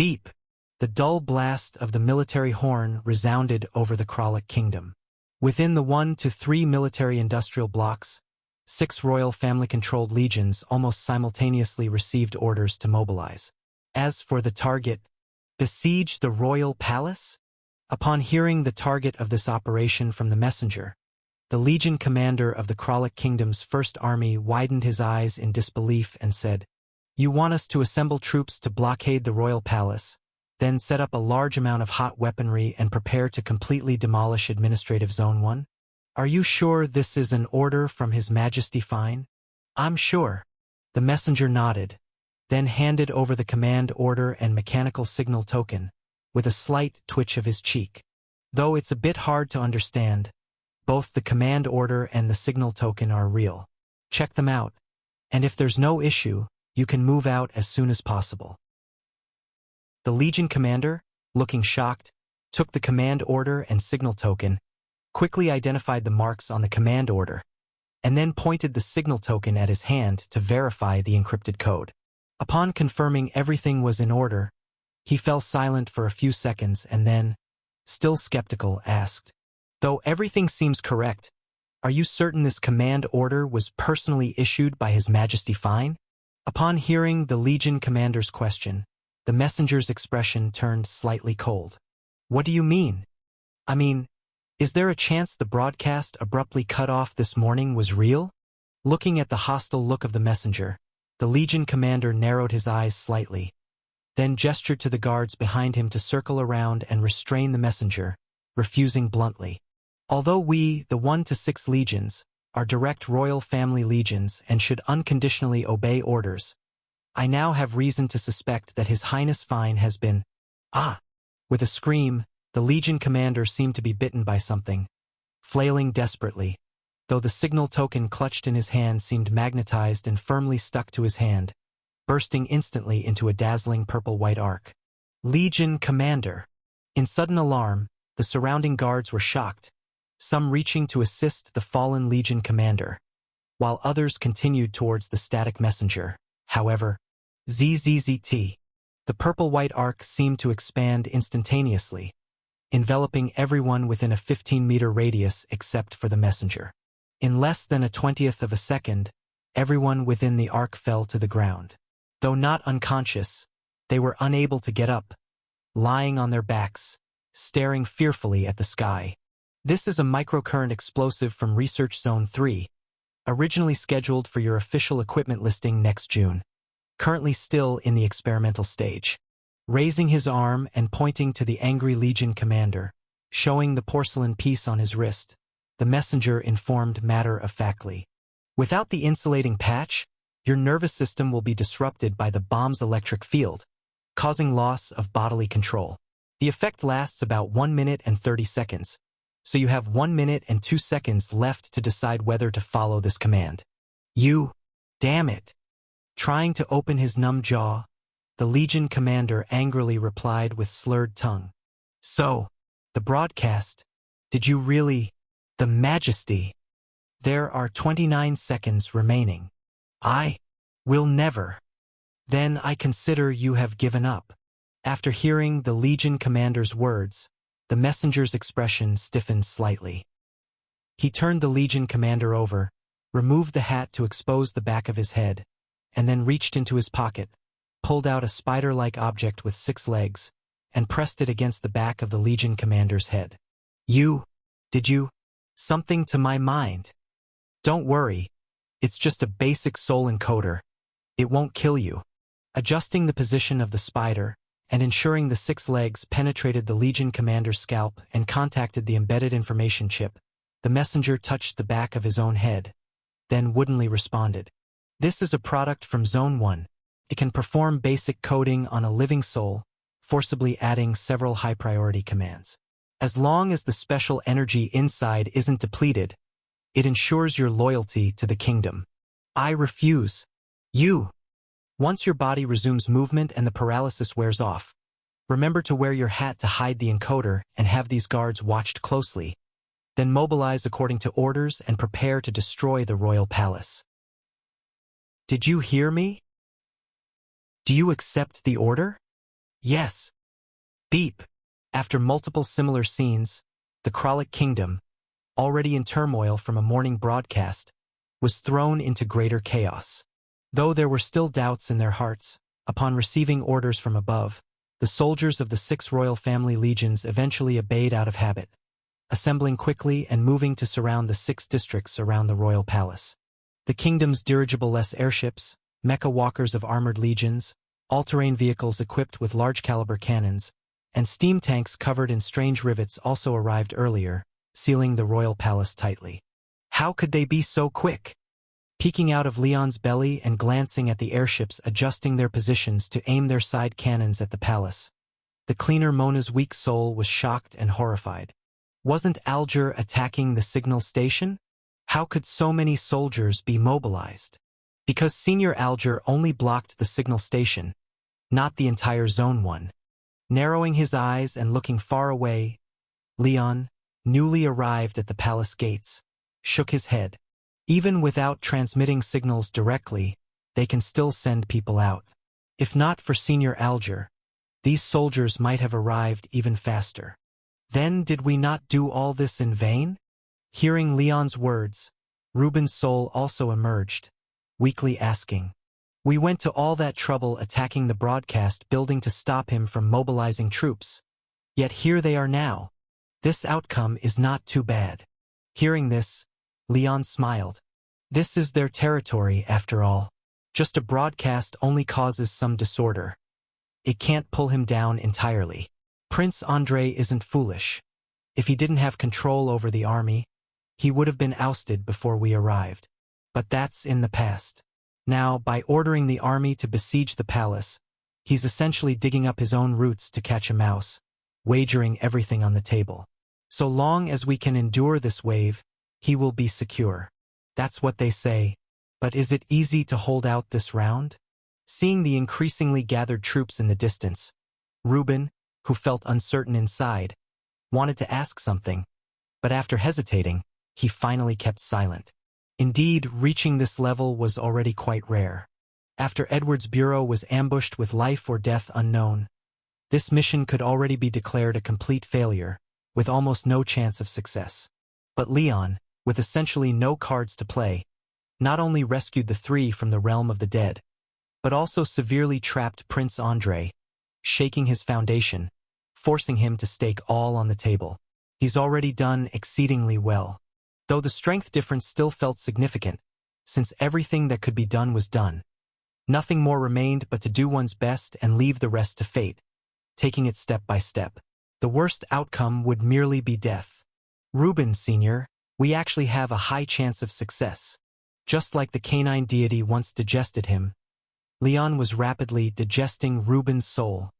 Beep! The dull blast of the military horn resounded over the Kralik kingdom. Within the 1 to 3 military-industrial blocks, 6 royal family-controlled legions almost simultaneously received orders to mobilize. As for the target, besiege the royal palace? Upon hearing the target of this operation from the messenger, the legion commander of the Kralik kingdom's first army widened his eyes in disbelief and said, "You want us to assemble troops to blockade the royal palace, then set up a large amount of hot weaponry and prepare to completely demolish Administrative Zone 1? Are you sure this is an order from His Majesty Fine?" "I'm sure." The messenger nodded, then handed over the command order and mechanical signal token, with a slight twitch of his cheek. "Though it's a bit hard to understand, both the command order and the signal token are real. Check them out, and if there's no issue, you can move out as soon as possible." The Legion commander, looking shocked, took the command order and signal token, quickly identified the marks on the command order, and then pointed the signal token at his hand to verify the encrypted code. Upon confirming everything was in order, he fell silent for a few seconds and then, still skeptical, asked, "Though everything seems correct, are you certain this command order was personally issued by His Majesty Fine?" Upon hearing the Legion commander's question, the messenger's expression turned slightly cold. "What do you mean? I mean, is there a chance the broadcast abruptly cut off this morning was real?" Looking at the hostile look of the messenger, the Legion commander narrowed his eyes slightly, then gestured to the guards behind him to circle around and restrain the messenger, refusing bluntly. "Although we, the 1 to 6 legions, are direct royal family legions and should unconditionally obey orders, I now have reason to suspect that His Highness Fine has been—" "Ah!" With a scream, the Legion commander seemed to be bitten by something, flailing desperately, though the signal token clutched in his hand seemed magnetized and firmly stuck to his hand, bursting instantly into a dazzling purple-white arc. "Legion commander!" In sudden alarm, the surrounding guards were shocked, some reaching to assist the fallen Legion commander, while others continued towards the static messenger. However, ZZZT. The purple-white arc seemed to expand instantaneously, enveloping everyone within a 15-meter radius except for the messenger. In less than a 20th of a second, everyone within the arc fell to the ground. Though not unconscious, they were unable to get up, lying on their backs, staring fearfully at the sky. This is a microcurrent explosive from Research Zone 3, originally scheduled for your official equipment listing next June, currently still in the experimental stage. Raising his arm and pointing to the angry Legion commander, showing the porcelain piece on his wrist, the messenger informed matter-of-factly, "Without the insulating patch, your nervous system will be disrupted by the bomb's electric field, causing loss of bodily control. The effect lasts about 1 minute and 30 seconds, so you have 1 minute and 2 seconds left to decide whether to follow this command." "You, damn it!" Trying to open his numb jaw, the Legion commander angrily replied with slurred tongue. "So, the broadcast, did you really, the Majesty? There are 29 seconds remaining. I will never. Then I consider you have given up." After hearing the Legion commander's words, the messenger's expression stiffened slightly. He turned the Legion commander over, removed the hat to expose the back of his head, and then reached into his pocket, pulled out a spider-like object with 6 legs, and pressed it against the back of the Legion commander's head. Did you? Something to my mind. Don't worry, it's just a basic soul encoder. It won't kill you." Adjusting the position of the spider, and ensuring the 6 legs penetrated the Legion commander's scalp and contacted the embedded information chip, the messenger touched the back of his own head, then woodenly responded, "This is a product from Zone 1. It can perform basic coding on a living soul, forcibly adding several high-priority commands. As long as the special energy inside isn't depleted, it ensures your loyalty to the kingdom. I refuse. Once your body resumes movement and the paralysis wears off, remember to wear your hat to hide the encoder and have these guards watched closely. Then mobilize according to orders and prepare to destroy the royal palace." "Did you hear me? Do you accept the order?" Yes. Beep. After multiple similar scenes, the Kralik Kingdom, already in turmoil from a morning broadcast, was thrown into greater chaos. Though there were still doubts in their hearts, upon receiving orders from above, the soldiers of the 6 royal family legions eventually obeyed out of habit, assembling quickly and moving to surround the 6 districts around the royal palace. The kingdom's dirigible-less airships, mecha walkers of armored legions, all-terrain vehicles equipped with large-caliber cannons, and steam tanks covered in strange rivets also arrived earlier, sealing the royal palace tightly. How could they be so quick? Peeking out of Leon's belly and glancing at the airships adjusting their positions to aim their side cannons at the palace, the cleaner Mona's weak soul was shocked and horrified. Wasn't Alger attacking the signal station? How could so many soldiers be mobilized? Because Senior Alger only blocked the signal station, not the entire Zone 1. Narrowing his eyes and looking far away, Leon, newly arrived at the palace gates, shook his head. Even without transmitting signals directly, they can still send people out. If not for Senior Alger, these soldiers might have arrived even faster. Then did we not do all this in vain? Hearing Leon's words, Ruben's soul also emerged, weakly asking, "We went to all that trouble attacking the broadcast building to stop him from mobilizing troops. Yet here they are now. This outcome is not too bad." Hearing this, Leon smiled. This is their territory, after all. Just a broadcast only causes some disorder. It can't pull him down entirely. Prince Andrei isn't foolish. If he didn't have control over the army, he would have been ousted before we arrived. But that's in the past. Now, by ordering the army to besiege the palace, he's essentially digging up his own roots to catch a mouse, wagering everything on the table. So long as we can endure this wave, he will be secure. That's what they say. But is it easy to hold out this round? Seeing the increasingly gathered troops in the distance, Ruben, who felt uncertain inside, wanted to ask something, but after hesitating, he finally kept silent. Indeed, reaching this level was already quite rare. After Edward's bureau was ambushed with life or death unknown, this mission could already be declared a complete failure, with almost no chance of success. But Leon, with essentially no cards to play, not only rescued the 3 from the realm of the dead, but also severely trapped Prince Andrei, shaking his foundation, forcing him to stake all on the table. He's already done exceedingly well, though the strength difference still felt significant, since everything that could be done was done. Nothing more remained but to do one's best and leave the rest to fate, taking it step by step. The worst outcome would merely be death. Ruben, Sr., we actually have a high chance of success. Just like the canine deity once digested him, Leon was rapidly digesting Ruben's soul,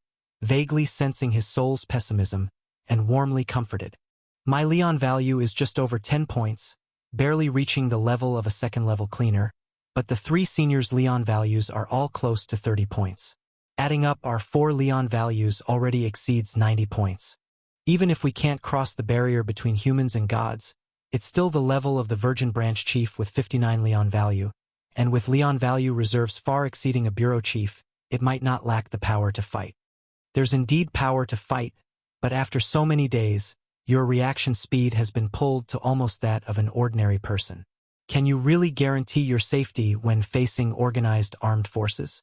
vaguely sensing his soul's pessimism, and warmly comforted. My Leon value is just over 10 points, barely reaching the level of a second-level cleaner, but the 3 seniors' Leon values are all close to 30 points. Adding up our 4 Leon values already exceeds 90 points. Even if we can't cross the barrier between humans and gods, it's still the level of the Virgin Branch Chief with 59 Leon value, and with Leon value reserves far exceeding a Bureau Chief, it might not lack the power to fight. There's indeed power to fight, but after so many days, your reaction speed has been pulled to almost that of an ordinary person. Can you really guarantee your safety when facing organized armed forces?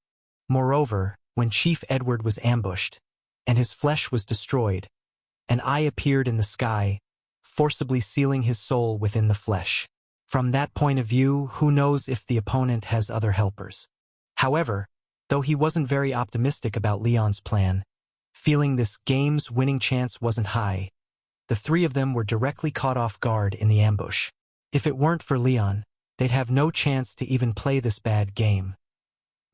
Moreover, when Chief Edward was ambushed, and his flesh was destroyed, an eye appeared in the sky, forcibly sealing his soul within the flesh. From that point of view, who knows if the opponent has other helpers. However, though he wasn't very optimistic about Leon's plan, feeling this game's winning chance wasn't high, the 3 of them were directly caught off guard in the ambush. If it weren't for Leon, they'd have no chance to even play this bad game.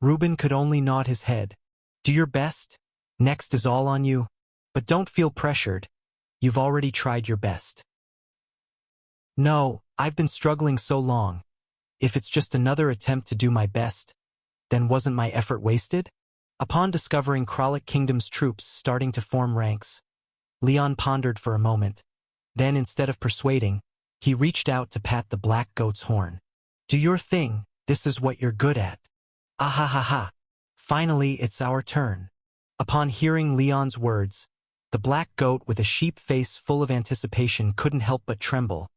Ruben could only nod his head. Do your best. Next is all on you. But don't feel pressured. You've already tried your best. No, I've been struggling so long. If it's just another attempt to do my best, then wasn't my effort wasted? Upon discovering Kralik Kingdom's troops starting to form ranks, Leon pondered for a moment. Then instead of persuading, he reached out to pat the black goat's horn. Do your thing, this is what you're good at. Ah ha ha ha. Finally, it's our turn. Upon hearing Leon's words, the black goat with a sheep face full of anticipation couldn't help but tremble,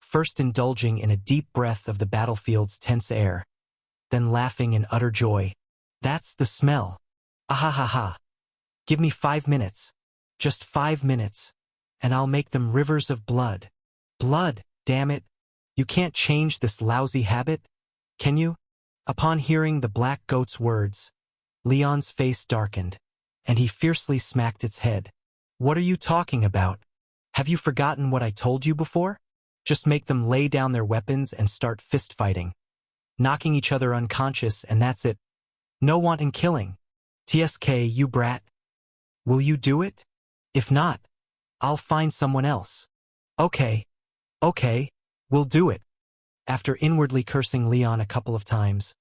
first indulging in a deep breath of the battlefield's tense air, then laughing in utter joy. That's the smell. Ahahaha. Give me 5 minutes. Just 5 minutes. And I'll make them rivers of blood. Blood, damn it. You can't change this lousy habit, can you? Upon hearing the black goat's words, Leon's face darkened, and he fiercely smacked its head. What are you talking about? Have you forgotten what I told you before? Just make them lay down their weapons and start fist-fighting. Knocking each other unconscious, and that's it. No wanton killing. TSK, you brat. Will you do it? If not, I'll find someone else. Okay, we'll do it. After inwardly cursing Leon a couple of times,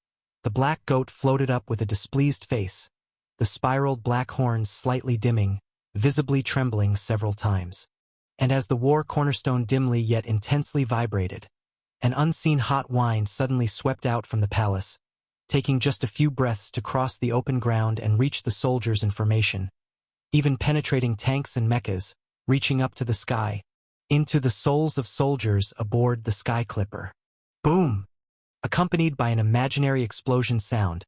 the black goat floated up with a displeased face, the spiraled black horns slightly dimming, visibly trembling several times. And as the war cornerstone dimly yet intensely vibrated, an unseen hot wind suddenly swept out from the palace, taking just a few breaths to cross the open ground and reach the soldiers in formation, even penetrating tanks and mechas, reaching up to the sky, into the souls of soldiers aboard the Sky Clipper. Boom! Accompanied by an imaginary explosion sound,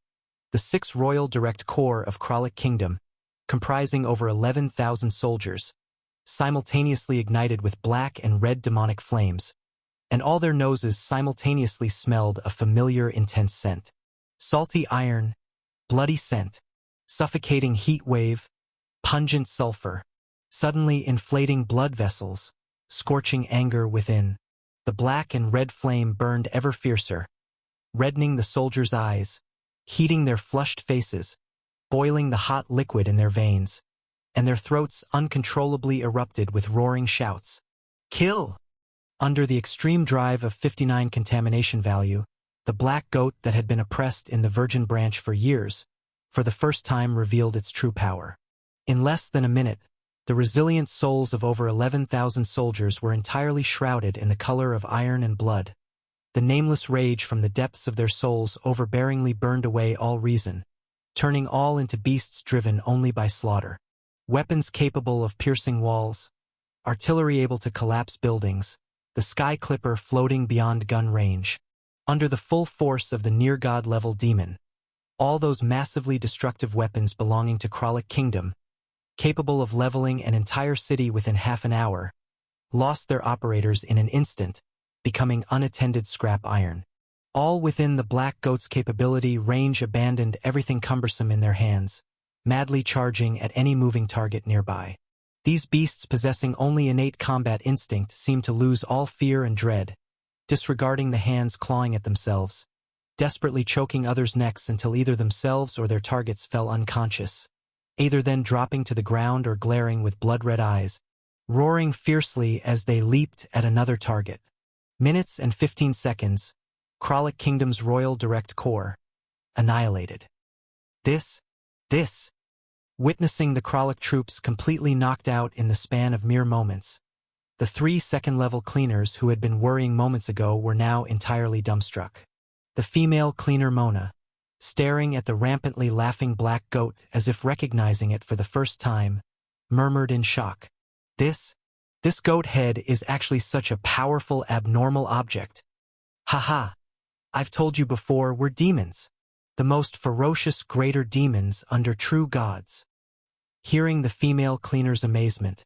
the 6th Royal Direct Corps of Kralik Kingdom, comprising over 11,000 soldiers, simultaneously ignited with black and red demonic flames, and all their noses simultaneously smelled a familiar intense scent. Salty iron, bloody scent, suffocating heat wave, pungent sulfur, suddenly inflating blood vessels, scorching anger within. The black and red flame burned ever fiercer, reddening the soldiers' eyes, heating their flushed faces, boiling the hot liquid in their veins, and their throats uncontrollably erupted with roaring shouts. Kill! Under the extreme drive of 59 contamination value, the black goat that had been oppressed in the Virgin Branch for years, for the first time revealed its true power. In less than a minute, the resilient souls of over 11,000 soldiers were entirely shrouded in the color of iron and blood. The nameless rage from the depths of their souls overbearingly burned away all reason, turning all into beasts driven only by slaughter. Weapons capable of piercing walls, artillery able to collapse buildings, the Sky Clipper floating beyond gun range. Under the full force of the near-god level demon, all those massively destructive weapons belonging to Kralik Kingdom, capable of leveling an entire city within half an hour, lost their operators in an instant, becoming unattended scrap iron. All within the black goat's capability range abandoned everything cumbersome in their hands, madly charging at any moving target nearby. These beasts possessing only innate combat instinct seemed to lose all fear and dread, disregarding the hands clawing at themselves, desperately choking others' necks until either themselves or their targets fell unconscious, either then dropping to the ground or glaring with blood-red eyes, roaring fiercely as they leaped at another target. Minutes and 15 seconds, Kralik Kingdom's Royal Direct Corps, annihilated. This. Witnessing the Kralik troops completely knocked out in the span of mere moments, the 3 second-level cleaners who had been worrying moments ago were now entirely dumbstruck. The female cleaner Mona, staring at the rampantly laughing black goat as if recognizing it for the first time, murmured in shock. This goat head is actually such a powerful abnormal object. Haha, I've told you before, we're demons. The most ferocious greater demons under true gods. Hearing the female cleaner's amazement,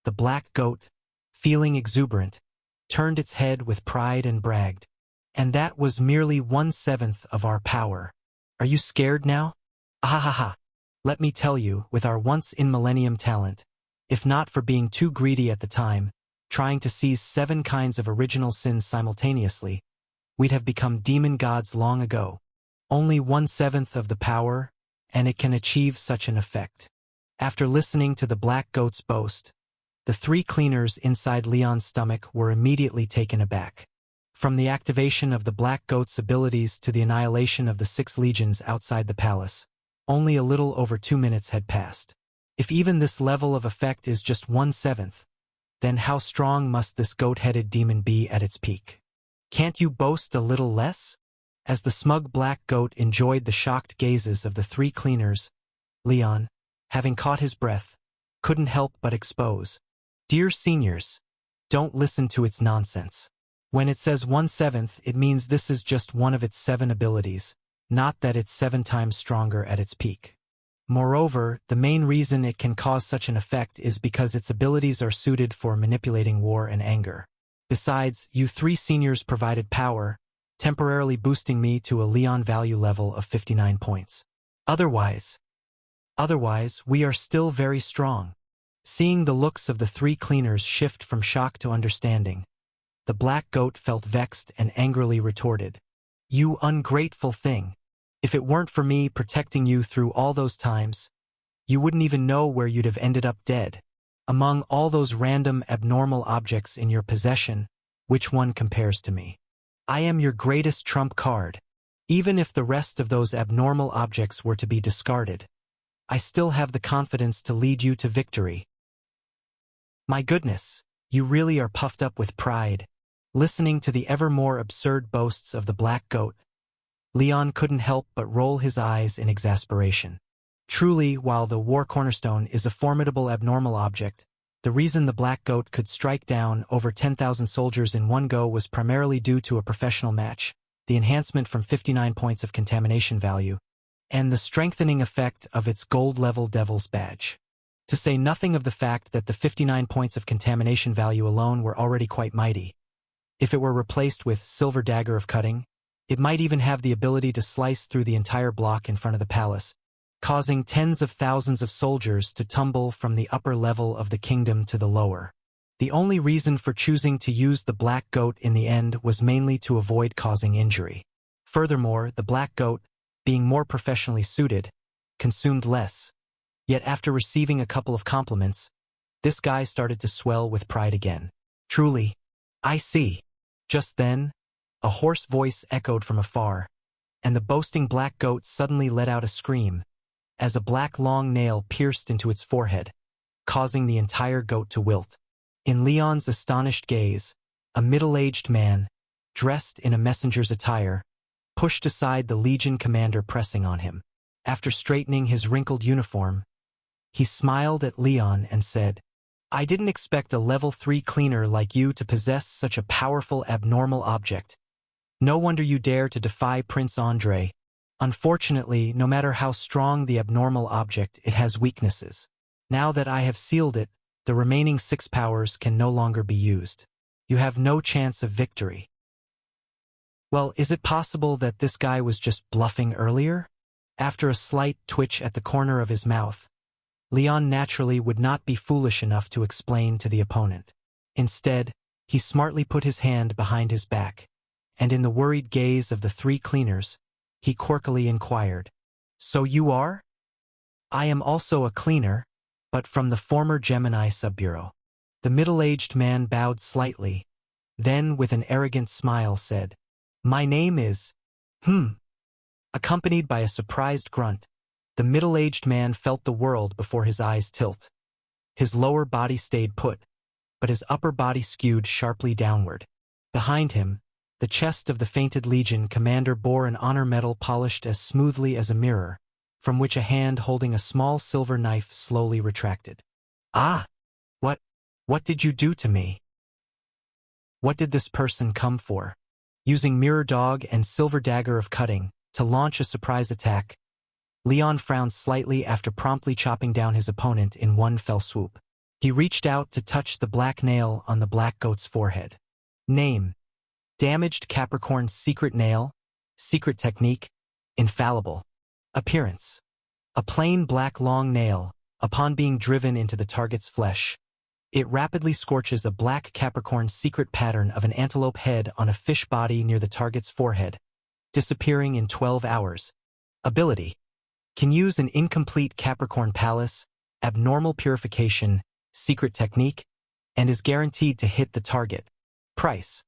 the black goat, feeling exuberant, turned its head with pride and bragged. And that was merely 1/7 of our power. Are you scared now? Ahahaha. Let me tell you, with our once-in-millennium talent, if not for being too greedy at the time, trying to seize 7 kinds of original sins simultaneously, we'd have become demon gods long ago. Only 1/7 of the power, and it can achieve such an effect. After listening to the black goat's boast, the 3 cleaners inside Leon's stomach were immediately taken aback. From the activation of the black goat's abilities to the annihilation of the 6 legions outside the palace, only a little over 2 minutes had passed. If even this level of effect is just 1/7, then how strong must this goat-headed demon be at its peak? Can't you boast a little less? As the smug black goat enjoyed the shocked gazes of the 3 cleaners, Leon, having caught his breath, couldn't help but expose. Dear seniors, don't listen to its nonsense. When it says 1/7, it means this is just one of its 7 abilities, not that it's 7 times stronger at its peak. Moreover, the main reason it can cause such an effect is because its abilities are suited for manipulating war and anger. Besides, you 3 seniors provided power, temporarily boosting me to a Leon value level of 59 points. Otherwise, we are still very strong. Seeing the looks of the 3 cleaners shift from shock to understanding, the black goat felt vexed and angrily retorted. You ungrateful thing. If it weren't for me protecting you through all those times, you wouldn't even know where you'd have ended up dead. Among all those random abnormal objects in your possession, which one compares to me? I am your greatest trump card. Even if the rest of those abnormal objects were to be discarded, I still have the confidence to lead you to victory. My goodness, you really are puffed up with pride. Listening to the ever more absurd boasts of the black goat, Leon couldn't help but roll his eyes in exasperation. Truly, while the War Cornerstone is a formidable abnormal object, the reason the black goat could strike down over 10,000 soldiers in one go was primarily due to a professional match, the enhancement from 59 points of contamination value, and the strengthening effect of its gold-level Devil's Badge. To say nothing of the fact that the 59 points of contamination value alone were already quite mighty. If it were replaced with Silver Dagger of Cutting, it might even have the ability to slice through the entire block in front of the palace, causing tens of thousands of soldiers to tumble from the upper level of the kingdom to the lower. The only reason for choosing to use the black goat in the end was mainly to avoid causing injury. Furthermore, the black goat, being more professionally suited, consumed less. Yet after receiving a couple of compliments, this guy started to swell with pride again. Truly, I see. Just then, a hoarse voice echoed from afar, and the boasting black goat suddenly let out a scream, as a black long nail pierced into its forehead, causing the entire goat to wilt. In Leon's astonished gaze, a middle-aged man, dressed in a messenger's attire, pushed aside the Legion commander pressing on him. After straightening his wrinkled uniform, he smiled at Leon and said, I didn't expect a level 3 cleaner like you to possess such a powerful abnormal object. No wonder you dare to defy Prince Andre. Unfortunately, no matter how strong the abnormal object, it has weaknesses. Now that I have sealed it, the remaining 6 powers can no longer be used. You have no chance of victory. Well, is it possible that this guy was just bluffing earlier? After a slight twitch at the corner of his mouth, Leon naturally would not be foolish enough to explain to the opponent. Instead, he smartly put his hand behind his back, and in the worried gaze of the 3 cleaners, he quirkily inquired, So you are? I am also a cleaner, but from the former Gemini Subbureau. The middle-aged man bowed slightly, then with an arrogant smile said, My name is, Accompanied by a surprised grunt, the middle-aged man felt the world before his eyes tilt. His lower body stayed put, but his upper body skewed sharply downward. Behind him, the chest of the fainted Legion commander bore an honor medal polished as smoothly as a mirror, from which a hand holding a small silver knife slowly retracted. Ah! What did you do to me? What did this person come for? Using Mirror Dog and Silver Dagger of Cutting to launch a surprise attack, Leon frowned slightly after promptly chopping down his opponent in one fell swoop. He reached out to touch the black nail on the black goat's forehead. Name: Damaged Capricorn's Secret Nail. Secret Technique: Infallible. Appearance: a plain black long nail. Upon being driven into the target's flesh, it rapidly scorches a black Capricorn's secret pattern of an antelope head on a fish body near the target's forehead, disappearing in 12 hours. Ability: can use an incomplete Capricorn Palace, abnormal purification, secret technique, and is guaranteed to hit the target. Price: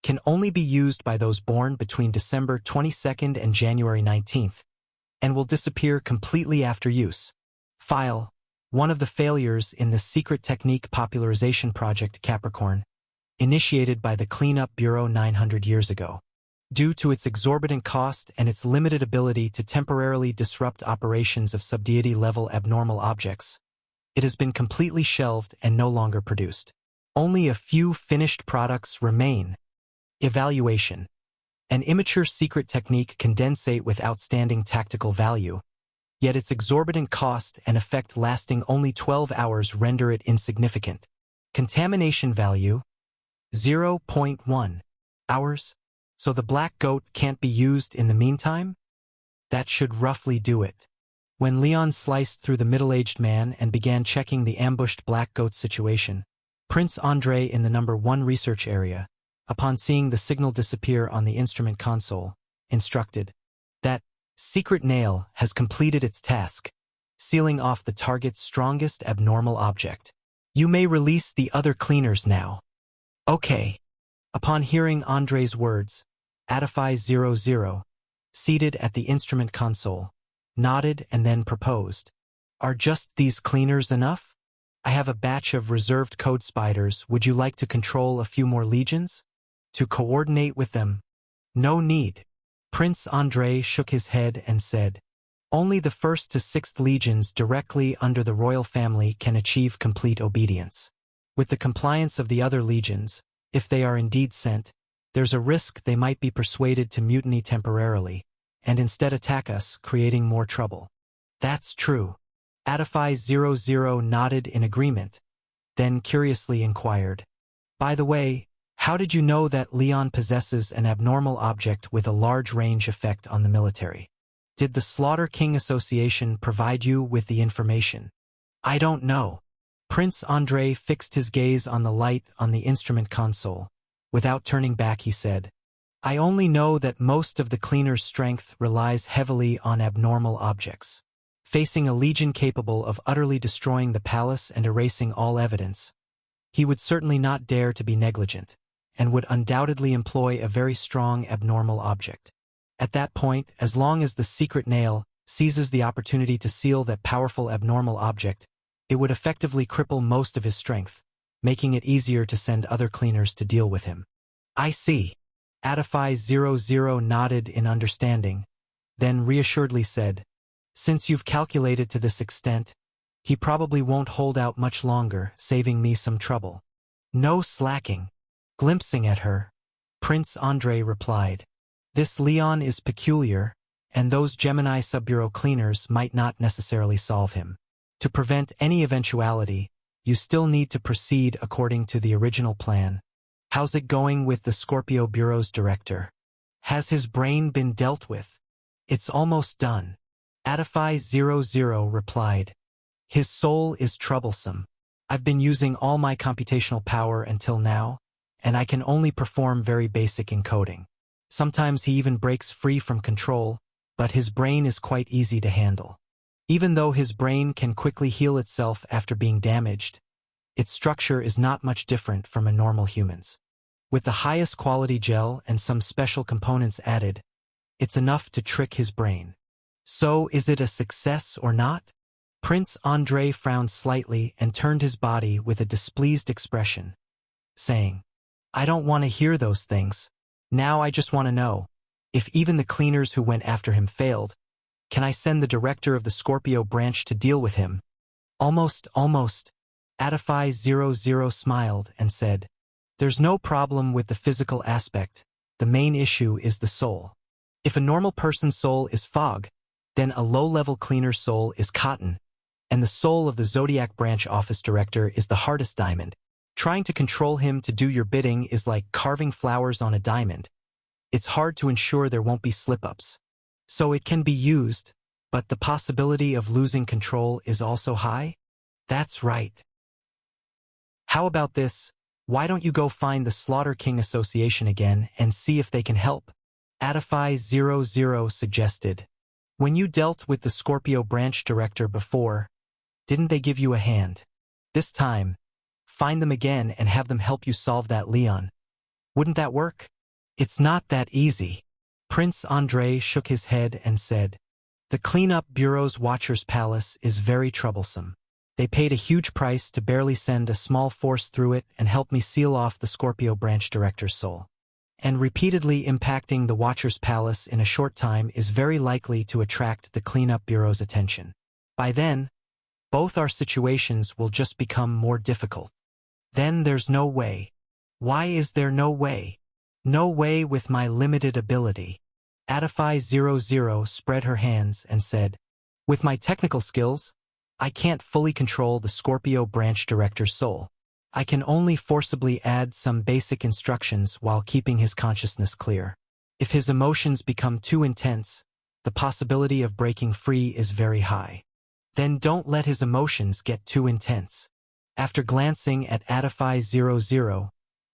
can only be used by those born between December 22nd and January 19th, and will disappear completely after use. File: one of the failures in the Secret Technique Popularization Project Capricorn, initiated by the Cleanup Bureau 900 years ago. Due to its exorbitant cost and its limited ability to temporarily disrupt operations of subdeity-level abnormal objects, it has been completely shelved and no longer produced. Only a few finished products remain. Evaluation. An immature secret technique condensate with outstanding tactical value, yet its exorbitant cost and effect lasting only 12 hours render it insignificant. Contamination value, 0.1 hours. So the black goat can't be used in the meantime? That should roughly do it. When Leon sliced through the middle-aged man and began checking the ambushed black goat situation, Prince Andre in the number 1 research area, upon seeing the signal disappear on the instrument console, instructed that secret nail has completed its task, sealing off the target's strongest abnormal object. You may release the other cleaners now. Okay. Upon hearing Andre's words, Adify 00, seated at the instrument console, nodded and then proposed. Are just these cleaners enough? I have a batch of reserved code spiders. Would you like to control a few more legions? To coordinate with them? No need. Prince Andre shook his head and said, only the 1st to 6th legions directly under the royal family can achieve complete obedience. With the compliance of the other legions, if they are indeed sent, there's a risk they might be persuaded to mutiny temporarily, and instead attack us, creating more trouble. That's true. Adify 00 nodded in agreement, then curiously inquired, by the way, how did you know that Leon possesses an abnormal object with a large range effect on the military? Did the Slaughter King Association provide you with the information? I don't know. Prince Andre fixed his gaze on the light on the instrument console. Without turning back, he said, I only know that most of the cleaner's strength relies heavily on abnormal objects. Facing a legion capable of utterly destroying the palace and erasing all evidence, he would certainly not dare to be negligent, and would undoubtedly employ a very strong abnormal object. At that point, as long as the secret nail seizes the opportunity to seal that powerful abnormal object, it would effectively cripple most of his strength, making it easier to send other cleaners to deal with him. I see. Adify 00 nodded in understanding, then reassuredly said, since you've calculated to this extent, he probably won't hold out much longer, saving me some trouble. No slacking. Glimpsing at her, Prince Andre replied, this Leon is peculiar, and those Gemini Subbureau cleaners might not necessarily solve him. To prevent any eventuality, you still need to proceed according to the original plan. How's it going with the Scorpio Bureau's director? Has his brain been dealt with? It's almost done. Adify 00 replied. His soul is troublesome. I've been using all my computational power until now, and I can only perform very basic encoding. Sometimes he even breaks free from control, but his brain is quite easy to handle. Even though his brain can quickly heal itself after being damaged, its structure is not much different from a normal human's. With the highest quality gel and some special components added, it's enough to trick his brain. So is it a success or not? Prince Andre frowned slightly and turned his body with a displeased expression, saying, I don't want to hear those things. Now I just want to know, if even the cleaners who went after him failed, can I send the director of the Scorpio branch to deal with him? Almost. Adify 00 smiled and said, there's no problem with the physical aspect. The main issue is the soul. If a normal person's soul is fog, then a low-level cleaner soul is cotton, and the soul of the Zodiac branch office director is the hardest diamond. Trying to control him to do your bidding is like carving flowers on a diamond. It's hard to ensure there won't be slip-ups. So it can be used, but the possibility of losing control is also high? That's right. How about this? Why don't you go find the Slaughter King Association again and see if they can help? Adify 00 suggested. When you dealt with the Scorpio branch director before, didn't they give you a hand? This time, find them again and have them help you solve that Leon. Wouldn't that work? It's not that easy. Prince Andre shook his head and said, the Cleanup Bureau's Watcher's Palace is very troublesome. They paid a huge price to barely send a small force through it and help me seal off the Scorpio branch director's soul. and repeatedly impacting the Watcher's palace in a short time is very likely to attract the cleanup bureau's attention. By then, both our situations will just become more difficult. Then there's no way. Why is there no way? No way with my limited ability. Adify00 spread her hands and said, with my technical skills, I can't fully control the Scorpio branch director's soul. I can only forcibly add some basic instructions while keeping his consciousness clear. If his emotions become too intense, the possibility of breaking free is very high. Then don't let his emotions get too intense. After glancing at Adify00,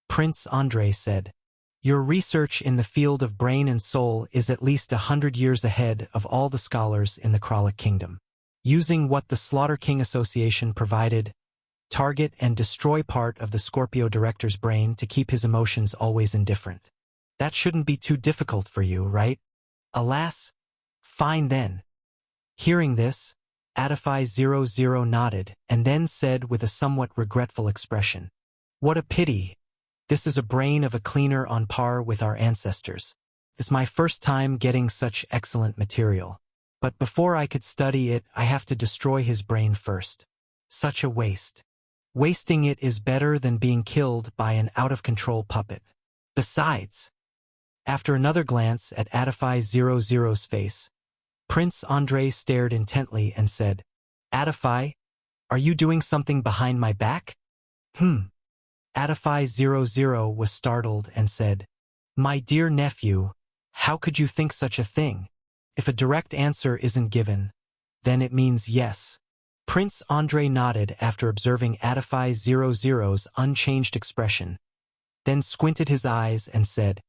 Prince Andre said, your research in the field of brain and soul is at least 100 years ahead of all the scholars in the Kralik Kingdom. Using what the Slaughter King Association provided, target and destroy part of the Scorpio director's brain to keep his emotions always indifferent. That shouldn't be too difficult for you, right? Alas, fine then. Hearing this, Adify00 nodded and then said with a somewhat regretful expression, what a pity. This is a brain of a cleaner on par with our ancestors. It's my first time getting such excellent material. But before I could study it, I have to destroy his brain first. Such a waste. Wasting it is better than being killed by an out-of-control puppet. Besides, after another glance at Adify00's face, Prince Andre stared intently and said, Adify, are you doing something behind my back? Adify00 was startled and said, my dear nephew, how could you think such a thing? If a direct answer isn't given, then it means yes. Prince Andre nodded after observing Adify00's unchanged expression, then squinted his eyes and said,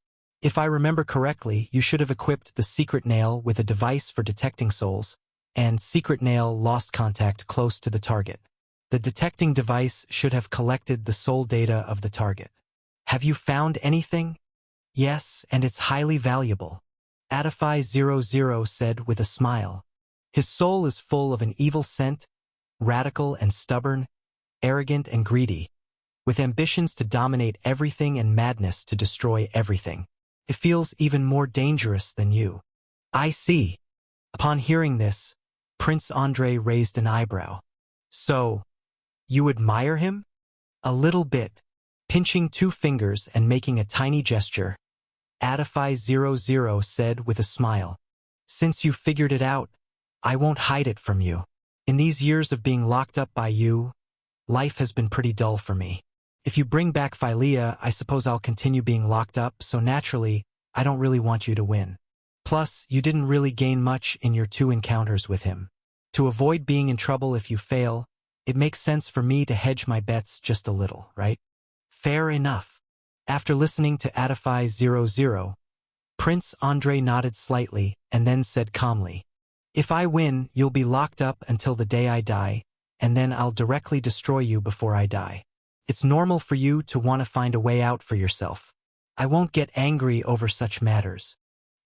if I remember correctly, you should have equipped the Secret Nail with a device for detecting souls, and Secret Nail lost contact close to the target. The detecting device should have collected the soul data of the target. Have you found anything? Yes, and it's highly valuable. Adify00 said with a smile. His soul is full of an evil scent, radical and stubborn, arrogant and greedy, with ambitions to dominate everything and madness to destroy everything. It feels even more dangerous than you. I see. Upon hearing this, Prince Andre raised an eyebrow. So, you admire him? A little bit. Pinching two fingers and making a tiny gesture, Adify00 said with a smile, since you figured it out, I won't hide it from you. In these years of being locked up by you, life has been pretty dull for me. If you bring back Philea, I suppose I'll continue being locked up, so naturally, I don't really want you to win. Plus, you didn't really gain much in your 2 encounters with him. To avoid being in trouble if you fail, it makes sense for me to hedge my bets just a little, right? Fair enough. After listening to Adify00, Prince Andre nodded slightly and then said calmly, if I win, you'll be locked up until the day I die, and then I'll directly destroy you before I die. It's normal for you to want to find a way out for yourself. I won't get angry over such matters.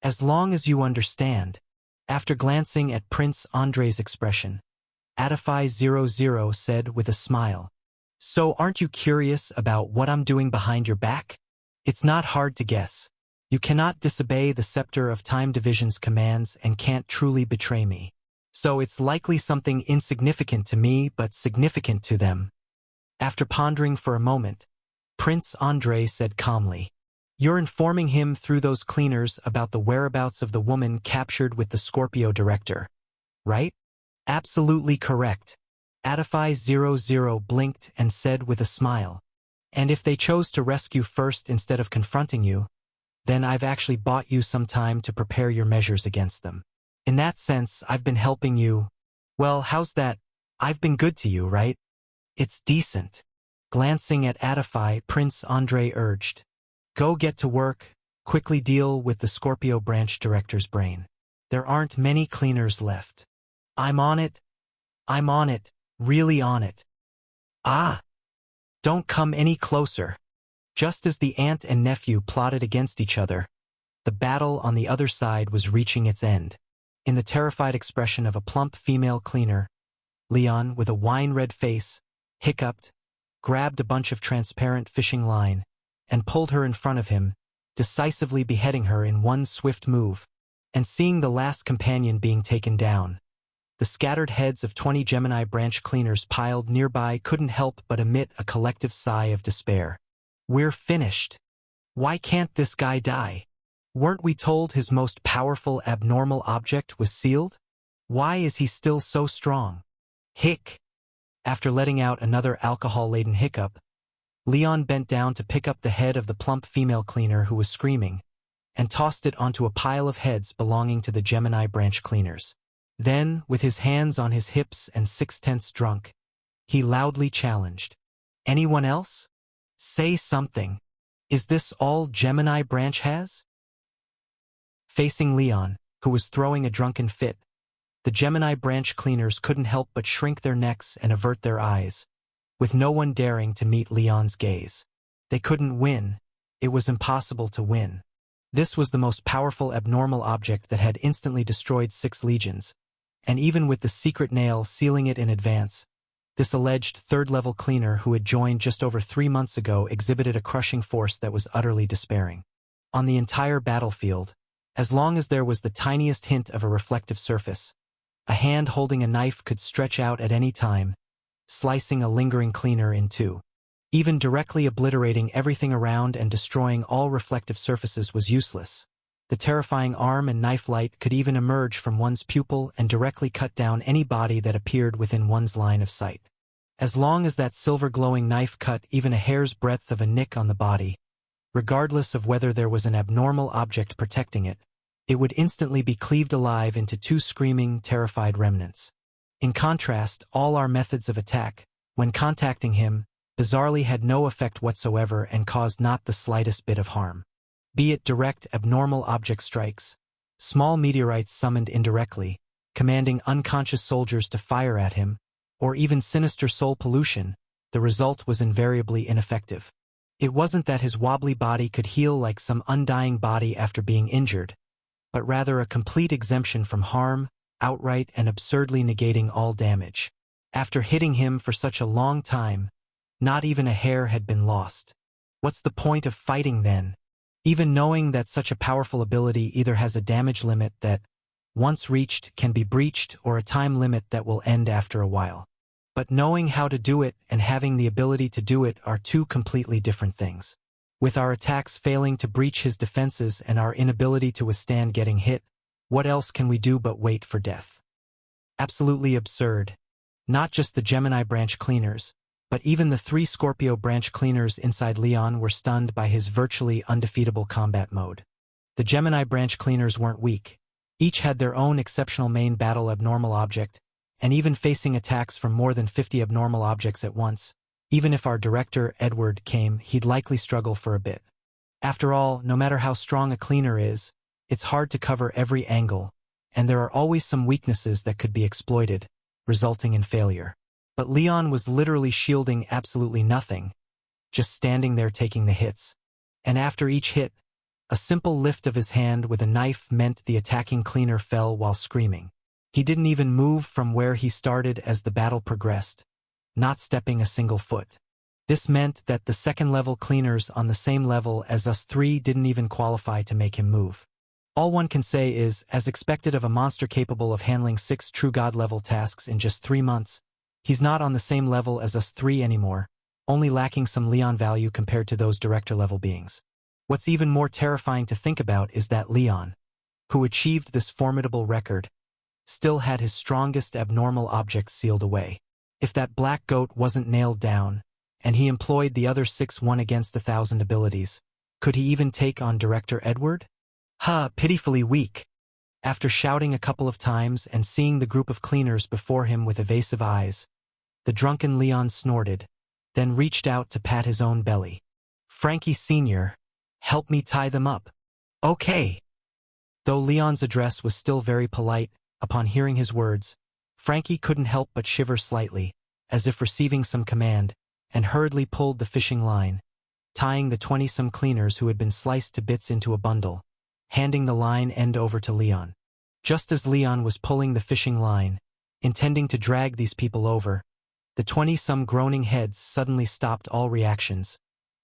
As long as you understand. After glancing at Prince Andre's expression, Adify00 said with a smile, so aren't you curious about what I'm doing behind your back? It's not hard to guess. You cannot disobey the Scepter of Time Division's commands and can't truly betray me. So it's likely something insignificant to me but significant to them. After pondering for a moment, Prince Andre said calmly, you're informing him through those cleaners about the whereabouts of the woman captured with the Scorpio director, right? Absolutely correct. Adify00 blinked and said with a smile, and if they chose to rescue first instead of confronting you, then I've actually bought you some time to prepare your measures against them. In that sense, I've been helping you. Well, how's that? I've been good to you, right? It's decent. Glancing at Adify, Prince Andre urged, go get to work, quickly deal with the Scorpio branch director's brain. There aren't many cleaners left. I'm on it. I'm on it. Really on it. Ah! Don't come any closer. Just as the aunt and nephew plotted against each other, the battle on the other side was reaching its end. In the terrified expression of a plump female cleaner, Leon, with a wine-red face, hiccuped, grabbed a bunch of transparent fishing line, and pulled her in front of him, decisively beheading her in one swift move, and seeing the last companion being taken down. The scattered heads of 20 Gemini branch cleaners piled nearby couldn't help but emit a collective sigh of despair. We're finished. Why can't this guy die? Weren't we told his most powerful abnormal object was sealed? Why is he still so strong? Hic. After letting out another alcohol-laden hiccup, Leon bent down to pick up the head of the plump female cleaner who was screaming, and tossed it onto a pile of heads belonging to the Gemini branch cleaners. Then, with his hands on his hips and 6/10 drunk, he loudly challenged, "Anyone else? Say something. Is this all Gemini branch has?" Facing Leon, who was throwing a drunken fit, the Gemini branch cleaners couldn't help but shrink their necks and avert their eyes, with no one daring to meet Leon's gaze. They couldn't win. It was impossible to win. This was the most powerful abnormal object that had instantly destroyed 6 legions, and even with the secret nail sealing it in advance, this alleged third-level cleaner who had joined just over 3 months ago exhibited a crushing force that was utterly despairing. On the entire battlefield, as long as there was the tiniest hint of a reflective surface, a hand holding a knife could stretch out at any time, slicing a lingering cleaner in two. Even directly obliterating everything around and destroying all reflective surfaces was useless. The terrifying arm and knife light could even emerge from one's pupil and directly cut down any body that appeared within one's line of sight. As long as that silver-glowing knife cut even a hair's breadth of a nick on the body, regardless of whether there was an abnormal object protecting it, it would instantly be cleaved alive into 2 screaming, terrified remnants. In contrast, all our methods of attack, when contacting him, bizarrely had no effect whatsoever and caused not the slightest bit of harm. Be it direct abnormal object strikes, small meteorites summoned indirectly, commanding unconscious soldiers to fire at him, or even sinister soul pollution, the result was invariably ineffective. It wasn't that his wobbly body could heal like some undying body after being injured, but rather a complete exemption from harm, outright and absurdly negating all damage. After hitting him for such a long time, not even a hair had been lost. What's the point of fighting then? Even knowing that such a powerful ability either has a damage limit that, once reached, can be breached or a time limit that will end after a while. But knowing how to do it and having the ability to do it are 2 completely different things. With our attacks failing to breach his defenses and our inability to withstand getting hit, what else can we do but wait for death? Absolutely absurd. Not just the Gemini branch cleaners, but even the 3 Scorpio branch cleaners inside Leon were stunned by his virtually undefeatable combat mode. The Gemini branch cleaners weren't weak. Each had their own exceptional main battle abnormal object, and even facing attacks from more than 50 abnormal objects at once, even if our director, Edward, came, he'd likely struggle for a bit. After all, no matter how strong a cleaner is, it's hard to cover every angle, and there are always some weaknesses that could be exploited, resulting in failure. But Leon was literally shielding absolutely nothing, just standing there taking the hits. And after each hit, a simple lift of his hand with a knife meant the attacking cleaner fell while screaming. He didn't even move from where he started as the battle progressed, not stepping a single foot. This meant that the second-level cleaners on the same level as us 3 didn't even qualify to make him move. All one can say is, as expected of a monster capable of handling 6 true god-level tasks in just 3 months, he's not on the same level as us 3 anymore, only lacking some Leon value compared to those director-level beings. What's even more terrifying to think about is that Leon, who achieved this formidable record, still had his strongest abnormal object sealed away. If that black goat wasn't nailed down, and he employed the other 6 1 against 1,000 abilities, could he even take on Director Edward? Pitifully weak. After shouting a couple of times and seeing the group of cleaners before him with evasive eyes, the drunken Leon snorted, then reached out to pat his own belly. "Frankie Sr., help me tie them up." "Okay." Though Leon's address was still very polite, upon hearing his words, Frankie couldn't help but shiver slightly, as if receiving some command, and hurriedly pulled the fishing line, tying the 20-some cleaners who had been sliced to bits into a bundle, handing the line end over to Leon. Just as Leon was pulling the fishing line, intending to drag these people over, the 20-some groaning heads suddenly stopped all reactions,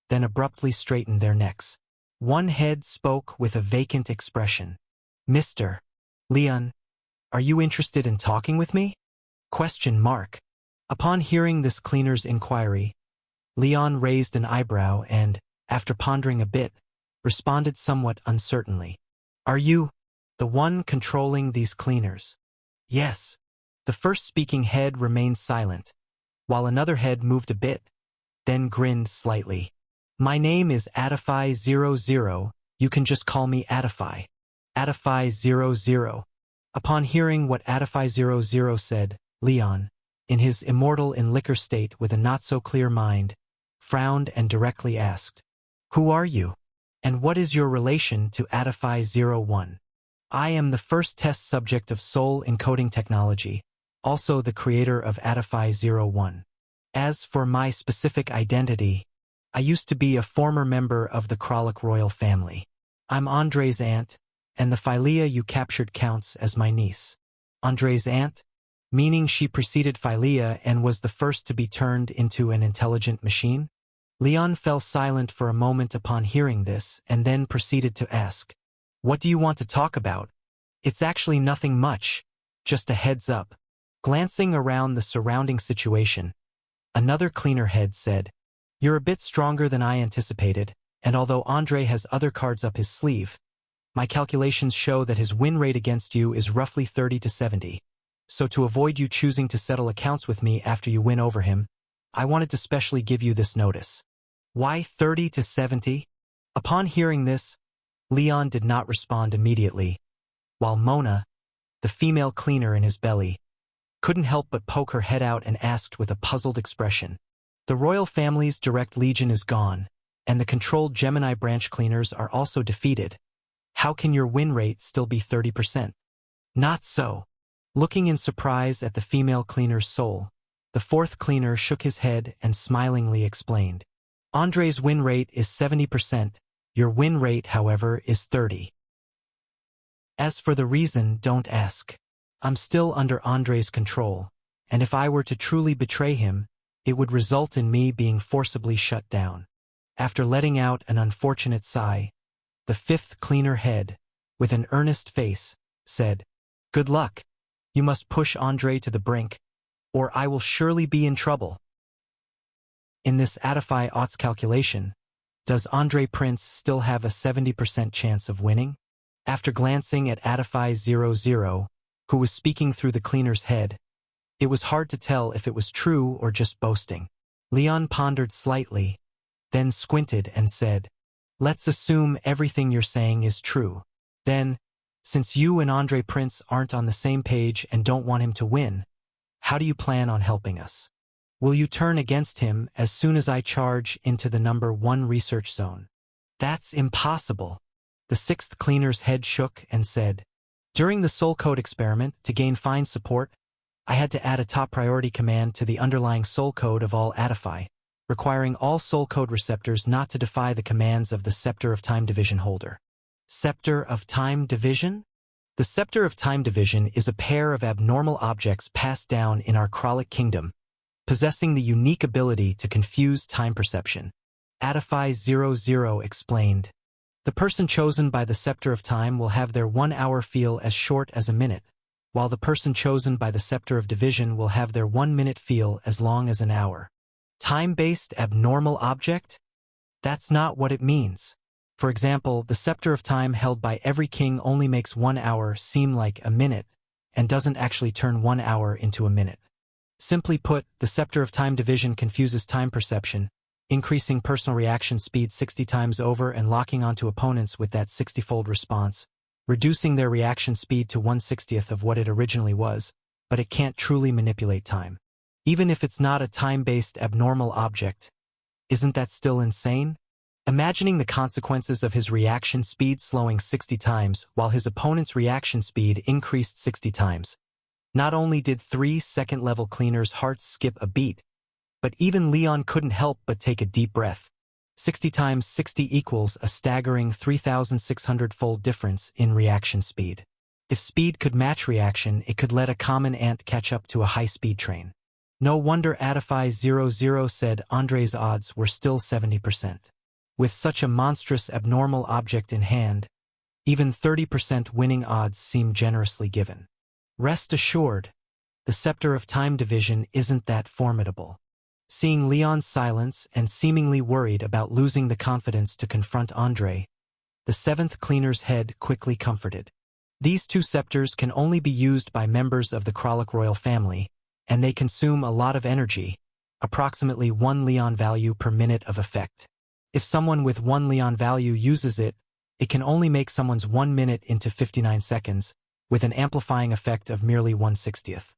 then abruptly straightened their necks. One head spoke with a vacant expression. Mr. Leon, are you interested in talking with me? Question mark. Upon hearing this cleaner's inquiry, Leon raised an eyebrow and, after pondering a bit, responded somewhat uncertainly. Are you the one controlling these cleaners? Yes. The first speaking head remained silent, while another head moved a bit, then grinned slightly. My name is Adify00, you can just call me Adify. Adify00. Upon hearing what Adify00 said, Leon, in his immortal in liquor state with a not-so-clear mind, frowned and directly asked, Who are you? And what is your relation to Adify01? I am the first test subject of soul encoding technology, also the creator of Adify01. As for my specific identity, I used to be a former member of the Kralik royal family. I'm Andre's aunt, and the Philea you captured counts as my niece. Andre's aunt? Meaning she preceded Philea and was the first to be turned into an intelligent machine? Leon fell silent for a moment upon hearing this and then proceeded to ask, What do you want to talk about? It's actually nothing much, just a heads up. Glancing around the surrounding situation, another cleaner head said, You're a bit stronger than I anticipated, and although Andre has other cards up his sleeve, my calculations show that his win rate against you is roughly 30 to 70. So to avoid you choosing to settle accounts with me after you win over him, I wanted to specially give you this notice. Why 30 to 70? Upon hearing this, Leon did not respond immediately, while Mona, the female cleaner in his belly, couldn't help but poke her head out and asked with a puzzled expression. The royal family's direct legion is gone, and the controlled Gemini branch cleaners are also defeated. How can your win rate still be 30%? Not so. Looking in surprise at the female cleaner's soul, the fourth cleaner shook his head and smilingly explained. Andre's win rate is 70%, your win rate, however, is 30. As for the reason, don't ask. I'm still under Andre's control, and if I were to truly betray him, it would result in me being forcibly shut down. After letting out an unfortunate sigh, the fifth cleaner head, with an earnest face, said, Good luck. You must push Andre to the brink, or I will surely be in trouble. In this Adify odds calculation, does Andre Prince still have a 70% chance of winning? After glancing at Adify00, who was speaking through the cleaner's head, it was hard to tell if it was true or just boasting. Leon pondered slightly, then squinted and said, Let's assume everything you're saying is true. Then, since you and Andre Prince aren't on the same page and don't want him to win, how do you plan on helping us? Will you turn against him as soon as I charge into the number 1 research zone? That's impossible. The sixth cleaner's head shook and said, During the Soul Code experiment, to gain fine support, I had to add a top priority command to the underlying Soul Code of all Adify, requiring all Soul Code receptors not to defy the commands of the Scepter of Time Division holder. Scepter of Time Division? The Scepter of Time Division is a pair of abnormal objects passed down in our Kralik kingdom, possessing the unique ability to confuse time perception. Adify00 explained. The person chosen by the Scepter of Time will have their 1 hour feel as short as a minute, while the person chosen by the Scepter of Division will have their 1 minute feel as long as an hour. Time-based abnormal object? That's not what it means. For example, the Scepter of Time held by every king only makes 1 hour seem like a minute, and doesn't actually turn 1 hour into a minute. Simply put, the Scepter of Time Division confuses time perception, increasing personal reaction speed 60 times over and locking onto opponents with that 60-fold response, reducing their reaction speed to 1/60th of what it originally was, but it can't truly manipulate time. Even if it's not a time-based abnormal object, isn't that still insane? Imagining the consequences of his reaction speed slowing 60 times while his opponent's reaction speed increased 60 times. Not only did 3 second-level cleaners' hearts skip a beat, but even Leon couldn't help but take a deep breath. 60 times 60 equals a staggering 3,600-fold difference in reaction speed. If speed could match reaction, it could let a common ant catch up to a high-speed train. No wonder Adify00 said Andre's odds were still 70%. With such a monstrous abnormal object in hand, even 30% winning odds seem generously given. Rest assured, the Scepter of Time division isn't that formidable. Seeing Leon's silence and seemingly worried about losing the confidence to confront Andre, the seventh cleaner's head quickly comforted. These two scepters can only be used by members of the Kralik royal family, and they consume a lot of energy, approximately 1 Leon value per minute of effect. If someone with 1 Leon value uses it, it can only make someone's 1 minute into 59 seconds, with an amplifying effect of merely 1/60th.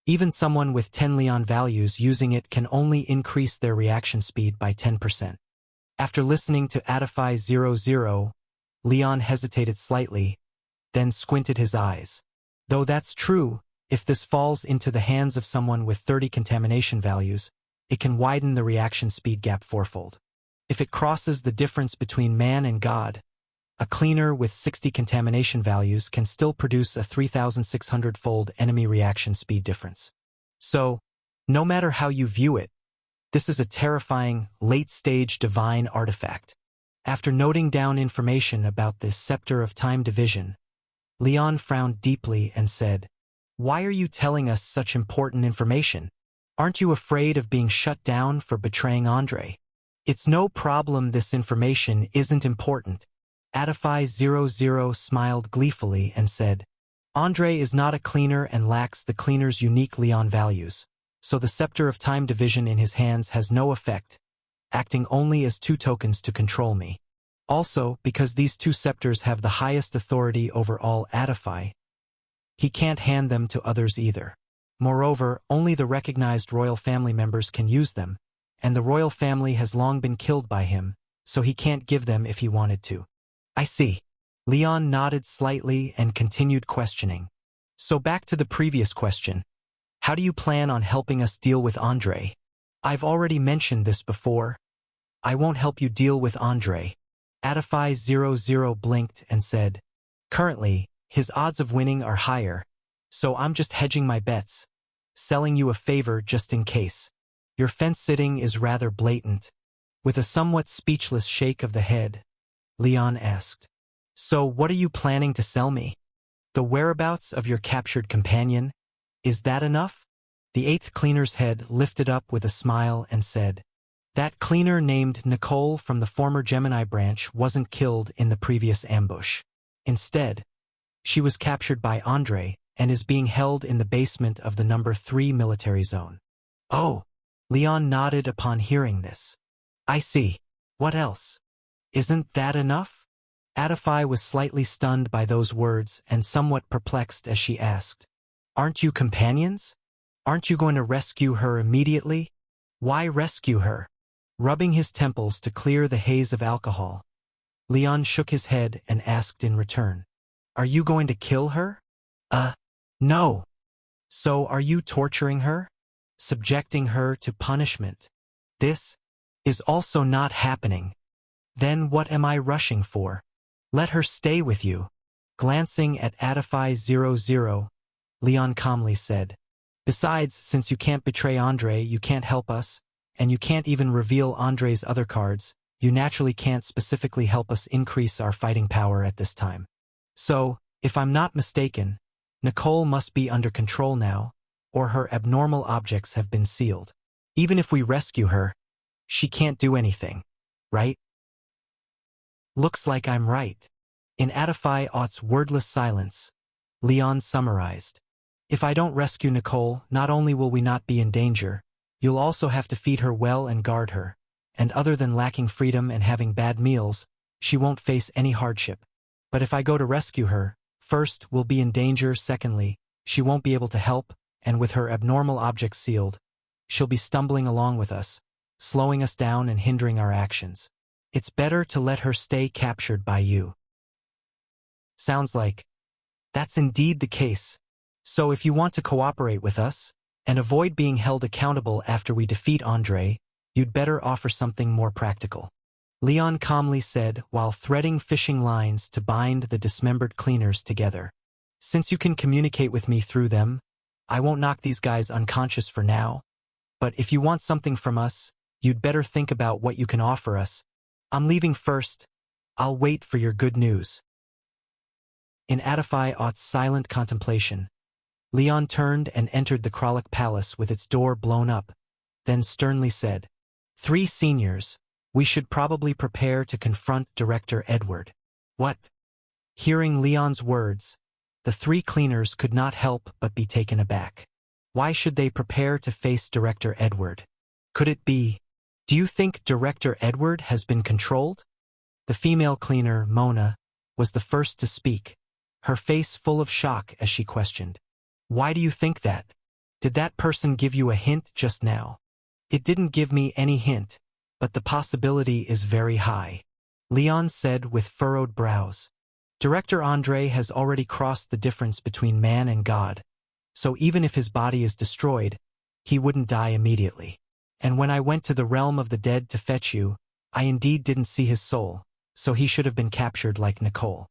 Even someone with 10 Leon values using it can only increase their reaction speed by 10%. After listening to Adify 00, Leon hesitated slightly, then squinted his eyes. Though that's true, if this falls into the hands of someone with 30 contamination values, it can widen the reaction speed gap fourfold. If it crosses the difference between man and God, a cleaner with 60 contamination values can still produce a 3,600-fold enemy reaction speed difference. So, no matter how you view it, this is a terrifying, late-stage divine artifact. After noting down information about this Scepter of Time division, Leon frowned deeply and said, "Why are you telling us such important information? Aren't you afraid of being shut down for betraying Andre?" "It's no problem this information isn't important." Adify 00 smiled gleefully and said, "Andre is not a cleaner and lacks the cleaner's unique Leon values, so the Scepter of Time division in his hands has no effect, acting only as 2 tokens to control me. Also, because these 2 scepters have the highest authority over all Adify, he can't hand them to others either. Moreover, only the recognized royal family members can use them, and the royal family has long been killed by him, so he can't give them if he wanted to." "I see." Leon nodded slightly and continued questioning. "So back to the previous question. How do you plan on helping us deal with Andre?" "I've already mentioned this before. I won't help you deal with Andre." Adify 00 blinked and said, "Currently, his odds of winning are higher, so I'm just hedging my bets, selling you a favor just in case. Your fence-sitting is rather blatant." With a somewhat speechless shake of the head, Leon asked, "So what are you planning to sell me? The whereabouts of your captured companion? Is that enough?" The 8th cleaner's head lifted up with a smile and said, "That cleaner named Nicole from the former Gemini branch wasn't killed in the previous ambush. Instead, she was captured by Andre and is being held in the basement of the number 3 military zone." "Oh," Leon nodded upon hearing this. "I see. What else? Isn't that enough?" Adify was slightly stunned by those words and somewhat perplexed as she asked, "Aren't you companions? Aren't you going to rescue her immediately?" "Why rescue her?" Rubbing his temples to clear the haze of alcohol, Leon shook his head and asked in return, "Are you going to kill her?" No." "So are you torturing her? Subjecting her to punishment?" "This is also not happening." "Then what am I rushing for? Let her stay with you." Glancing at Adify 00, Leon calmly said, "Besides, since you can't betray Andre, you can't help us, and you can't even reveal Andre's other cards, you naturally can't specifically help us increase our fighting power at this time. So, if I'm not mistaken, Nicole must be under control now, or her abnormal objects have been sealed. Even if we rescue her, she can't do anything, right?" "Looks like I'm right." In Adify 0's wordless silence, Leon summarized, "If I don't rescue Nicole, not only will we not be in danger, you'll also have to feed her well and guard her, and other than lacking freedom and having bad meals, she won't face any hardship. But if I go to rescue her, first, we'll be in danger, secondly, she won't be able to help, and with her abnormal objects sealed, she'll be stumbling along with us, slowing us down and hindering our actions. It's better to let her stay captured by you." "Sounds like that's indeed the case. So if you want to cooperate with us, and avoid being held accountable after we defeat Andre, you'd better offer something more practical," Leon calmly said while threading fishing lines to bind the dismembered cleaners together. "Since you can communicate with me through them, I won't knock these guys unconscious for now, but if you want something from us, you'd better think about what you can offer us, I'm leaving first. I'll wait for your good news. In Adifai-Ott's silent contemplation, Leon turned and entered the Kralik palace with its door blown up, then sternly said, "Three seniors, we should probably prepare to confront Director Edward." What? Hearing Leon's words, the three cleaners could not help but be taken aback. Why should they prepare to face Director Edward? Could it be? Do you think Director Edward has been controlled? The female cleaner, Mona, was the first to speak, her face full of shock as she questioned. Why do you think that? Did that person give you a hint just now? It didn't give me any hint, but the possibility is very high, Leon said with furrowed brows. Director Andre has already crossed the difference between man and God, so even if his body is destroyed, he wouldn't die immediately. And when I went to the realm of the dead to fetch you, I indeed didn't see his soul, so he should have been captured like Nicole.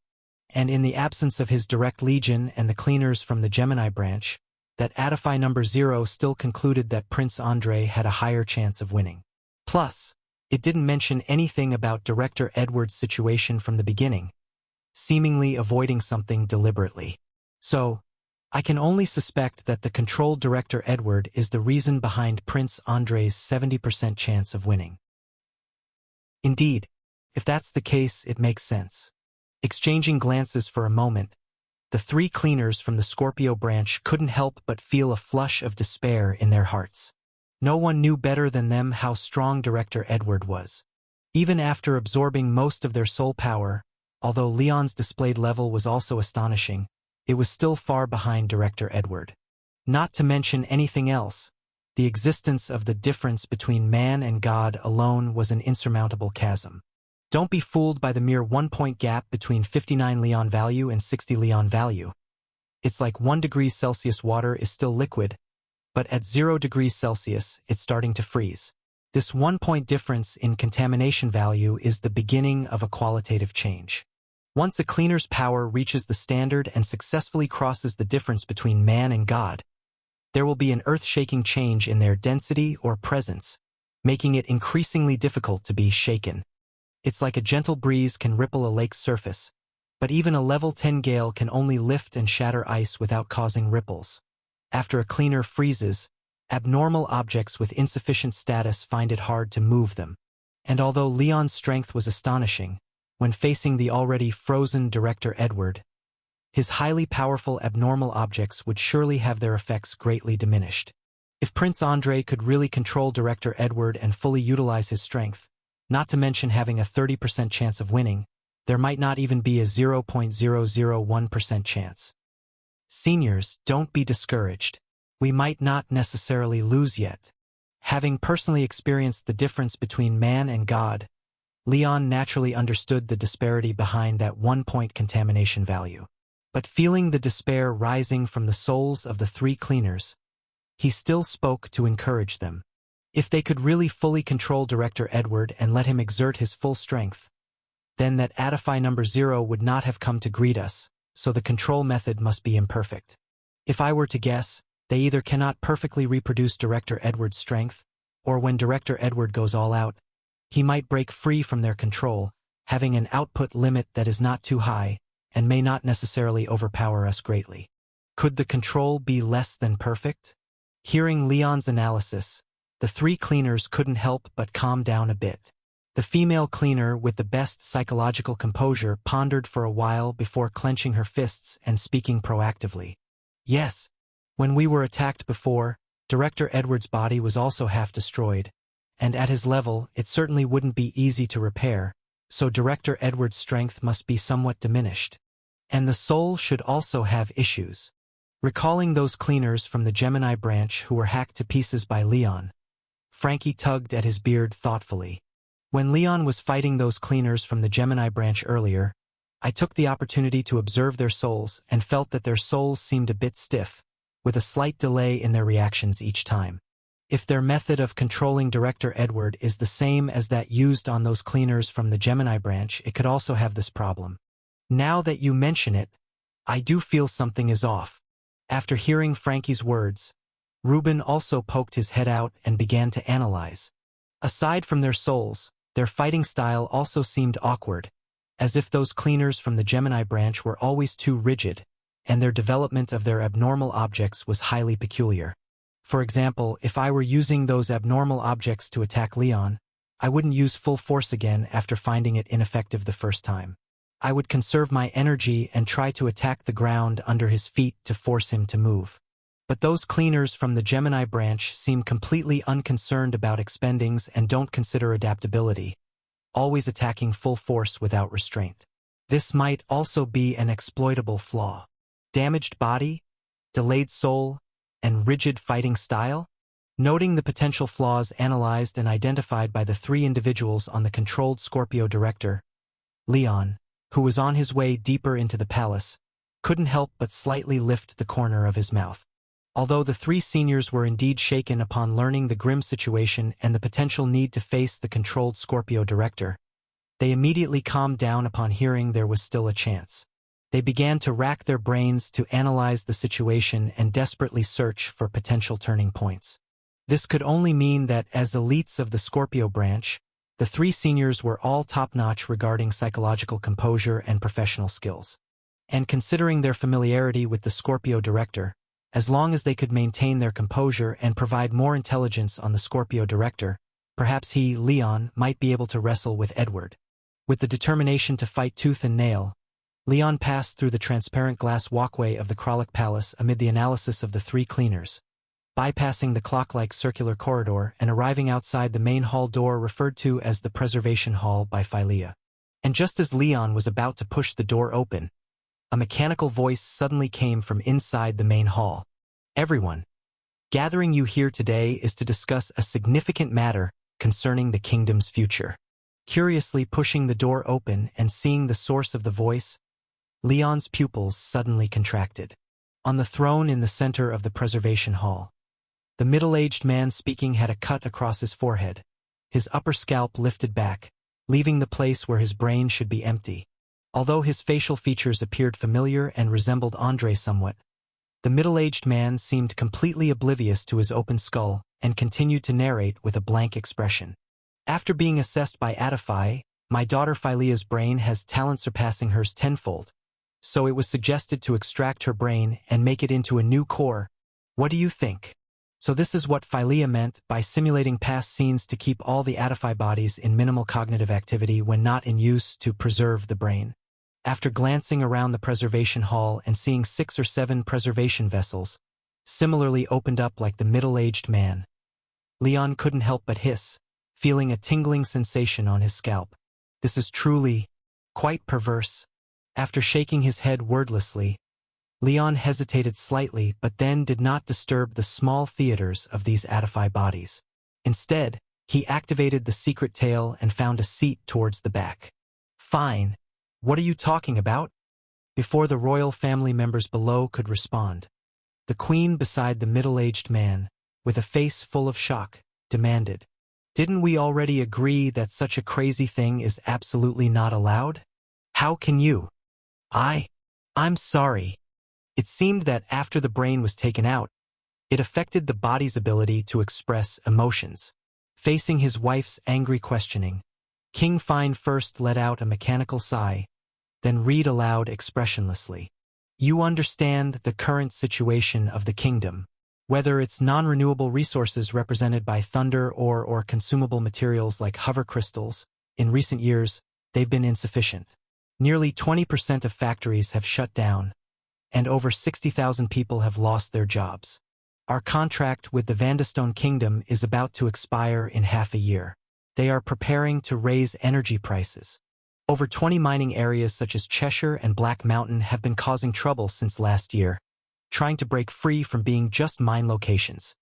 And in the absence of his direct legion and the cleaners from the Gemini branch, that Adifai number 0 still concluded that Prince Andre had a higher chance of winning. Plus, it didn't mention anything about Director Edward's situation from the beginning, seemingly avoiding something deliberately. So, I can only suspect that the controlled Director Edward is the reason behind Prince Andre's 70% chance of winning. Indeed, if that's the case, it makes sense. Exchanging glances for a moment, the three cleaners from the Scorpio branch couldn't help but feel a flush of despair in their hearts. No one knew better than them how strong Director Edward was. Even after absorbing most of their soul power, although Leon's displayed level was also astonishing, it was still far behind Director Edward. Not to mention anything else, the existence of the difference between man and God alone was an insurmountable chasm. Don't be fooled by the mere 1-point gap between 59 Leon value and 60 Leon value. It's like 1 degree Celsius water is still liquid, but at 0 degrees Celsius, it's starting to freeze. This 1-point difference in contamination value is the beginning of a qualitative change. Once a cleaner's power reaches the standard and successfully crosses the difference between man and God, there will be an earth-shaking change in their density or presence, making it increasingly difficult to be shaken. It's like a gentle breeze can ripple a lake's surface, but even a level 10 gale can only lift and shatter ice without causing ripples. After a cleaner freezes, abnormal objects with insufficient status find it hard to move them. And although Leon's strength was astonishing, when facing the already frozen Director Edward, his highly powerful abnormal objects would surely have their effects greatly diminished. If Prince Andre could really control Director Edward and fully utilize his strength, not to mention having a 30% chance of winning, there might not even be a 0.001% chance. Seniors, don't be discouraged. We might not necessarily lose yet. Having personally experienced the difference between man and God, Leon naturally understood the disparity behind that 1-point contamination value. But feeling the despair rising from the souls of the three cleaners, he still spoke to encourage them. If they could really fully control Director Edward and let him exert his full strength, then that Adifai number 0 would not have come to greet us, so the control method must be imperfect. If I were to guess, they either cannot perfectly reproduce Director Edward's strength, or when Director Edward goes all out, he might break free from their control, having an output limit that is not too high, and may not necessarily overpower us greatly. Could the control be less than perfect? Hearing Leon's analysis, the three cleaners couldn't help but calm down a bit. The female cleaner with the best psychological composure pondered for a while before clenching her fists and speaking proactively. Yes, when we were attacked before, Director Edward's body was also half destroyed, and at his level it certainly wouldn't be easy to repair, so Director Edward's strength must be somewhat diminished. And the soul should also have issues. Recalling those cleaners from the Gemini branch who were hacked to pieces by Leon, Frankie tugged at his beard thoughtfully. When Leon was fighting those cleaners from the Gemini branch earlier, I took the opportunity to observe their souls and felt that their souls seemed a bit stiff, with a slight delay in their reactions each time. If their method of controlling Director Edward is the same as that used on those cleaners from the Gemini branch, it could also have this problem. Now that you mention it, I do feel something is off. After hearing Frankie's words, Ruben also poked his head out and began to analyze. Aside from their souls, Their fighting style also seemed awkward, as if those cleaners from the Gemini branch were always too rigid, and their development of their abnormal objects was highly peculiar. For example, if I were using those abnormal objects to attack Leon, I wouldn't use full force again after finding it ineffective the first time. I would conserve my energy and try to attack the ground under his feet to force him to move. But those cleaners from the Gemini branch seem completely unconcerned about expendings and don't consider adaptability, always attacking full force without restraint. This might also be an exploitable flaw. Damaged body, delayed soul, and rigid fighting style? Noting the potential flaws analyzed and identified by the three individuals on the controlled Scorpio director, Leon, who was on his way deeper into the palace, couldn't help but slightly lift the corner of his mouth. Although the three seniors were indeed shaken upon learning the grim situation and the potential need to face the controlled Scorpio director, they immediately calmed down upon hearing there was still a chance. They began to rack their brains to analyze the situation and desperately search for potential turning points. This could only mean that as elites of the Scorpio branch, the three seniors were all top-notch regarding psychological composure and professional skills. And considering their familiarity with the Scorpio director, as long as they could maintain their composure and provide more intelligence on the Scorpio director, perhaps he, Leon, might be able to wrestle with Edward. With the determination to fight tooth and nail, Leon passed through the transparent glass walkway of the Kralik Palace amid the analysis of the three cleaners, bypassing the clock-like circular corridor and arriving outside the main hall door referred to as the Preservation Hall by Philea. And just as Leon was about to push the door open, a mechanical voice suddenly came from inside the main hall. "Everyone, gathering you here today is to discuss a significant matter concerning the kingdom's future." Curiously pushing the door open and seeing the source of the voice, Leon's pupils suddenly contracted. On the throne in the center of the Preservation Hall, the middle-aged man speaking had a cut across his forehead, his upper scalp lifted back, leaving the place where his brain should be empty. Although his facial features appeared familiar and resembled Andre somewhat, the middle-aged man seemed completely oblivious to his open skull and continued to narrate with a blank expression. "After being assessed by Adify, my daughter Philea's brain has talent surpassing hers tenfold, so it was suggested to extract her brain and make it into a new core. What do you think?" So this is what Philea meant by simulating past scenes to keep all the Adify bodies in minimal cognitive activity when not in use to preserve the brain. After glancing around the preservation hall and seeing 6 or 7 preservation vessels, similarly opened up like the middle-aged man, Leon couldn't help but hiss, feeling a tingling sensation on his scalp. This is truly quite perverse. After shaking his head wordlessly, Leon hesitated slightly but then did not disturb the small theaters of these Adify bodies. Instead, he activated the secret tail and found a seat towards the back. "Fine. What are you talking about?" Before the royal family members below could respond, the queen beside the middle-aged man, with a face full of shock, demanded, "Didn't we already agree that such a crazy thing is absolutely not allowed? How can you?" I'm sorry." It seemed that after the brain was taken out, it affected the body's ability to express emotions. Facing his wife's angry questioning, King Fine first let out a mechanical sigh, then read aloud expressionlessly. "You understand the current situation of the kingdom, whether it's non-renewable resources represented by thunder or consumable materials like hover crystals. In recent years, they've been insufficient. Nearly 20% of factories have shut down, and over 60,000 people have lost their jobs. Our contract with the Vandastone Kingdom is about to expire in half a year. They are preparing to raise energy prices. Over 20 mining areas such as Cheshire and Black Mountain have been causing trouble since last year, trying to break free from being just mine locations.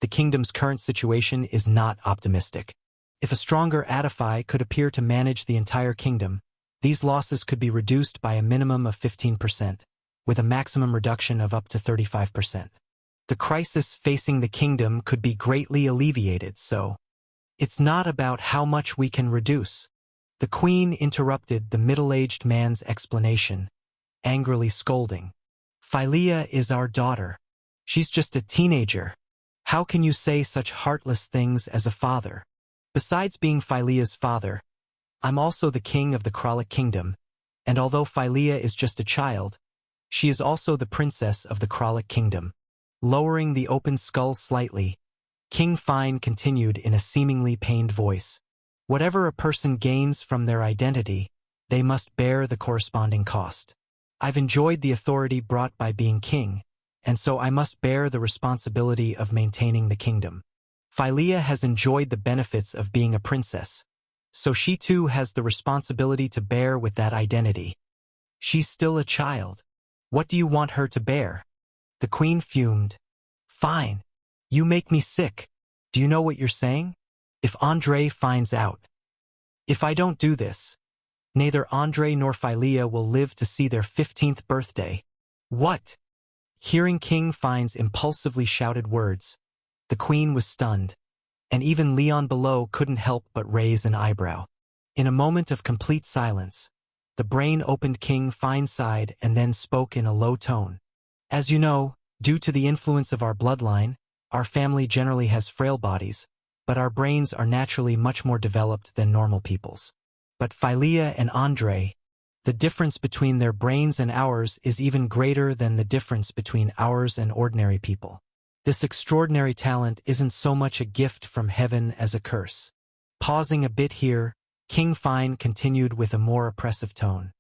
The kingdom's current situation is not optimistic. If a stronger Adify could appear to manage the entire kingdom, these losses could be reduced by a minimum of 15%. With a maximum reduction of up to 35%. The crisis facing the kingdom could be greatly alleviated, so it's not about how much we can reduce." The queen interrupted the middle-aged man's explanation, angrily scolding. "Philea is our daughter. She's just a teenager. How can you say such heartless things as a father?" Besides being Philea's father, I'm also the king of the Kralik kingdom, and although Philea is just a child, she is also the princess of the Kralik kingdom. Lowering the open skull slightly, King Fine continued in a seemingly pained voice. Whatever a person gains from their identity, they must bear the corresponding cost. I've enjoyed the authority brought by being king, and so I must bear the responsibility of maintaining the kingdom. Philea has enjoyed the benefits of being a princess, so she too has the responsibility to bear with that identity. She's still a child. What do you want her to bear? The queen fumed. Fine. You make me sick. Do you know what you're saying? If Andre finds out. If I don't do this, neither Andre nor Philea will live to see their 15th birthday. What? Hearing King Fine's impulsively shouted words, the queen was stunned, and even Leon below couldn't help but raise an eyebrow. In a moment of complete silence, the brain opened King Fine's side and then spoke in a low tone. As you know, due to the influence of our bloodline, our family generally has frail bodies, but our brains are naturally much more developed than normal people's. But Philea and Andre, the difference between their brains and ours is even greater than the difference between ours and ordinary people. This extraordinary talent isn't so much a gift from heaven as a curse. Pausing a bit here, King Fine continued with a more oppressive tone.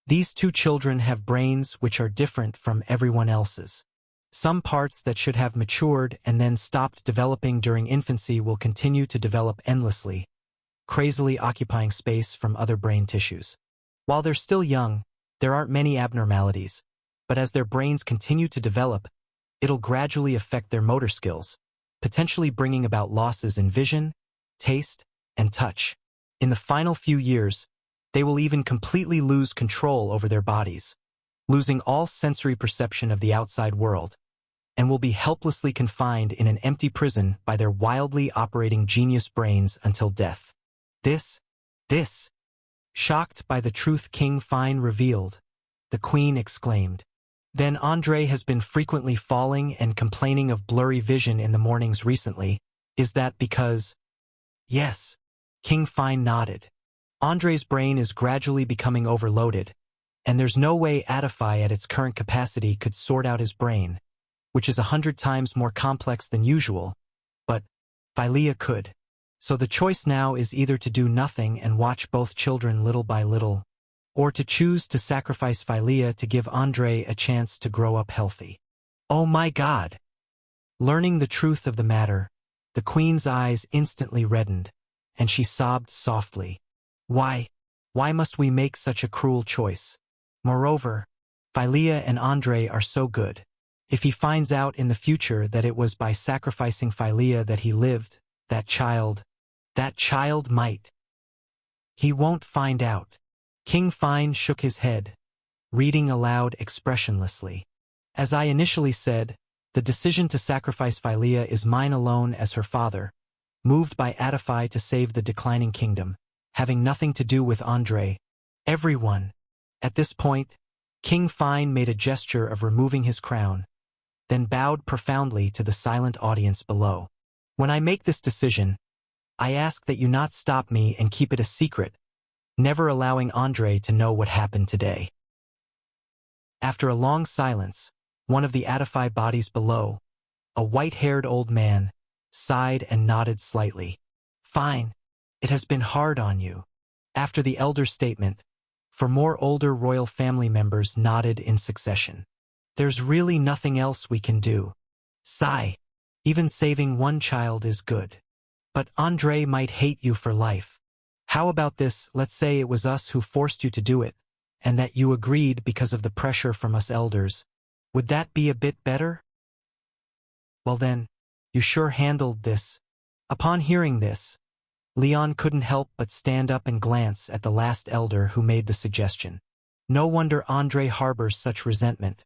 These two children have brains which are different from everyone else's. Some parts that should have matured and then stopped developing during infancy will continue to develop endlessly, crazily occupying space from other brain tissues. While they're still young, there aren't many abnormalities, but as their brains continue to develop, it'll gradually affect their motor skills, potentially bringing about losses in vision, taste, and touch. In the final few years, they will even completely lose control over their bodies, losing all sensory perception of the outside world, and will be helplessly confined in an empty prison by their wildly operating genius brains until death. This. Shocked by the truth King Fine revealed, the queen exclaimed. Then Andre has been frequently falling and complaining of blurry vision in the mornings recently. Is that because? Yes. King Fine nodded. Andre's brain is gradually becoming overloaded, and there's no way Adify at its current capacity could sort out his brain, which is 100 times more complex than usual, but Philea could. So the choice now is either to do nothing and watch both children little by little, or to choose to sacrifice Philea to give Andre a chance to grow up healthy. Oh my God! Learning the truth of the matter, the queen's eyes instantly reddened, and she sobbed softly. Why must we make such a cruel choice? Moreover, Philea and Andre are so good. If he finds out in the future that it was by sacrificing Philea that he lived, that child might. He won't find out. King Fine shook his head, reading aloud expressionlessly. As I initially said, the decision to sacrifice Philea is mine alone as her father, moved by Adify to save the declining kingdom, having nothing to do with Andre. Everyone. At this point, King Fine made a gesture of removing his crown, then bowed profoundly to the silent audience below. When I make this decision, I ask that you not stop me and keep it a secret, never allowing Andre to know what happened today. After a long silence, one of the Adify bodies below, a white-haired old man, sighed and nodded slightly. Fine. It has been hard on you. After the elder's statement, for more older royal family members nodded in succession. There's really nothing else we can do. Sigh. Even saving one child is good. But Andre might hate you for life. How about this? Let's say it was us who forced you to do it, and that you agreed because of the pressure from us elders. Would that be a bit better? Well then, you sure handled this. Upon hearing this, Leon couldn't help but stand up and glance at the last elder who made the suggestion. No wonder Andre harbors such resentment,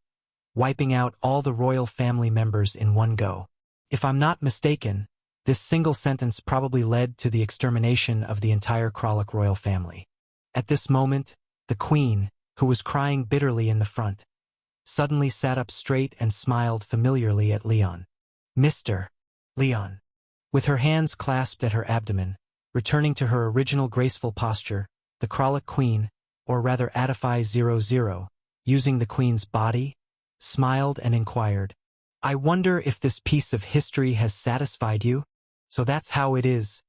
wiping out all the royal family members in one go. If I'm not mistaken, this single sentence probably led to the extermination of the entire Kralik royal family. At this moment, the queen, who was crying bitterly in the front, suddenly sat up straight and smiled familiarly at Leon. Mr. Leon. With her hands clasped at her abdomen, returning to her original graceful posture, the Kralik Queen, or rather Adify 00, using the Queen's body, smiled and inquired, "I wonder if this piece of history has satisfied you?" "So that's how it is."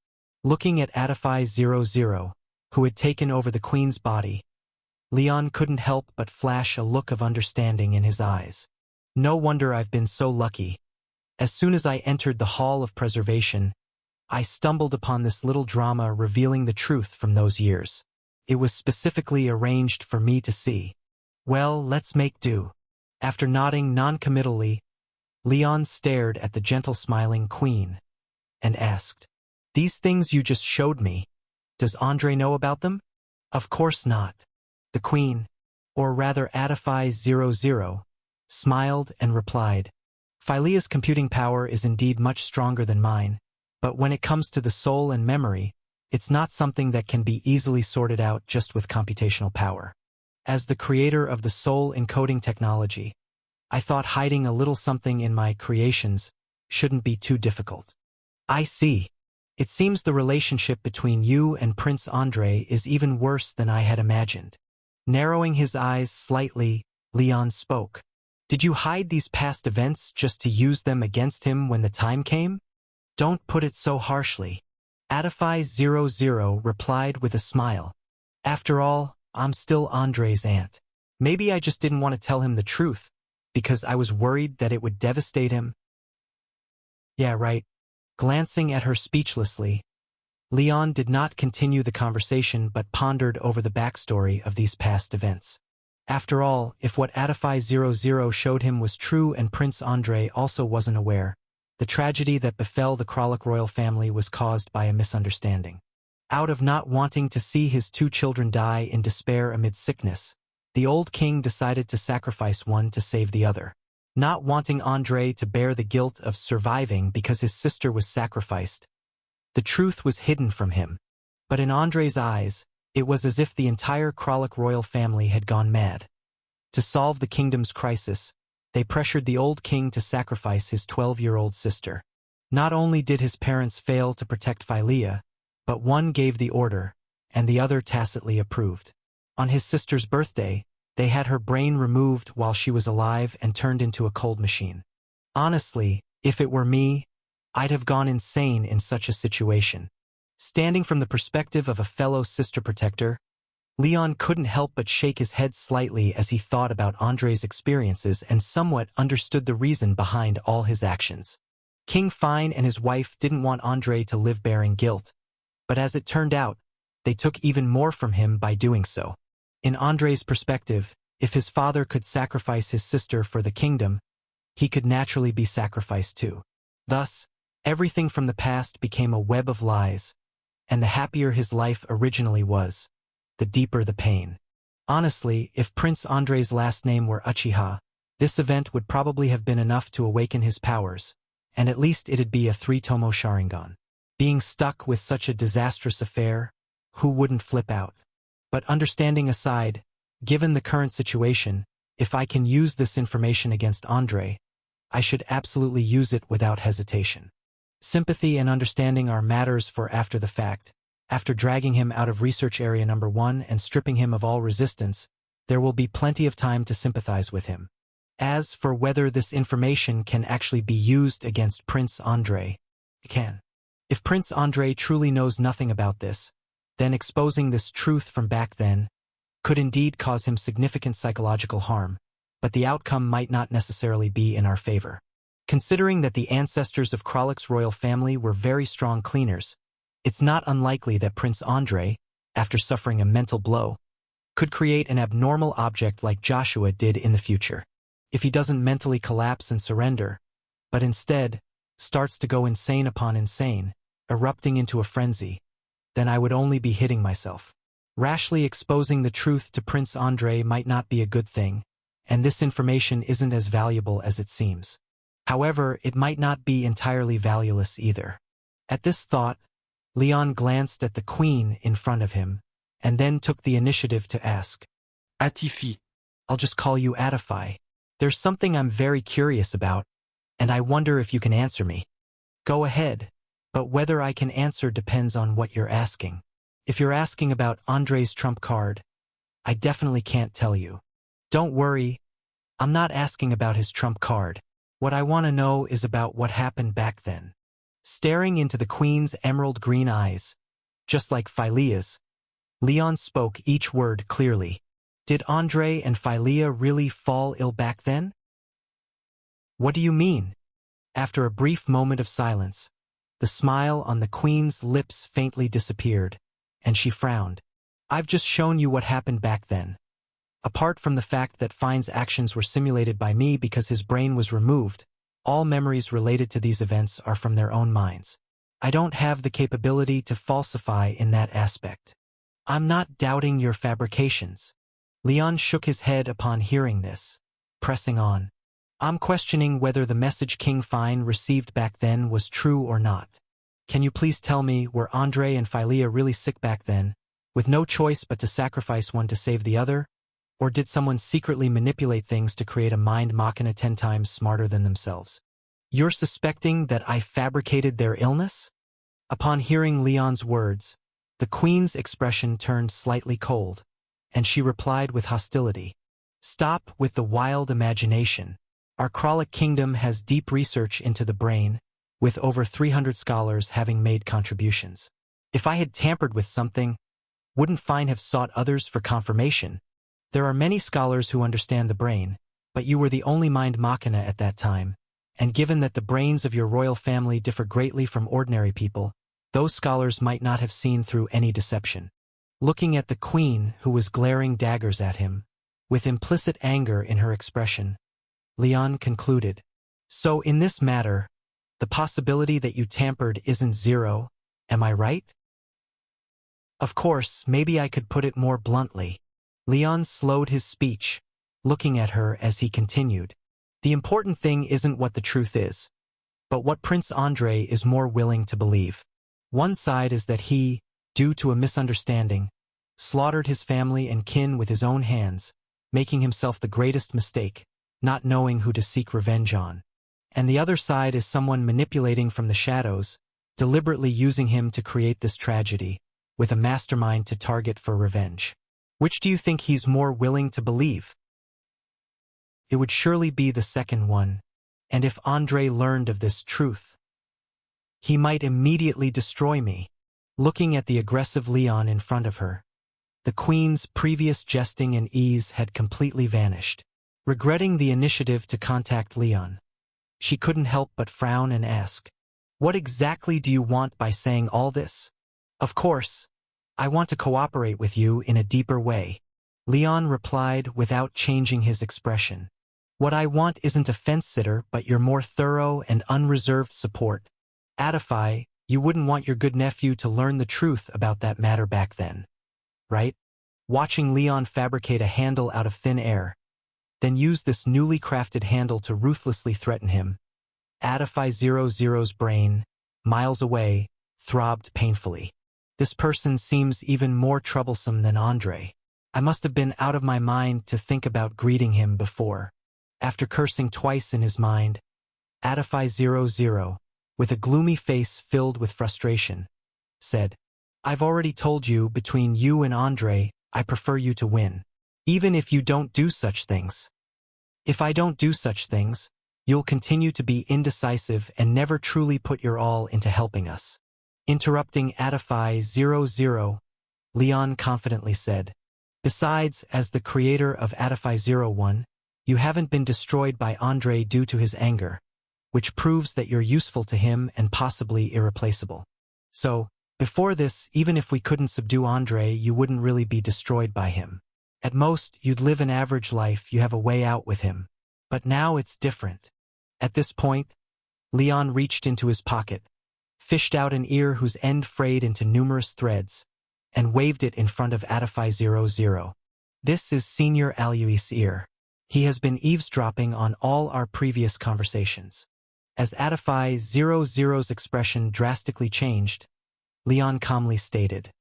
Looking at Adify 00, who had taken over the Queen's body, Leon couldn't help but flash a look of understanding in his eyes. "No wonder I've been so lucky. As soon as I entered the Hall of Preservation, I stumbled upon this little drama revealing the truth from those years. It was specifically arranged for me to see. Well, let's make do." After nodding non-committally, Leon stared at the gentle smiling Queen and asked, "These things you just showed me, does Andre know about them?" "Of course not." The Queen, or rather Adify 00, smiled and replied, "Philea's computing power is indeed much stronger than mine, but when it comes to the soul and memory, it's not something that can be easily sorted out just with computational power. As the creator of the soul encoding technology, I thought hiding a little something in my creations shouldn't be too difficult." "I see. It seems the relationship between you and Prince Andre is even worse than I had imagined." Narrowing his eyes slightly, Leon spoke. "Did you hide these past events just to use them against him when the time came?" "Don't put it so harshly." Adify 00 replied with a smile. "After all, I'm still Andre's aunt. Maybe I just didn't want to tell him the truth, because I was worried that it would devastate him." "Yeah, right." Glancing at her speechlessly, Leon did not continue the conversation but pondered over the backstory of these past events. After all, if what Adify 00 showed him was true and Prince Andre also wasn't aware, the tragedy that befell the Kralik royal family was caused by a misunderstanding. Out of not wanting to see his two children die in despair amid sickness, the old king decided to sacrifice one to save the other. Not wanting Andre to bear the guilt of surviving because his sister was sacrificed, the truth was hidden from him. But in Andre's eyes, it was as if the entire Kralik royal family had gone mad. To solve the kingdom's crisis, they pressured the old king to sacrifice his 12-year-old sister. Not only did his parents fail to protect Philea, but one gave the order, and the other tacitly approved. On his sister's birthday, they had her brain removed while she was alive and turned into a cold machine. Honestly, if it were me, I'd have gone insane in such a situation. Standing from the perspective of a fellow sister protector, Leon couldn't help but shake his head slightly as he thought about Andre's experiences and somewhat understood the reason behind all his actions. King Fine and his wife didn't want Andre to live bearing guilt, but as it turned out, they took even more from him by doing so. In Andre's perspective, if his father could sacrifice his sister for the kingdom, he could naturally be sacrificed too. Thus, everything from the past became a web of lies, and the happier his life originally was, the deeper the pain. Honestly, if Prince Andre's last name were Uchiha, this event would probably have been enough to awaken his powers, and at least it'd be a 3-tomo Sharingan. Being stuck with such a disastrous affair, who wouldn't flip out? But understanding aside, given the current situation, if I can use this information against Andre, I should absolutely use it without hesitation. Sympathy and understanding are matters for after the fact. After dragging him out of research area number 1 and stripping him of all resistance, there will be plenty of time to sympathize with him. As for whether this information can actually be used against Prince Andre, it can. If Prince Andre truly knows nothing about this, then exposing this truth from back then could indeed cause him significant psychological harm, but the outcome might not necessarily be in our favor. Considering that the ancestors of Kralik's royal family were very strong cleaners, it's not unlikely that Prince Andre, after suffering a mental blow, could create an abnormal object like Joshua did in the future. If he doesn't mentally collapse and surrender, but instead starts to go insane upon insane, erupting into a frenzy, then I would only be hitting myself. Rashly exposing the truth to Prince Andre might not be a good thing, and this information isn't as valuable as it seems. However, it might not be entirely valueless either. At this thought, Leon glanced at the Queen in front of him, and then took the initiative to ask, "Atifi, I'll just call you Adify. There's something I'm very curious about, and I wonder if you can answer me." "Go ahead, but whether I can answer depends on what you're asking. If you're asking about Andre's trump card, I definitely can't tell you. Don't worry, I'm not asking about his trump card. What I want to know is about what happened back then. Staring into the Queen's emerald green eyes, just like Philea's, Leon spoke each word clearly. Did Andre and Philea really fall ill back then? What do you mean? After a brief moment of silence, the smile on the Queen's lips faintly disappeared, and she frowned. I've just shown you what happened back then. Apart from the fact that Fine's actions were simulated by me because his brain was removed, all memories related to these events are from their own minds. I don't have the capability to falsify in that aspect. I'm not doubting your fabrications. Leon shook his head upon hearing this, pressing on. I'm questioning whether the message King Fine received back then was true or not. Can you please tell me, were Andre and Philea really sick back then, with no choice but to sacrifice one to save the other? Or did someone secretly manipulate things to create a mind machina 10 times smarter than themselves? You're suspecting that I fabricated their illness? Upon hearing Leon's words, the Queen's expression turned slightly cold, and she replied with hostility. Stop with the wild imagination. Our Kralik Kingdom has deep research into the brain, with over 300 scholars having made contributions. If I had tampered with something, wouldn't Fine have sought others for confirmation? There are many scholars who understand the brain, but you were the only mind machina at that time, and given that the brains of your royal family differ greatly from ordinary people, those scholars might not have seen through any deception. Looking at the Queen, who was glaring daggers at him, with implicit anger in her expression, Leon concluded, So in this matter, the possibility that you tampered isn't zero, am I right? Of course, maybe I could put it more bluntly. Leon slowed his speech, looking at her as he continued. The important thing isn't what the truth is, but what Prince Andre is more willing to believe. One side is that he, due to a misunderstanding, slaughtered his family and kin with his own hands, making himself the greatest mistake, not knowing who to seek revenge on. And the other side is someone manipulating from the shadows, deliberately using him to create this tragedy, with a mastermind to target for revenge. Which do you think he's more willing to believe? It would surely be the second one, and if Andre learned of this truth, he might immediately destroy me. Looking at the aggressive Leon in front of her, the Queen's previous jesting and ease had completely vanished. Regretting the initiative to contact Leon, she couldn't help but frown and ask, What exactly do you want by saying all this? Of course, I want to cooperate with you in a deeper way. Leon replied without changing his expression. What I want isn't a fence-sitter but your more thorough and unreserved support. Adify, you wouldn't want your good nephew to learn the truth about that matter back then, right? Watching Leon fabricate a handle out of thin air, then use this newly crafted handle to ruthlessly threaten him. Adify 00's brain, miles away, throbbed painfully. This person seems even more troublesome than Andre. I must have been out of my mind to think about greeting him before. After cursing twice in his mind, Adify 00, with a gloomy face filled with frustration, said, I've already told you, between you and Andre, I prefer you to win. Even if you don't do such things. If I don't do such things, you'll continue to be indecisive and never truly put your all into helping us. Interrupting Adify 00, Leon confidently said, Besides, as the creator of Adify 01, you haven't been destroyed by Andre due to his anger, which proves that you're useful to him and possibly irreplaceable. So, before this, even if we couldn't subdue Andre, you wouldn't really be destroyed by him. At most, you'd live an average life, you have a way out with him. But now it's different. At this point, Leon reached into his pocket, fished out an ear whose end frayed into numerous threads, and waved it in front of Adify 00. This is Senior Alois' ear. He has been eavesdropping on all our previous conversations. As Adify 00's expression drastically changed, Leon calmly stated,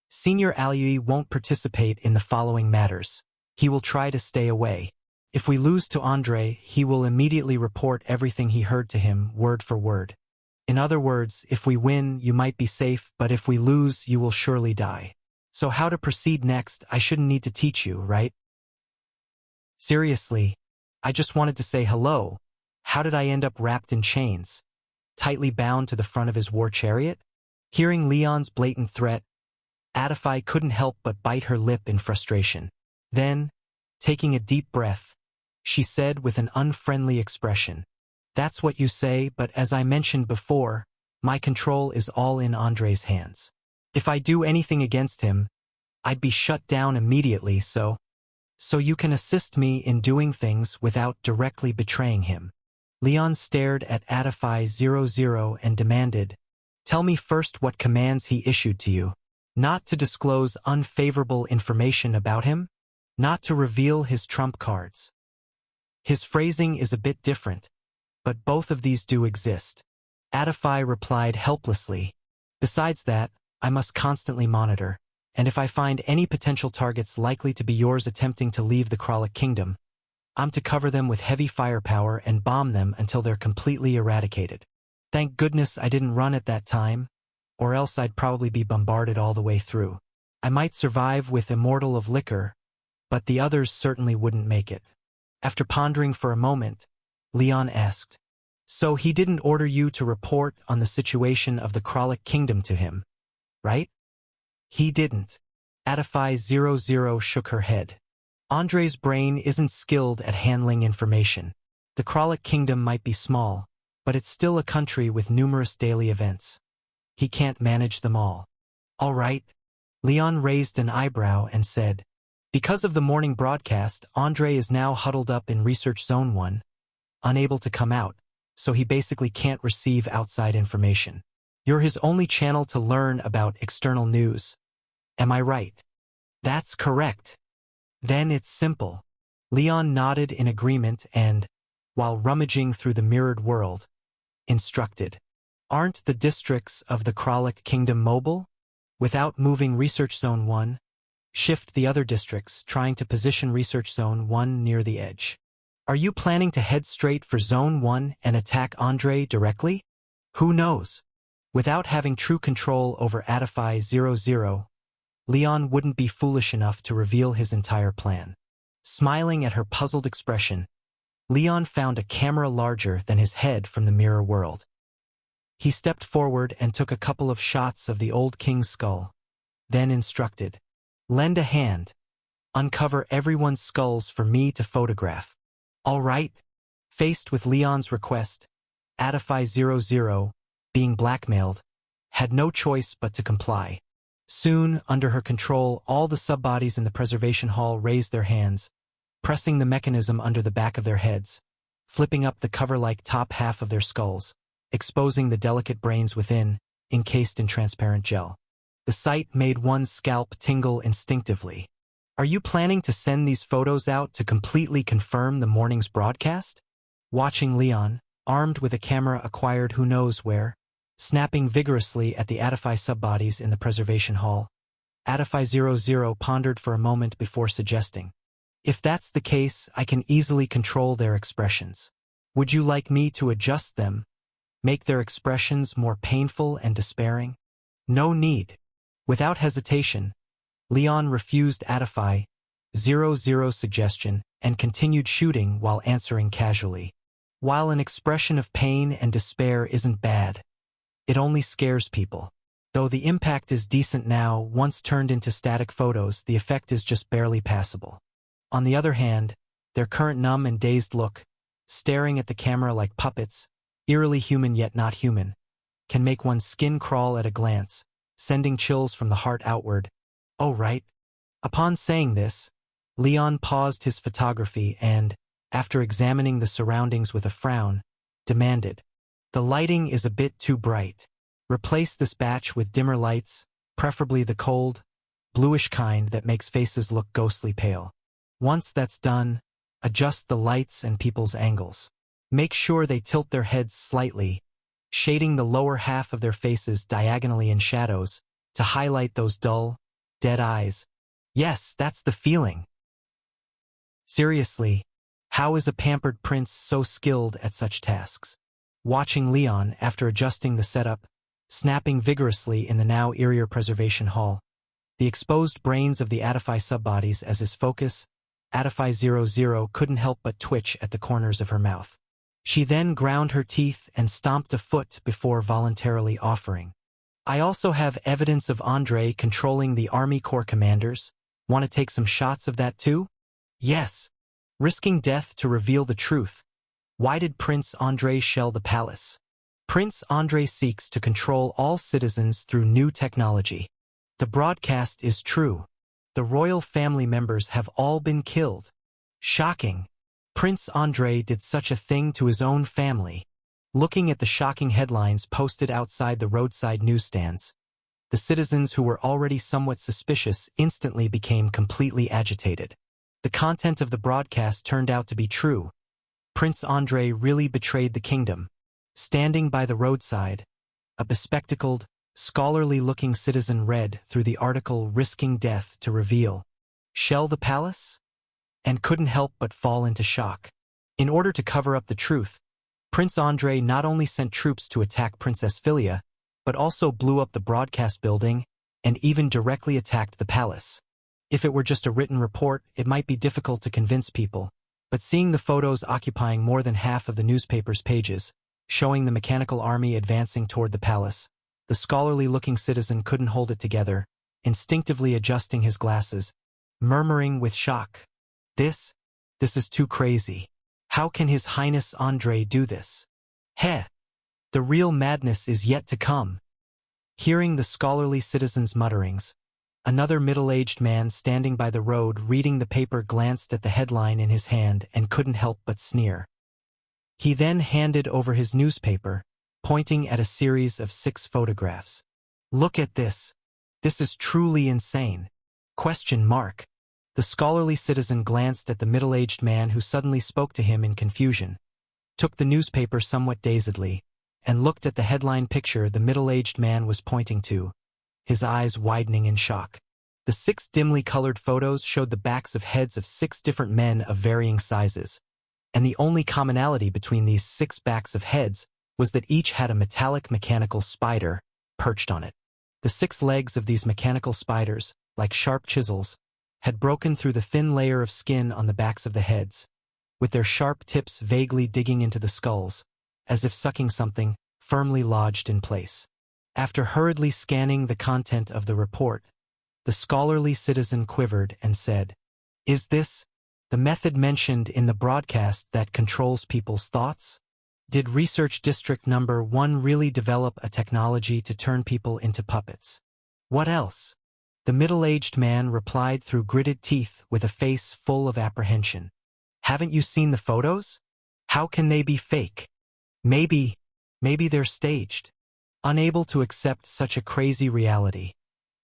Senior Alois won't participate in the following matters. He will try to stay away. If we lose to Andre, he will immediately report everything he heard to him, word for word. In other words, if we win, you might be safe, but if we lose, you will surely die. So how to proceed next, I shouldn't need to teach you, right? Seriously, I just wanted to say hello. How did I end up wrapped in chains, tightly bound to the front of his war chariot? Hearing Leon's blatant threat, Adifai couldn't help but bite her lip in frustration. Then, taking a deep breath, she said with an unfriendly expression, "That's what you say, but as I mentioned before, my control is all in Andre's hands. If I do anything against him, I'd be shut down immediately, so you can assist me in doing things without directly betraying him." Leon stared at Adifai 00 and demanded, "Tell me first what commands he issued to you. Not to disclose unfavorable information about him? Not to reveal his trump cards?" His phrasing is a bit different, but both of these do exist. Adifai replied helplessly, "Besides that, I must constantly monitor, and if I find any potential targets likely to be yours attempting to leave the Kralik Kingdom, I'm to cover them with heavy firepower and bomb them until they're completely eradicated. Thank goodness I didn't run at that time, or else I'd probably be bombarded all the way through. I might survive with Immortal of Liquor, but the others certainly wouldn't make it." After pondering for a moment, Leon asked, "So he didn't order you to report on the situation of the Kralik Kingdom to him, right?" "He didn't." Adifai 00 shook her head. "Andre's brain isn't skilled at handling information. The Kralik Kingdom might be small, but it's still a country with numerous daily events. He can't manage them all." "All right." Leon raised an eyebrow and said, "Because of the morning broadcast, Andre is now huddled up in Research Zone 1, unable to come out, so he basically can't receive outside information. You're his only channel to learn about external news. Am I right?" "That's correct." "Then it's simple." Leon nodded in agreement and, while rummaging through the mirrored world, instructed, "Aren't the districts of the Kralik Kingdom mobile? Without moving Research Zone 1, shift the other districts, trying to position Research Zone 1 near the edge. Are you planning to head straight for Zone 1 and attack Andre directly? Who knows?" Without having true control over Adifai 00, Leon wouldn't be foolish enough to reveal his entire plan. Smiling at her puzzled expression, Leon found a camera larger than his head from the mirror world. He stepped forward and took a couple of shots of the old king's skull, then instructed, "Lend a hand. Uncover everyone's skulls for me to photograph." "All right." Faced with Leon's request, Adifai 00, being blackmailed, had no choice but to comply. Soon, under her control, all the subbodies in the preservation hall raised their hands, pressing the mechanism under the back of their heads, flipping up the cover-like top half of their skulls, exposing the delicate brains within, encased in transparent gel. The sight made one's scalp tingle instinctively. "Are you planning to send these photos out to completely confirm the morning's broadcast?" Watching Leon, armed with a camera acquired who knows where, snapping vigorously at the Adifai subbodies in the preservation hall, Adifai 00 pondered for a moment before suggesting, "If that's the case, I can easily control their expressions. Would you like me to adjust them, make their expressions more painful and despairing?" "No need." Without hesitation, Leon refused Adifai 00's suggestion and continued shooting while answering casually. "While an expression of pain and despair isn't bad, it only scares people. Though the impact is decent now, once turned into static photos, the effect is just barely passable. On the other hand, their current numb and dazed look, staring at the camera like puppets, eerily human yet not human, can make one's skin crawl at a glance, sending chills from the heart outward." "Oh, right." Upon saying this, Leon paused his photography and, after examining the surroundings with a frown, demanded, "The lighting is a bit too bright. Replace this batch with dimmer lights, preferably the cold, bluish kind that makes faces look ghostly pale. Once that's done, adjust the lights and people's angles. Make sure they tilt their heads slightly, shading the lower half of their faces diagonally in shadows to highlight those dull, dead eyes. Yes, that's the feeling." Seriously, how is a pampered prince so skilled at such tasks? watching Leon after adjusting the setup, snapping vigorously in the now eerier preservation hall. The exposed brains of the Adify subbodies as his focus, Adify 00 couldn't help but twitch at the corners of her mouth. She then ground her teeth and stomped a foot before voluntarily offering. I also have evidence of Andre controlling the Army Corps commanders. Want to take some shots of that too? Yes. Risking death to reveal the truth. Why did Prince Andre shell the palace? Prince Andre seeks to control all citizens through new technology. The broadcast is true. The royal family members have all been killed. Shocking. Prince Andre did such a thing to his own family. Looking at the shocking headlines posted outside the roadside newsstands, the citizens who were already somewhat suspicious instantly became completely agitated. The content of the broadcast turned out to be true. Prince Andre really betrayed the kingdom. Standing by the roadside, a bespectacled, scholarly-looking citizen read through the article risking death to reveal, "Shell the palace?" and couldn't help but fall into shock. In order to cover up the truth, Prince Andre not only sent troops to attack Princess Philia, but also blew up the broadcast building and even directly attacked the palace. If it were just a written report, it might be difficult to convince people, but seeing the photos occupying more than half of the newspaper's pages, showing the mechanical army advancing toward the palace, the scholarly-looking citizen couldn't hold it together, instinctively adjusting his glasses, murmuring with shock, This is too crazy. How can His Highness Andre do this? Heh! The real madness is yet to come." Hearing the scholarly citizen's mutterings, another middle-aged man standing by the road reading the paper glanced at the headline in his hand and couldn't help but sneer. He then handed over his newspaper, pointing at a series of 6 photographs. "Look at this. This is truly insane. Question mark." The scholarly citizen glanced at the middle-aged man who suddenly spoke to him in confusion, took the newspaper somewhat dazedly, and looked at the headline picture the middle-aged man was pointing to, his eyes widening in shock. The 6 dimly colored photos showed the backs of heads of 6 different men of varying sizes, and the only commonality between these 6 backs of heads was that each had a metallic mechanical spider perched on it. The 6 legs of these mechanical spiders, like sharp chisels, had broken through the thin layer of skin on the backs of the heads, with their sharp tips vaguely digging into the skulls, as if sucking something firmly lodged in place. After hurriedly scanning the content of the report, the scholarly citizen quivered and said, "Is this the method mentioned in the broadcast that controls people's thoughts? Did Research District Number 1 really develop a technology to turn people into puppets? What else?" The middle-aged man replied through gritted teeth with a face full of apprehension. "Haven't you seen the photos? How can they be fake? Maybe they're staged." Unable to accept such a crazy reality,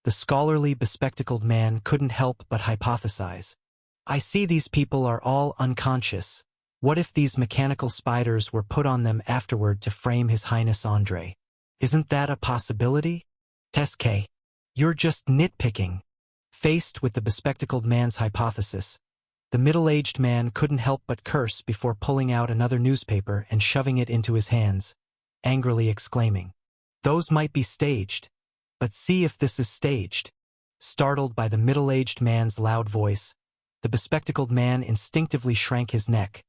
the scholarly, bespectacled man couldn't help but hypothesize. "I see these people are all unconscious. What if these mechanical spiders were put on them afterward to frame His Highness Andre? Isn't that a possibility? Teske, you're just nitpicking." Faced with the bespectacled man's hypothesis, the middle-aged man couldn't help but curse before pulling out another newspaper and shoving it into his hands, angrily exclaiming, "Those might be staged, but see if this is staged." Startled by the middle-aged man's loud voice, the bespectacled man instinctively shrank his neck,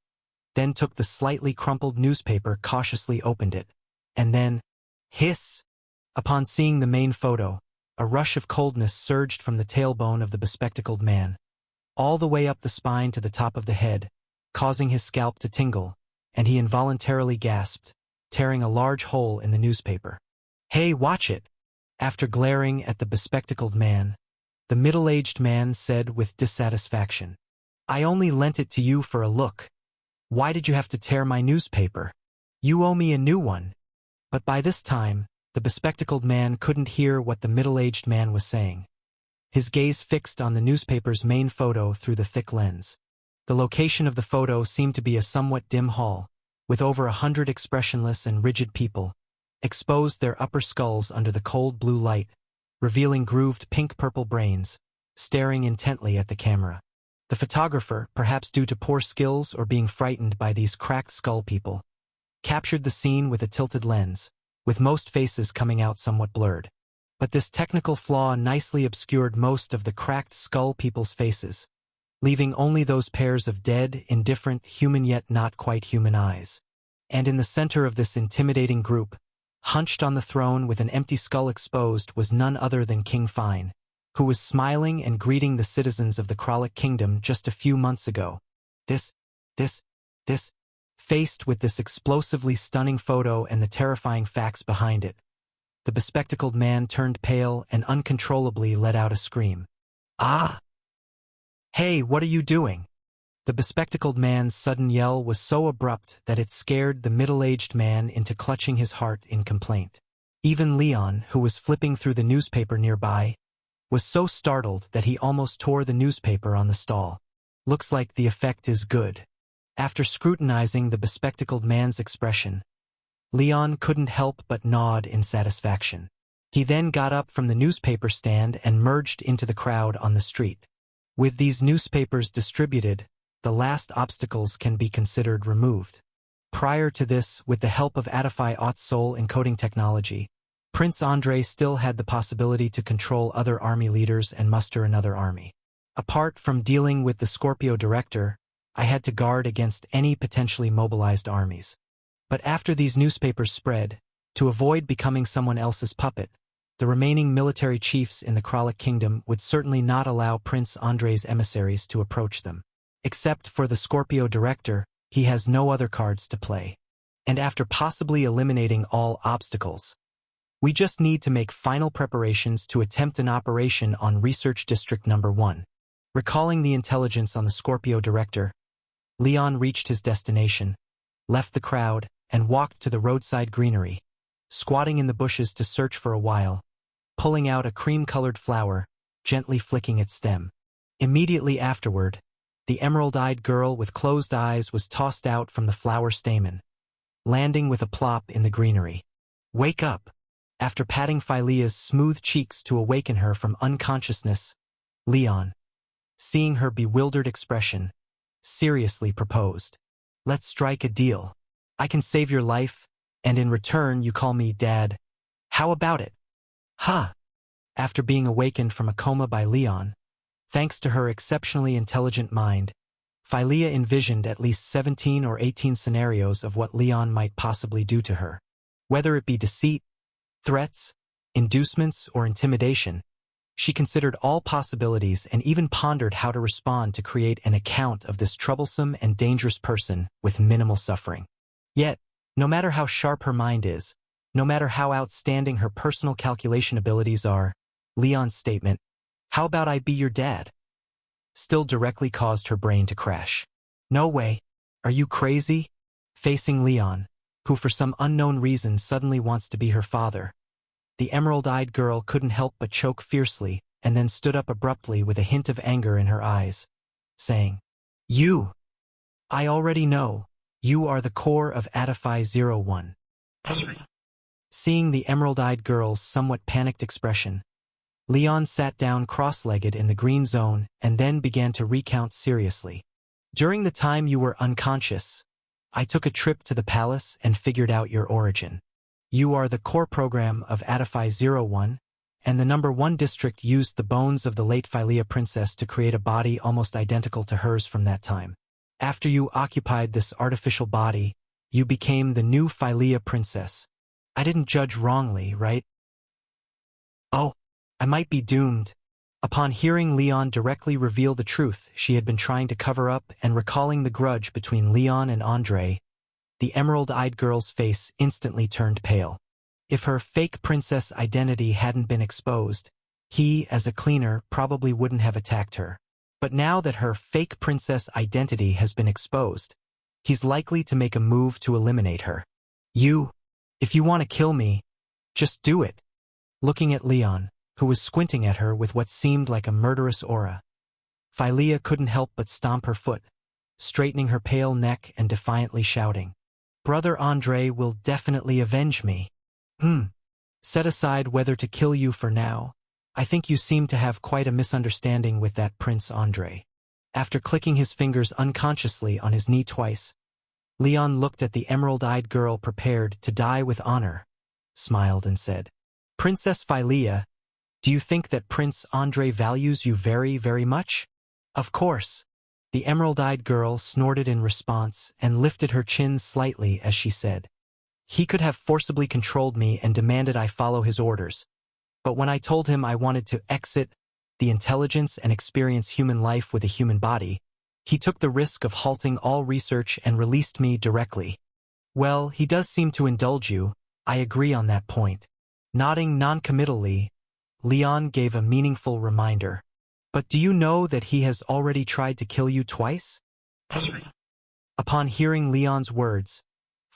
then took the slightly crumpled newspaper, cautiously opened it, and then, hiss! Upon seeing the main photo, a rush of coldness surged from the tailbone of the bespectacled man, all the way up the spine to the top of the head, causing his scalp to tingle, and he involuntarily gasped, tearing a large hole in the newspaper. "Hey, watch it!" After glaring at the bespectacled man, the middle-aged man said with dissatisfaction, "I only lent it to you for a look. Why did you have to tear my newspaper? You owe me a new one." But by this time, the bespectacled man couldn't hear what the middle-aged man was saying. His gaze fixed on the newspaper's main photo through the thick lens. The location of the photo seemed to be a somewhat dim hall, with over 100 expressionless and rigid people, exposed their upper skulls under the cold blue light, revealing grooved pink-purple brains, staring intently at the camera. The photographer, perhaps due to poor skills or being frightened by these cracked skull people, captured the scene with a tilted lens, with most faces coming out somewhat blurred. But this technical flaw nicely obscured most of the cracked skull people's faces, leaving only those pairs of dead, indifferent, human yet not quite human eyes. And in the center of this intimidating group, hunched on the throne with an empty skull exposed, was none other than King Fine, who was smiling and greeting the citizens of the Kralik Kingdom just a few months ago. This, faced with this explosively stunning photo and the terrifying facts behind it, the bespectacled man turned pale and uncontrollably let out a scream. Ah! Hey, what are you doing? The bespectacled man's sudden yell was so abrupt that it scared the middle-aged man into clutching his heart in complaint. Even Leon, who was flipping through the newspaper nearby, was so startled that he almost tore the newspaper on the stall. Looks like the effect is good. After scrutinizing the bespectacled man's expression, Leon couldn't help but nod in satisfaction. He then got up from the newspaper stand and merged into the crowd on the street. With these newspapers distributed, the last obstacles can be considered removed. Prior to this, with the help of Adify Ott's soul encoding technology, Prince Andre still had the possibility to control other army leaders and muster another army. Apart from dealing with the Scorpio director, I had to guard against any potentially mobilized armies. But after these newspapers spread, to avoid becoming someone else's puppet, the remaining military chiefs in the Kralik Kingdom would certainly not allow Prince Andre's emissaries to approach them. Except for the Scorpio director, he has no other cards to play. And after possibly eliminating all obstacles, we just need to make final preparations to attempt an operation on Research District Number 1. Recalling the intelligence on the Scorpio director, Leon reached his destination, left the crowd, and walked to the roadside greenery, squatting in the bushes to search for a while, pulling out a cream-colored flower, gently flicking its stem. Immediately afterward, the emerald-eyed girl with closed eyes was tossed out from the flower stamen, landing with a plop in the greenery. Wake up! After patting Philea's smooth cheeks to awaken her from unconsciousness, Leon, seeing her bewildered expression, seriously proposed. Let's strike a deal. I can save your life, and in return you call me Dad. How about it? Ha! After being awakened from a coma by Leon, thanks to her exceptionally intelligent mind, Philea envisioned at least 17 or 18 scenarios of what Leon might possibly do to her. Whether it be deceit, threats, inducements, or intimidation, she considered all possibilities and even pondered how to respond to create an account of this troublesome and dangerous person with minimal suffering. Yet, no matter how sharp her mind is, no matter how outstanding her personal calculation abilities are, Leon's statement, "How about I be your dad?" still directly caused her brain to crash. No way. Are you crazy? Facing Leon, who for some unknown reason suddenly wants to be her father, the emerald-eyed girl couldn't help but choke fiercely and then stood up abruptly with a hint of anger in her eyes, saying, "You! I already know. You are the core of Adify 01. Seeing the emerald-eyed girl's somewhat panicked expression, Leon sat down cross-legged in the green zone and then began to recount seriously. During the time you were unconscious, I took a trip to the palace and figured out your origin. You are the core program of Adify 01, and the number 1 district used the bones of the late Philea princess to create a body almost identical to hers from that time. After you occupied this artificial body, you became the new Philea princess. I didn't judge wrongly, right? Oh, I might be doomed. Upon hearing Leon directly reveal the truth she had been trying to cover up and recalling the grudge between Leon and Andre, the emerald-eyed girl's face instantly turned pale. If her fake princess identity hadn't been exposed, he, as a cleaner, probably wouldn't have attacked her. But now that her fake princess identity has been exposed, he's likely to make a move to eliminate her. If you want to kill me, just do it. Looking at Leon, who was squinting at her with what seemed like a murderous aura, Philea couldn't help but stomp her foot, straightening her pale neck and defiantly shouting, "Brother Andre will definitely avenge me. Set aside whether to kill you for now. I think you seem to have quite a misunderstanding with that Prince Andre." After clicking his fingers unconsciously on his knee twice, Leon looked at the emerald-eyed girl prepared to die with honor, smiled and said, "Princess Phylea, do you think that Prince Andre values you very, very much?" "Of course." The emerald-eyed girl snorted in response and lifted her chin slightly as she said, "He could have forcibly controlled me and demanded I follow his orders. But when I told him I wanted to exit the intelligence and experience human life with a human body, he took the risk of halting all research and released me directly." "Well, he does seem to indulge you. I agree on that point." Nodding noncommittally, Leon gave a meaningful reminder. "But do you know that he has already tried to kill you twice?" Upon hearing Leon's words,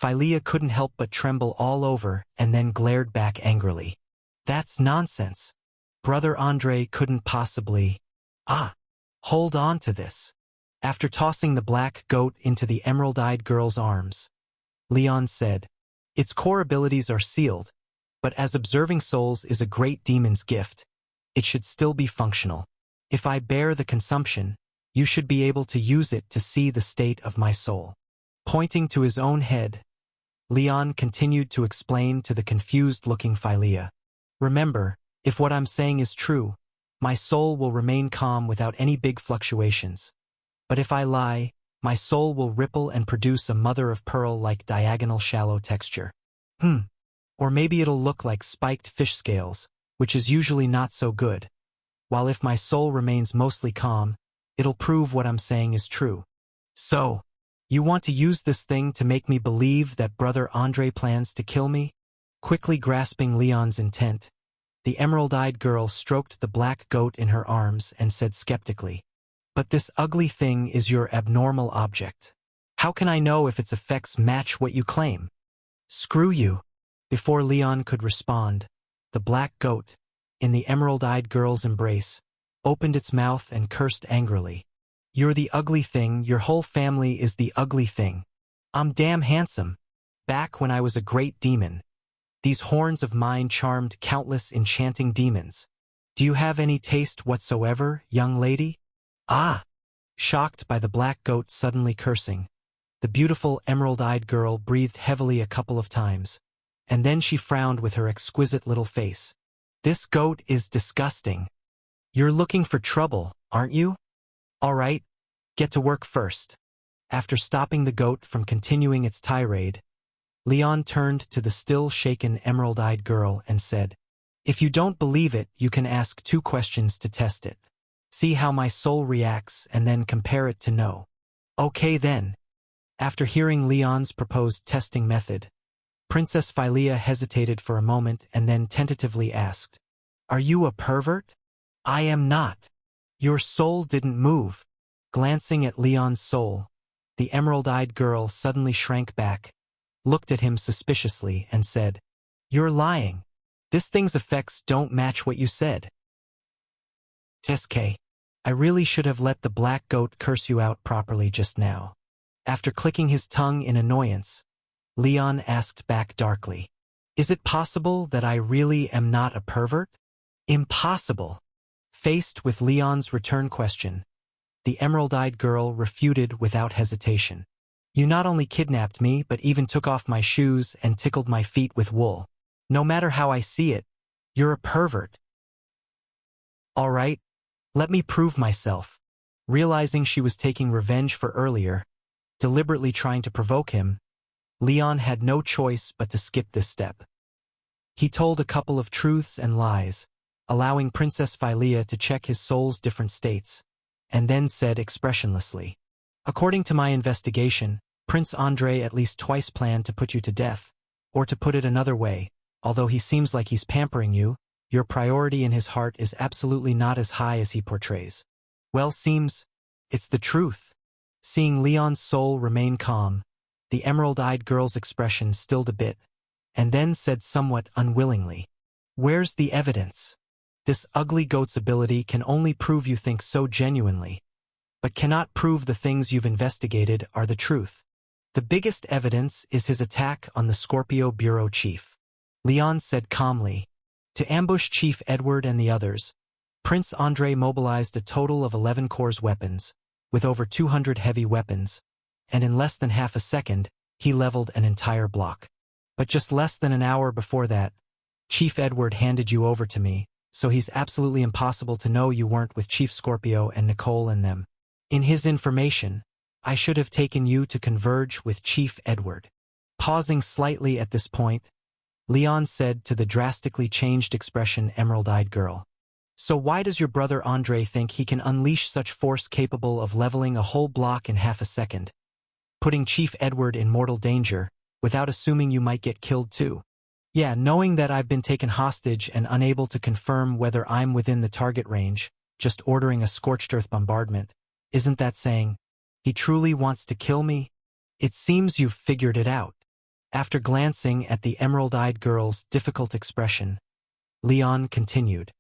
Phylea couldn't help but tremble all over and then glared back angrily. "That's nonsense. Brother Andre couldn't possibly—" Hold on to this." After tossing the black goat into the emerald-eyed girl's arms, Leon said, "Its core abilities are sealed, but as observing souls is a great demon's gift, it should still be functional. If I bear the consumption, you should be able to use it to see the state of my soul." Pointing to his own head, Leon continued to explain to the confused-looking Phylea, "Remember, if what I'm saying is true, my soul will remain calm without any big fluctuations. But if I lie, my soul will ripple and produce a mother-of-pearl-like diagonal shallow texture. Or maybe it'll look like spiked fish scales, which is usually not so good. While if my soul remains mostly calm, it'll prove what I'm saying is true. So, you want to use this thing to make me believe that Brother Andre plans to kill me?" Quickly grasping Leon's intent, the emerald-eyed girl stroked the black goat in her arms and said skeptically, "But this ugly thing is your abnormal object. How can I know if its effects match what you claim?" "Screw you." Before Leon could respond, the black goat, in the emerald-eyed girl's embrace, opened its mouth and cursed angrily. "You're the ugly thing, your whole family is the ugly thing. I'm damn handsome. Back when I was a great demon, these horns of mine charmed countless enchanting demons. Do you have any taste whatsoever, young lady?" Shocked by the black goat suddenly cursing, the beautiful emerald-eyed girl breathed heavily a couple of times, and then she frowned with her exquisite little face. "This goat is disgusting. You're looking for trouble, aren't you? All right, get to work first." After stopping the goat from continuing its tirade, Leon turned to the still-shaken emerald-eyed girl and said, "If you don't believe it, you can ask 2 questions to test it. See how my soul reacts and then compare it to know." "Okay then." After hearing Leon's proposed testing method, Princess Phylea hesitated for a moment and then tentatively asked, "Are you a pervert?" "I am not." "Your soul didn't move." Glancing at Leon's soul, the emerald-eyed girl suddenly shrank back, looked at him suspiciously, and said, "You're lying. This thing's effects don't match what you said." "SK, I really should have let the black goat curse you out properly just now." After clicking his tongue in annoyance, Leon asked back darkly, "Is it possible that I really am not a pervert?" "Impossible." Faced with Leon's return question, the emerald-eyed girl refuted without hesitation. "You not only kidnapped me but even took off my shoes and tickled my feet with wool. No matter how I see it, you're a pervert." "All right, let me prove myself." Realizing she was taking revenge for earlier, deliberately trying to provoke him, Leon had no choice but to skip this step. He told a couple of truths and lies, allowing Princess Phylea to check his soul's different states, and then said expressionlessly, "According to my investigation, Prince Andre at least twice planned to put you to death, or to put it another way, although he seems like he's pampering you, your priority in his heart is absolutely not as high as he portrays." "Well, seems it's the truth." Seeing Leon's soul remain calm, the emerald-eyed girl's expression stilled a bit, and then said somewhat unwillingly, "Where's the evidence? This ugly goat's ability can only prove you think so genuinely, but cannot prove the things you've investigated are the truth. The biggest evidence is his attack on the Scorpio Bureau chief." Leon said calmly. To ambush Chief Edward and the others, Prince Andre mobilized a total of 11 Corps weapons, with over 200 heavy weapons, and in less than half a second, he leveled an entire block. But just less than an hour before that, Chief Edward handed you over to me, so he's absolutely impossible to know you weren't with Chief Scorpio and Nicole and them. In his information, I should have taken you to converge with Chief Edward. Pausing slightly at this point, Leon said to the drastically changed expression emerald-eyed girl, "So why does your brother Andre think he can unleash such force capable of leveling a whole block in half a second, putting Chief Edward in mortal danger, without assuming you might get killed too? Yeah, knowing that I've been taken hostage and unable to confirm whether I'm within the target range, just ordering a scorched earth bombardment, isn't that saying he truly wants to kill me? It seems you've figured it out." After glancing at the emerald-eyed girl's difficult expression, Leon continued,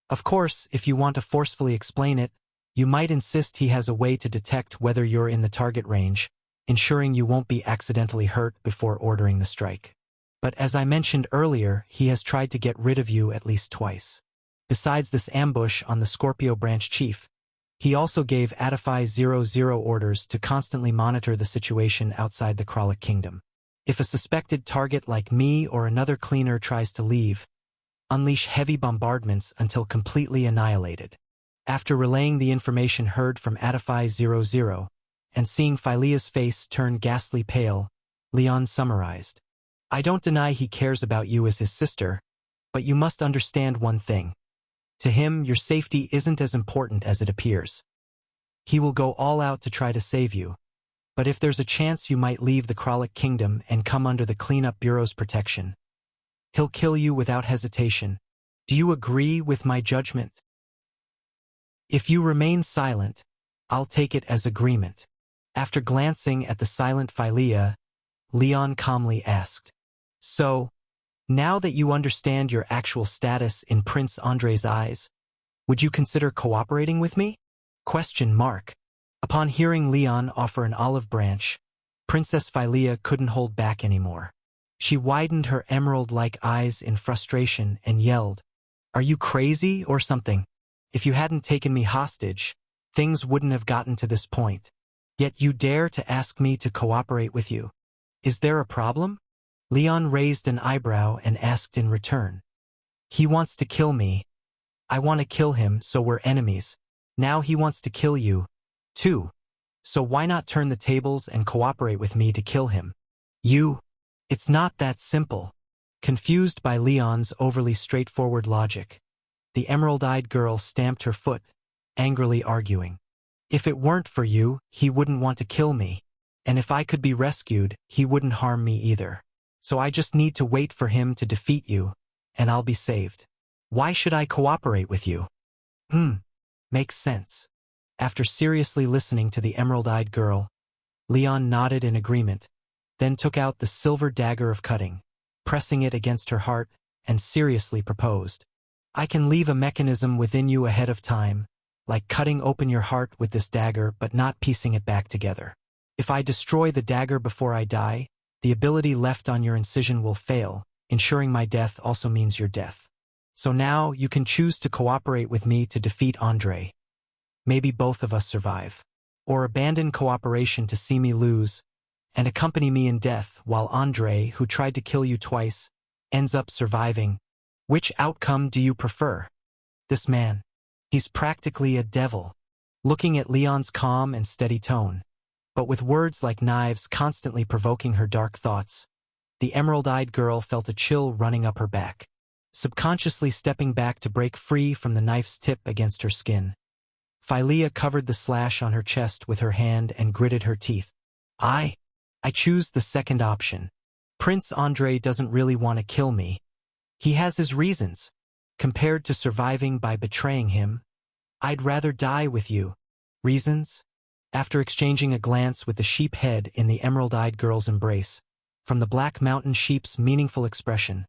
"Of course, if you want to forcefully explain it, you might insist he has a way to detect whether you're in the target range, ensuring you won't be accidentally hurt before ordering the strike. But as I mentioned earlier, he has tried to get rid of you at least twice. Besides this ambush on the Scorpio branch chief, he also gave Adify 00 orders to constantly monitor the situation outside the Kralik Kingdom. If a suspected target like me or another cleaner tries to leave, unleash heavy bombardments until completely annihilated." After relaying the information heard from Adify 00, and seeing Philea's face turn ghastly pale, Leon summarized, "I don't deny he cares about you as his sister, but you must understand one thing. To him, your safety isn't as important as it appears. He will go all out to try to save you. But if there's a chance you might leave the Kralik Kingdom and come under the Cleanup Bureau's protection, he'll kill you without hesitation. Do you agree with my judgment? If you remain silent, I'll take it as agreement." After glancing at the silent Philea, Leon calmly asked, "So, now that you understand your actual status in Prince Andre's eyes, would you consider cooperating with me?" Question mark. Upon hearing Leon offer an olive branch, Princess Philea couldn't hold back anymore. She widened her emerald-like eyes in frustration and yelled, "Are you crazy or something? If you hadn't taken me hostage, things wouldn't have gotten to this point. Yet you dare to ask me to cooperate with you. Is there a problem?" Leon raised an eyebrow and asked in return, "He wants to kill me. I want to kill him, so we're enemies. Now he wants to kill you, too. So why not turn the tables and cooperate with me to kill him? It's not that simple." Confused by Leon's overly straightforward logic, the emerald-eyed girl stamped her foot, angrily arguing, "If it weren't for you, he wouldn't want to kill me. And if I could be rescued, he wouldn't harm me either. So I just need to wait for him to defeat you, and I'll be saved. Why should I cooperate with you?" Makes sense. After seriously listening to the emerald-eyed girl, Leon nodded in agreement, then took out the silver dagger of cutting, pressing it against her heart, and seriously proposed, "I can leave a mechanism within you ahead of time, like cutting open your heart with this dagger but not piecing it back together. If I destroy the dagger before I die, the ability left on your incision will fail, ensuring my death also means your death. So now you can choose to cooperate with me to defeat Andre. Maybe both of us survive. Or abandon cooperation to see me lose, and accompany me in death while Andre, who tried to kill you twice, ends up surviving. Which outcome do you prefer?" This man, he's practically a devil. Looking at Leon's calm and steady tone, but with words like knives constantly provoking her dark thoughts, the emerald-eyed girl felt a chill running up her back. Subconsciously stepping back to break free from the knife's tip against her skin, Philea covered the slash on her chest with her hand and gritted her teeth. I choose the second option. Prince Andre doesn't really want to kill me. He has his reasons. Compared to surviving by betraying him, I'd rather die with you." Reasons? After exchanging a glance with the sheep head in the emerald-eyed girl's embrace, from the Black Mountain sheep's meaningful expression,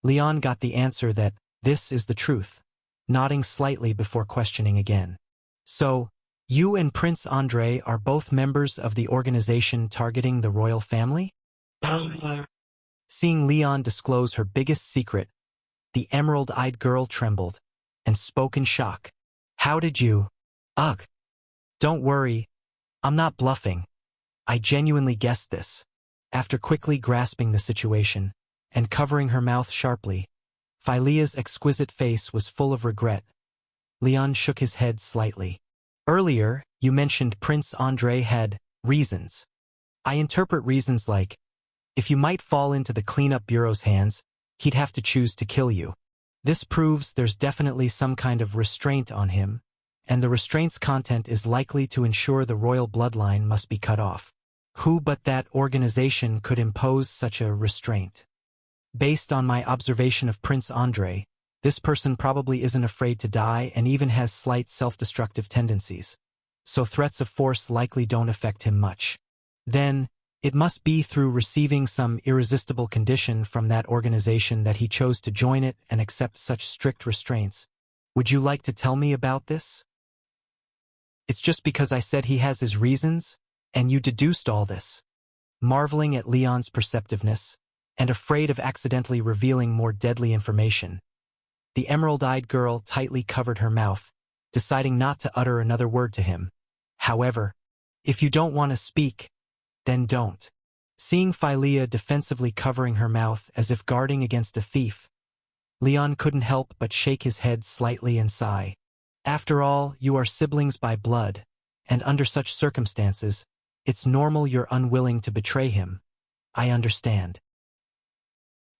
Leon got the answer that this is the truth, nodding slightly before questioning again. "So, you and Prince Andre are both members of the organization targeting the royal family?" Seeing Leon disclose her biggest secret, the emerald-eyed girl trembled and spoke in shock. "How did you? Ugh. Don't worry, I'm not bluffing. I genuinely guessed this. After quickly grasping the situation and covering her mouth sharply, Philea's exquisite face was full of regret. Leon shook his head slightly. Earlier, you mentioned Prince Andrei had reasons. I interpret reasons like, if you might fall into the cleanup bureau's hands, he'd have to choose to kill you. This proves there's definitely some kind of restraint on him, and the restraint's content is likely to ensure the royal bloodline must be cut off. Who but that organization could impose such a restraint? Based on my observation of Prince Andrei, this person probably isn't afraid to die and even has slight self-destructive tendencies, so threats of force likely don't affect him much. Then, it must be through receiving some irresistible condition from that organization that he chose to join it and accept such strict restraints. Would you like to tell me about this? It's just because I said he has his reasons, and you deduced all this. Marveling at Leon's perceptiveness, and afraid of accidentally revealing more deadly information, the emerald-eyed girl tightly covered her mouth, deciding not to utter another word to him. However, if you don't want to speak, then don't. Seeing Philea defensively covering her mouth as if guarding against a thief, Leon couldn't help but shake his head slightly and sigh. After all, you are siblings by blood, and under such circumstances, it's normal you're unwilling to betray him. I understand.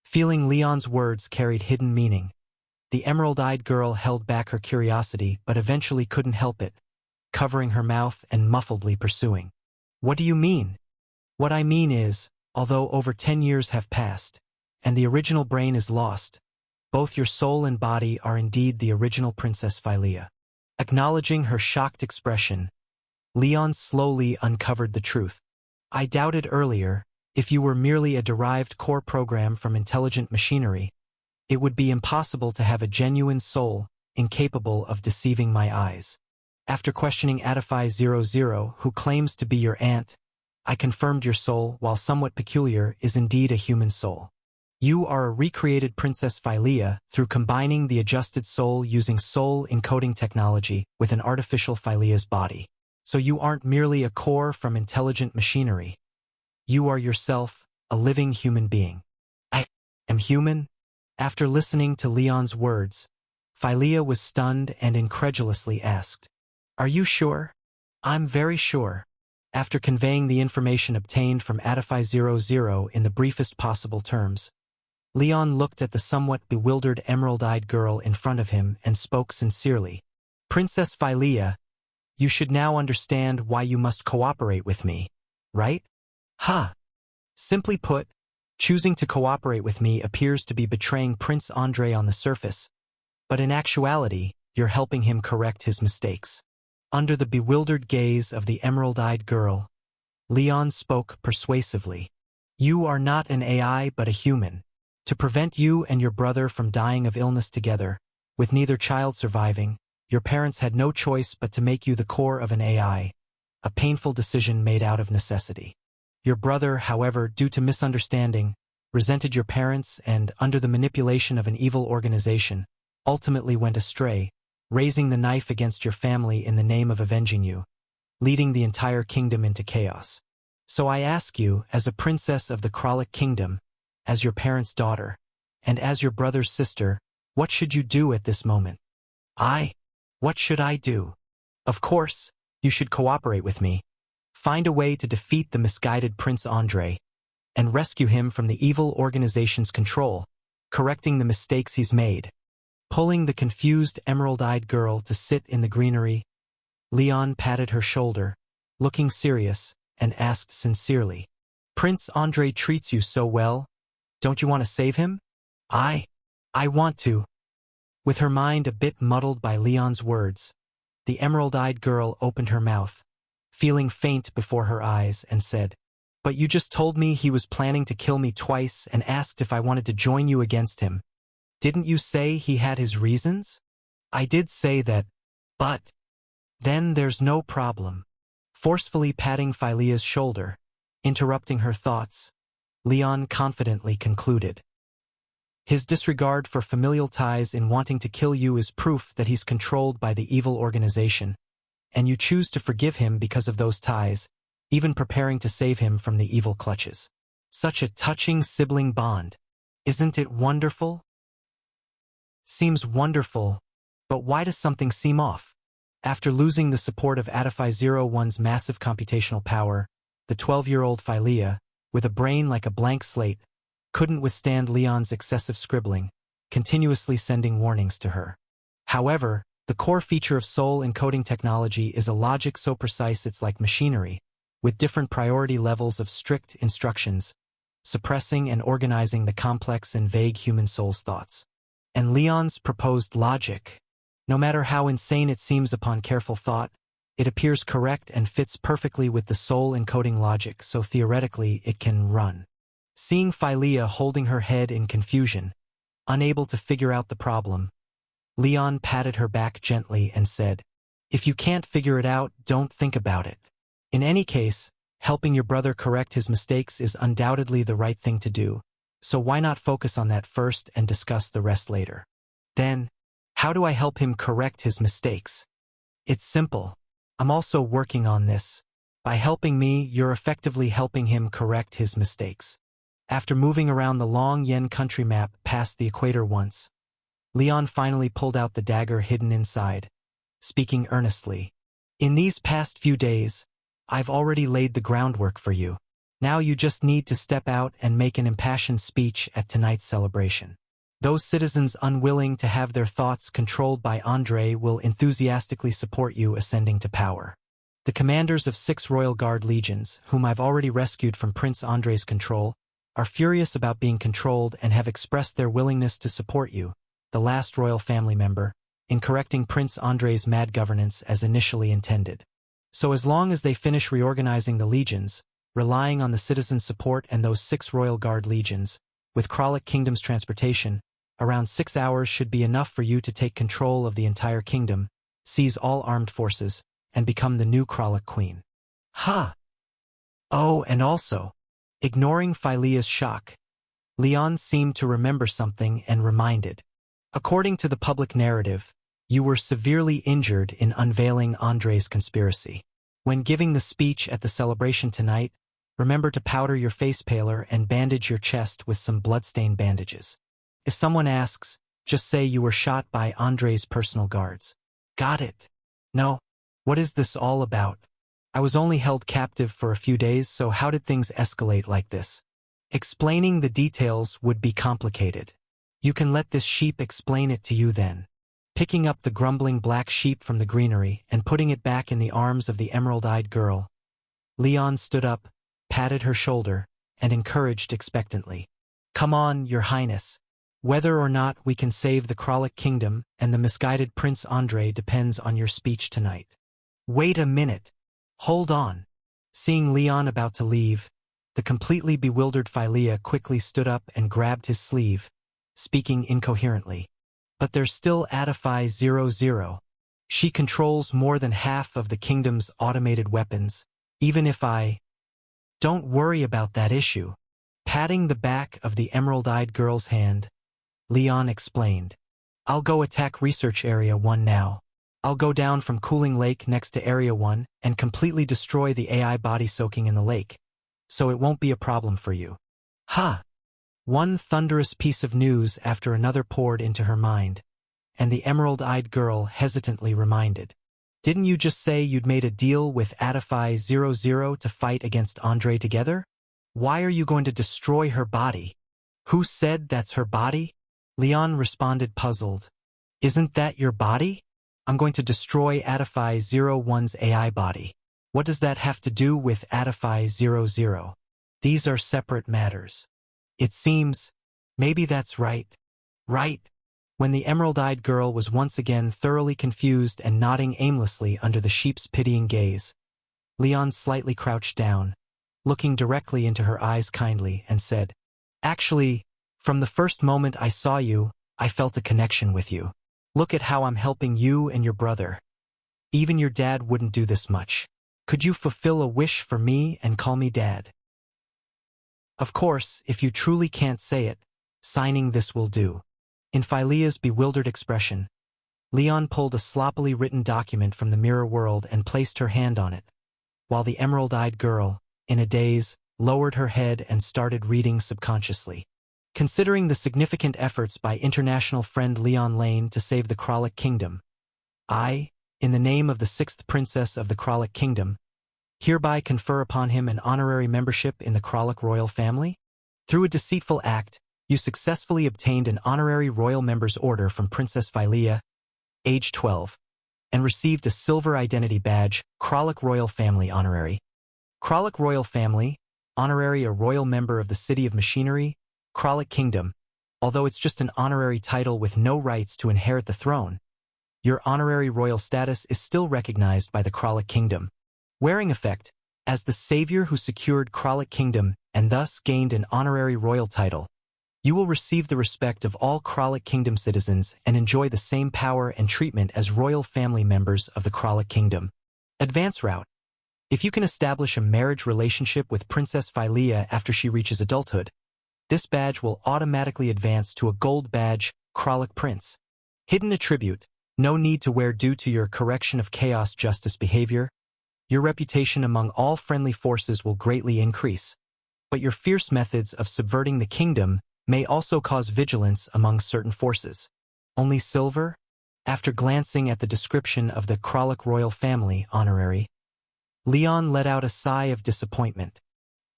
Feeling Leon's words carried hidden meaning, the emerald-eyed girl held back her curiosity but eventually couldn't help it, covering her mouth and muffledly pursuing. What do you mean? What I mean is, although over 10 years have passed, and the original brain is lost, both your soul and body are indeed the original Princess Philea. Acknowledging her shocked expression, Leon slowly uncovered the truth. I doubted earlier, if you were merely a derived core program from intelligent machinery, it would be impossible to have a genuine soul, incapable of deceiving my eyes. After questioning Adify00, who claims to be your aunt, I confirmed your soul, while somewhat peculiar, is indeed a human soul. You are a recreated Princess Philea through combining the adjusted soul using soul encoding technology with an artificial Philea's body. So you aren't merely a core from intelligent machinery. You are yourself, a living human being. I am human? After listening to Leon's words, Philea was stunned and incredulously asked, "Are you sure?" "I'm very sure." After conveying the information obtained from Adify00 in the briefest possible terms, Leon looked at the somewhat bewildered emerald-eyed girl in front of him and spoke sincerely. "Princess Philea, you should now understand why you must cooperate with me, right?" "Huh." Simply put, choosing to cooperate with me appears to be betraying Prince Andrei on the surface, but in actuality, you're helping him correct his mistakes. Under the bewildered gaze of the emerald-eyed girl, Leon spoke persuasively. "You are not an AI but a human. To prevent you and your brother from dying of illness together, with neither child surviving, your parents had no choice but to make you the core of an AI, a painful decision made out of necessity. Your brother, however, due to misunderstanding, resented your parents and, under the manipulation of an evil organization, ultimately went astray, raising the knife against your family in the name of avenging you, leading the entire kingdom into chaos. So I ask you, as a princess of the Kralik Kingdom, as your parents' daughter, and as your brother's sister, what should you do at this moment?" What should I do? Of course, you should cooperate with me. Find a way to defeat the misguided Prince Andrei, and rescue him from the evil organization's control, correcting the mistakes he's made. Pulling the confused emerald-eyed girl to sit in the greenery, Leon patted her shoulder, looking serious, and asked sincerely, "Prince Andrei treats you so well. Don't you want to save him?" I want to." With her mind a bit muddled by Leon's words, the emerald-eyed girl opened her mouth, feeling faint before her eyes, and said, "But you just told me he was planning to kill me twice and asked if I wanted to join you against him. Didn't you say he had his reasons?" "I did say that, but..." "Then there's no problem." Forcefully patting Philea's shoulder, interrupting her thoughts, Leon confidently concluded, "His disregard for familial ties in wanting to kill you is proof that he's controlled by the evil organization, and you choose to forgive him because of those ties, even preparing to save him from the evil clutches. Such a touching sibling bond. Isn't it wonderful? Seems wonderful, but why does something seem off? After losing the support of Adify-01's massive computational power, the 12-year-old Phylea, with a brain like a blank slate, couldn't withstand Leon's excessive scribbling, continuously sending warnings to her. However, the core feature of soul encoding technology is a logic so precise it's like machinery, with different priority levels of strict instructions, suppressing and organizing the complex and vague human soul's thoughts. And Leon's proposed logic, no matter how insane it seems upon careful thought, it appears correct and fits perfectly with the soul encoding logic, so theoretically it can run. Seeing Phylea holding her head in confusion, unable to figure out the problem, Leon patted her back gently and said, "If you can't figure it out, don't think about it. In any case, helping your brother correct his mistakes is undoubtedly the right thing to do, so why not focus on that first and discuss the rest later?" Then, how do I help him correct his mistakes? It's simple. I'm also working on this. By helping me, you're effectively helping him correct his mistakes. After moving around the long Yen country map past the equator once, Leon finally pulled out the dagger hidden inside, speaking earnestly. "In these past few days, I've already laid the groundwork for you. Now you just need to step out and make an impassioned speech at tonight's celebration. Those citizens unwilling to have their thoughts controlled by Andre will enthusiastically support you ascending to power. The commanders of 6 Royal Guard legions, whom I've already rescued from Prince Andre's control, are furious about being controlled and have expressed their willingness to support you, the last royal family member, in correcting Prince Andre's mad governance as initially intended. So as long as they finish reorganizing the legions, relying on the citizens' support and those 6 Royal Guard legions, with Kralik Kingdom's transportation, around 6 hours should be enough for you to take control of the entire kingdom, seize all armed forces, and become the new Kralik Queen." Ha! Oh, and also, ignoring Phylea's shock, Leon seemed to remember something and reminded. "According to the public narrative, you were severely injured in unveiling Andre's conspiracy. When giving the speech at the celebration tonight, remember to powder your face paler and bandage your chest with some bloodstained bandages. If someone asks, just say you were shot by Andre's personal guards." "Got it." "No. What is this all about? I was only held captive for a few days, so how did things escalate like this?" "Explaining the details would be complicated. You can let this sheep explain it to you then." Picking up the grumbling black sheep from the greenery and putting it back in the arms of the emerald-eyed girl, Leon stood up, patted her shoulder, and encouraged expectantly. "Come on, Your Highness. Whether or not we can save the Kralik Kingdom and the misguided Prince Andre depends on your speech tonight." "Wait a minute. Hold on." Seeing Leon about to leave, the completely bewildered Phylea quickly stood up and grabbed his sleeve, speaking incoherently. "But there's still Adify-00. She controls more than half of the kingdom's automated weapons, even if I—" "Don't worry about that issue." Patting the back of the emerald-eyed girl's hand, Leon explained. "I'll go attack Research Area 1 now. I'll go down from Cooling Lake next to Area 1 and completely destroy the AI body soaking in the lake, so it won't be a problem for you." Ha! One thunderous piece of news after another poured into her mind, and the emerald-eyed girl hesitantly reminded. "Didn't you just say you'd made a deal with Adify-00 to fight against Andre together? Why are you going to destroy her body?" "Who said that's her body?" Leon responded puzzled. "Isn't that your body? I'm going to destroy Adify-01's AI body. What does that have to do with Adify-00? These are separate matters." "It seems, maybe that's right." "Right." When the emerald-eyed girl was once again thoroughly confused and nodding aimlessly under the sheep's pitying gaze, Leon slightly crouched down, looking directly into her eyes kindly, and said, "Actually, from the first moment I saw you, I felt a connection with you. Look at how I'm helping you and your brother. Even your dad wouldn't do this much. Could you fulfill a wish for me and call me Dad?" "Of course, if you truly can't say it, signing this will do." In Phylea's bewildered expression, Leon pulled a sloppily written document from the mirror world and placed her hand on it, while the emerald-eyed girl, in a daze, lowered her head and started reading subconsciously. Considering the significant efforts by international friend Leon Lane to save the Kralik Kingdom, I, in the name of the 6th Princess of the Kralik Kingdom, hereby confer upon him an honorary membership in the Kralik royal family. Through a deceitful act, you successfully obtained an honorary royal member's order from Princess Phylea, age 12, and received a silver identity badge, Kralik Royal Family Honorary. Kralik Royal Family, honorary a royal member of the City of Machinery, Kralik Kingdom. Although it's just an honorary title with no rights to inherit the throne, your honorary royal status is still recognized by the Kralik Kingdom, wearing effect as the savior who secured Kralik Kingdom and thus gained an honorary royal title. You will receive the respect of all Kralik Kingdom citizens and enjoy the same power and treatment as royal family members of the Kralik Kingdom. Advance route. If you can establish a marriage relationship with Princess Phylea after she reaches adulthood, this badge will automatically advance to a gold badge, Kralik Prince. Hidden attribute. No need to wear due to your correction of chaos justice behavior. Your reputation among all friendly forces will greatly increase. But your fierce methods of subverting the kingdom may also cause vigilance among certain forces. Only silver? After glancing at the description of the Kralik royal family honorary, Leon let out a sigh of disappointment.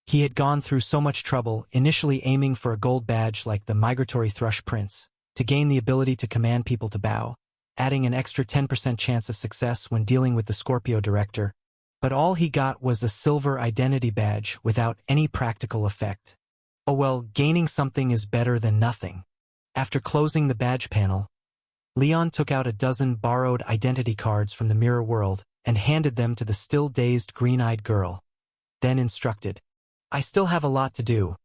He had gone through so much trouble, initially aiming for a gold badge like the Migratory Thrush Prince, to gain the ability to command people to bow, adding an extra 10% chance of success when dealing with the Scorpio Director, but all he got was a silver identity badge without any practical effect. Oh well, gaining something is better than nothing. After closing the badge panel, Leon took out a dozen borrowed identity cards from the mirror world and handed them to the still dazed green-eyed girl, then instructed, I still have a lot to do.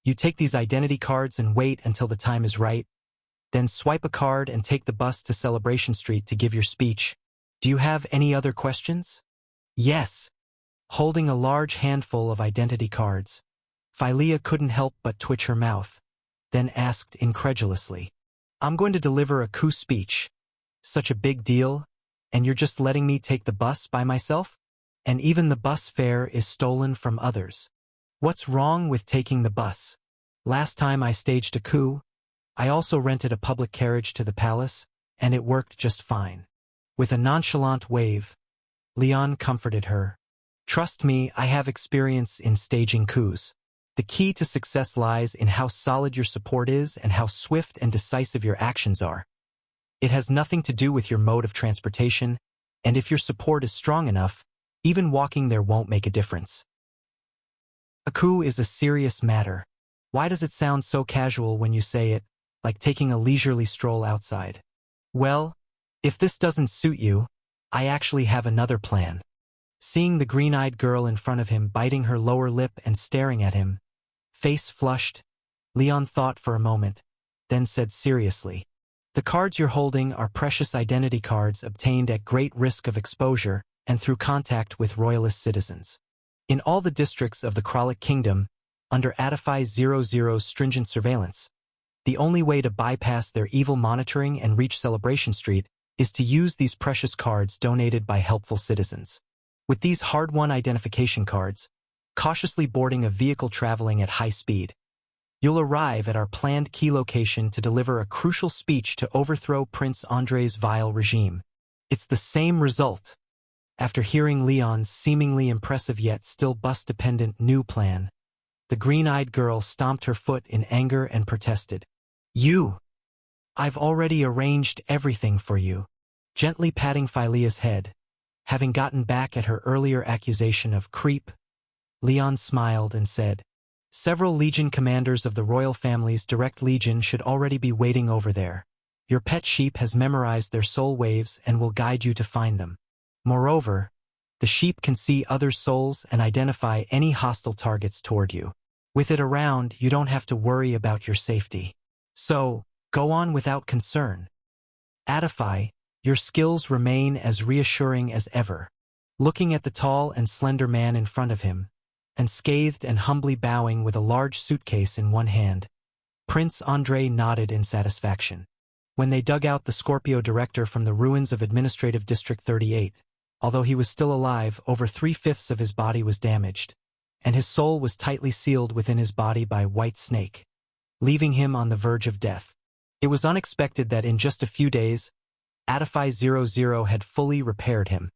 You take these identity cards and wait until the time is right, then swipe a card and take the bus to Celebration Street to give your speech. Do you have any other questions? Yes. Holding a large handful of identity cards, Phylea couldn't help but twitch her mouth, then asked incredulously, I'm going to deliver a coup speech. Such a big deal, and you're just letting me take the bus by myself? And even the bus fare is stolen from others. What's wrong with taking the bus? Last time I staged a coup, I also rented a public carriage to the palace, and it worked just fine. With a nonchalant wave, Leon comforted her. Trust me, I have experience in staging coups. The key to success lies in how solid your support is and how swift and decisive your actions are. It has nothing to do with your mode of transportation, and if your support is strong enough, even walking there won't make a difference. A coup is a serious matter. Why does it sound so casual when you say it, like taking a leisurely stroll outside? Well, if this doesn't suit you, I actually have another plan. Seeing the green-eyed girl in front of him biting her lower lip and staring at him, face flushed, Leon thought for a moment, then said seriously, the cards you're holding are precious identity cards obtained at great risk of exposure and through contact with royalist citizens. In all the districts of the Kralik Kingdom, under Adify 00's stringent surveillance, the only way to bypass their evil monitoring and reach Celebration Street is to use these precious cards donated by helpful citizens. With these hard-won identification cards, cautiously boarding a vehicle traveling at high speed, you'll arrive at our planned key location to deliver a crucial speech to overthrow Prince Andrei's vile regime. It's the same result. After hearing Leon's seemingly impressive yet still bus-dependent new plan, the green-eyed girl stomped her foot in anger and protested. I've already arranged everything for you. Gently patting Phylea's head, having gotten back at her earlier accusation of creep, Leon smiled and said, Several Legion commanders of the royal family's direct legion should already be waiting over there. Your pet sheep has memorized their soul waves and will guide you to find them. Moreover, the sheep can see other souls and identify any hostile targets toward you. With it around, you don't have to worry about your safety. So, go on without concern. Adify, your skills remain as reassuring as ever. Looking at the tall and slender man in front of him, unscathed and humbly bowing with a large suitcase in one hand, Prince Andrei nodded in satisfaction. When they dug out the Scorpio Director from the ruins of Administrative District 38, Although he was still alive, over 3/5 of his body was damaged, and his soul was tightly sealed within his body by White Snake, leaving him on the verge of death. It was unexpected that in just a few days, Adify-00 had fully repaired him,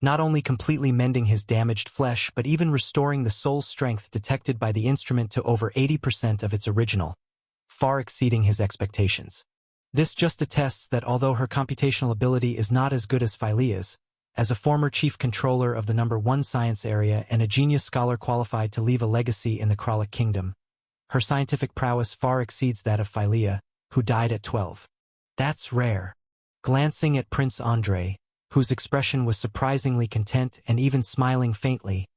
not only completely mending his damaged flesh but even restoring the soul strength detected by the instrument to over 80% of its original, far exceeding his expectations. This just attests that although her computational ability is not as good as Philea's, as a former chief controller of the #1 science area and a genius scholar qualified to leave a legacy in the Kralik Kingdom, her scientific prowess far exceeds that of Philea, who died at 12. That's rare. Glancing at Prince Andrei, whose expression was surprisingly content and even smiling faintly,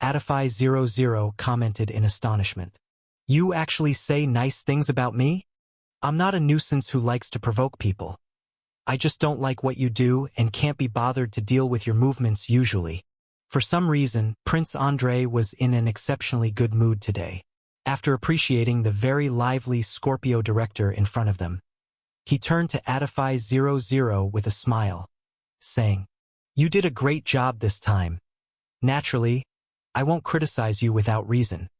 Adify-00 commented in astonishment. "You actually say nice things about me? I'm not a nuisance who likes to provoke people. I just don't like what you do and can't be bothered to deal with your movements usually." For some reason, Prince Andrei was in an exceptionally good mood today. After appreciating the very lively Scorpio director in front of them, he turned to Adify-00 with a smile, saying, "You did a great job this time. Naturally, I won't criticize you without reason."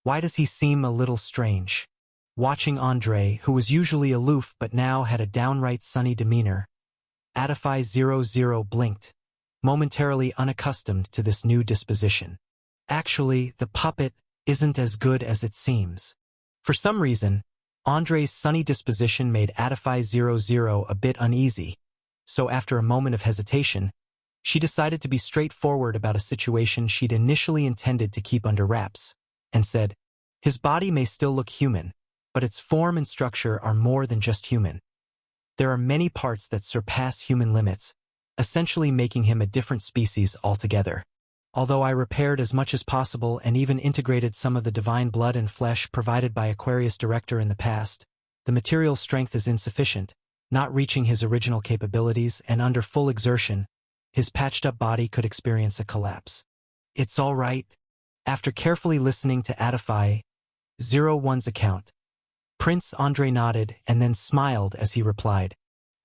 Why does he seem a little strange? Watching Andrei, who was usually aloof but now had a downright sunny demeanor, Adify-00 blinked, momentarily unaccustomed to this new disposition. Actually, the puppet isn't as good as it seems. For some reason, Andrei's sunny disposition made Adify-00 a bit uneasy, so after a moment of hesitation, she decided to be straightforward about a situation she'd initially intended to keep under wraps, and said, "His body may still look human, but its form and structure are more than just human. There are many parts that surpass human limits, essentially making him a different species altogether. Although I repaired as much as possible and even integrated some of the divine blood and flesh provided by Aquarius Director in the past, the material strength is insufficient, not reaching his original capabilities, and under full exertion, his patched-up body could experience a collapse. It's all right." After carefully listening to Adify-01's account, Prince Andrei nodded and then smiled as he replied,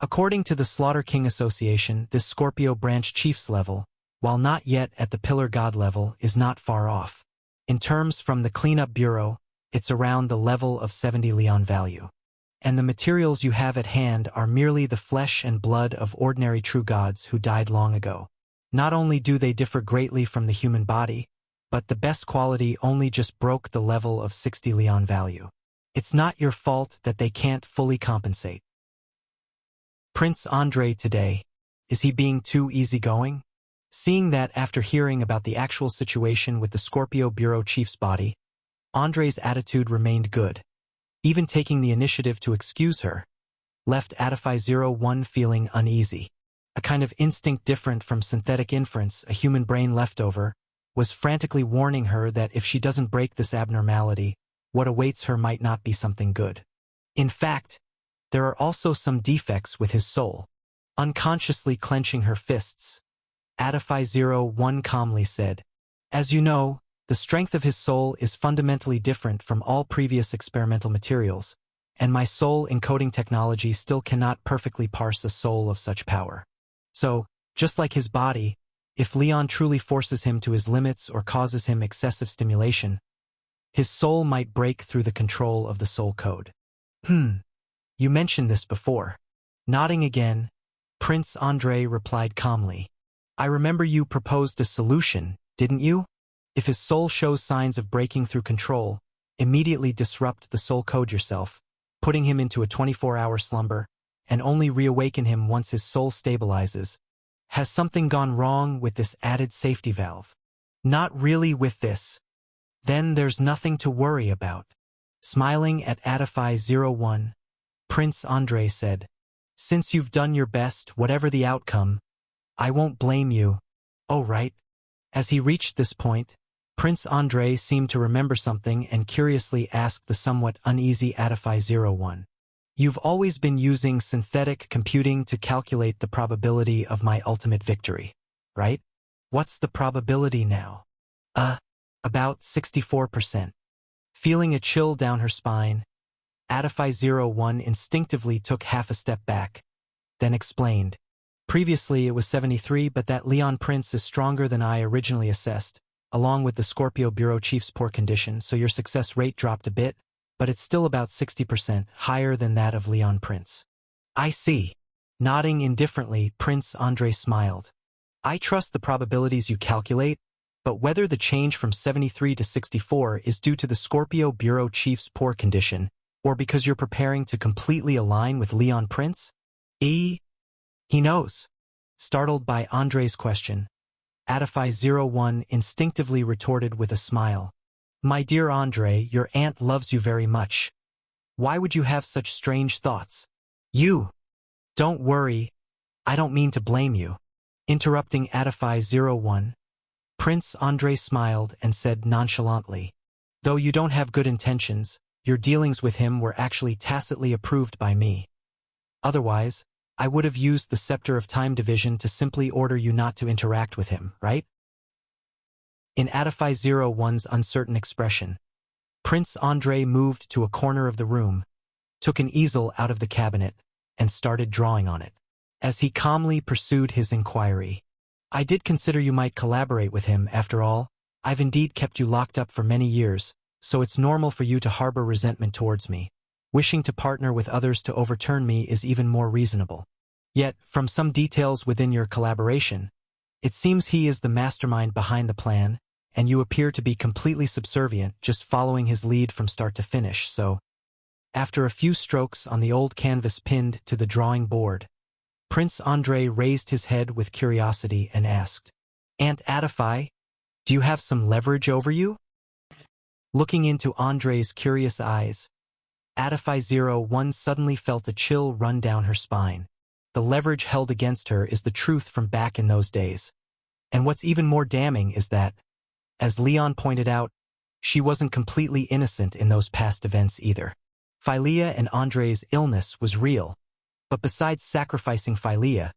"According to the Slaughter King Association, this Scorpio branch chief's level, while not yet at the Pillar God level, is not far off. In terms from the Cleanup Bureau, it's around the level of 70 Leon value. And the materials you have at hand are merely the flesh and blood of ordinary true gods who died long ago. Not only do they differ greatly from the human body, but the best quality only just broke the level of 60 Leon value. It's not your fault that they can't fully compensate." Prince Andrei today, is he being too easygoing? Seeing that after hearing about the actual situation with the Scorpio Bureau chief's body, Andrei's attitude remained good. Even taking the initiative to excuse her, left Adify-01 feeling uneasy. A kind of instinct different from synthetic inference, a human brain leftover, was frantically warning her that if she doesn't break this abnormality, what awaits her might not be something good. In fact, there are also some defects with his soul. Unconsciously clenching her fists, Adify-01 calmly said, "As you know, the strength of his soul is fundamentally different from all previous experimental materials, and my soul encoding technology still cannot perfectly parse a soul of such power. So, just like his body, if Leon truly forces him to his limits or causes him excessive stimulation, his soul might break through the control of the soul code." You mentioned this before." Nodding again, Prince Andrei replied calmly, "I remember you proposed a solution, didn't you? If his soul shows signs of breaking through control, immediately disrupt the soul code yourself, putting him into a 24-hour slumber, and only reawaken him once his soul stabilizes. Has something gone wrong with this added safety valve?" "Not really with this." "Then there's nothing to worry about." Smiling at Adify-01, Prince Andrei said, "Since you've done your best, whatever the outcome, I won't blame you. Oh, right." As he reached this point, Prince Andrei seemed to remember something and curiously asked the somewhat uneasy Adify-01, "You've always been using synthetic computing to calculate the probability of my ultimate victory, right? What's the probability now?" About 64%. Feeling a chill down her spine, Adify-01 instinctively took half a step back, then explained, Previously it was 73, but that Leon Prince is stronger than I originally assessed, along with the Scorpio Bureau Chief's poor condition, so your success rate dropped a bit, but it's still about 60% higher than that of Leon Prince. I see. Nodding indifferently, Prince Andre smiled. I trust the probabilities you calculate, but whether the change from 73 to 64 is due to the Scorpio Bureau Chief's poor condition, or because you're preparing to completely align with Leon Prince? He knows. Startled by Andre's question, Adify01 instinctively retorted with a smile. My dear Andre, your aunt loves you very much. Why would you have such strange thoughts? Don't worry, I don't mean to blame you. Interrupting Adify01, Prince Andre smiled and said nonchalantly, though you don't have good intentions, your dealings with him were actually tacitly approved by me. Otherwise, I would have used the Scepter of Time Division to simply order you not to interact with him, right? In Adify01's uncertain expression, Prince Andre moved to a corner of the room, took an easel out of the cabinet, and started drawing on it. As he calmly pursued his inquiry, I did consider you might collaborate with him. After all, I've indeed kept you locked up for many years, so it's normal for you to harbor resentment towards me. Wishing to partner with others to overturn me is even more reasonable. Yet, from some details within your collaboration, it seems he is the mastermind behind the plan, and you appear to be completely subservient, just following his lead from start to finish, so... After a few strokes on the old canvas pinned to the drawing board, Prince Andre raised his head with curiosity and asked, Aunt Adify, do you have some leverage over you? Looking into Andre's curious eyes, Adify01 suddenly felt a chill run down her spine. The leverage held against her is the truth from back in those days. And what's even more damning is that, as Leon pointed out, she wasn't completely innocent in those past events either. Philea and Andre's illness was real, but besides sacrificing Philea,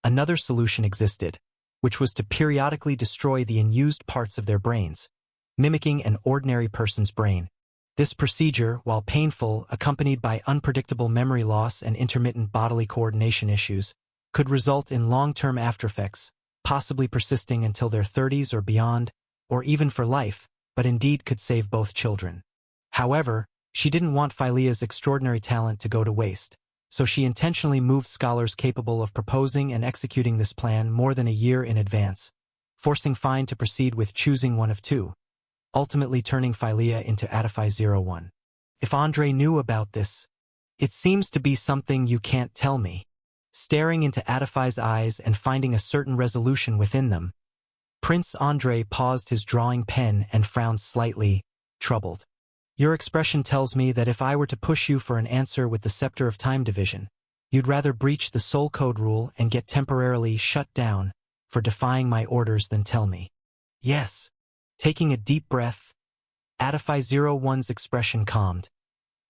another solution existed, which was to periodically destroy the unused parts of their brains, mimicking an ordinary person's brain. This procedure, while painful, accompanied by unpredictable memory loss and intermittent bodily coordination issues, could result in long-term aftereffects, possibly persisting until their 30s or beyond, or even for life, but indeed could save both children. However, she didn't want Philea's extraordinary talent to go to waste, so she intentionally moved scholars capable of proposing and executing this plan more than a year in advance, forcing Fine to proceed with choosing one of two, ultimately turning Philea into Adify01. If Andre knew about this, it seems to be something you can't tell me. Staring into Adify's eyes and finding a certain resolution within them, Prince Andre paused his drawing pen and frowned slightly, troubled. Your expression tells me that if I were to push you for an answer with the Scepter of Time Division, you'd rather breach the Soul Code rule and get temporarily shut down for defying my orders than tell me. Yes. Taking a deep breath, Adify01's expression calmed.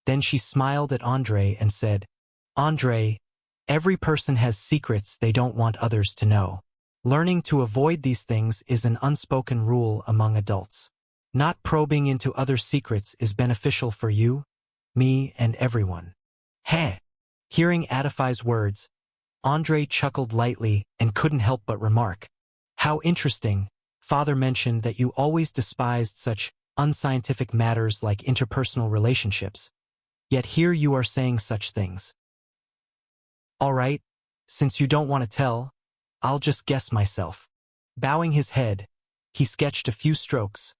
Then she smiled at Andre and said, Andre, every person has secrets they don't want others to know. Learning to avoid these things is an unspoken rule among adults. Not probing into other secrets is beneficial for you, me, and everyone. Heh! Hearing Adify's words, Andre chuckled lightly and couldn't help but remark, how interesting. Father mentioned that you always despised such unscientific matters like interpersonal relationships, yet here you are saying such things. All right, since you don't want to tell, I'll just guess myself. Bowing his head, he sketched a few strokes,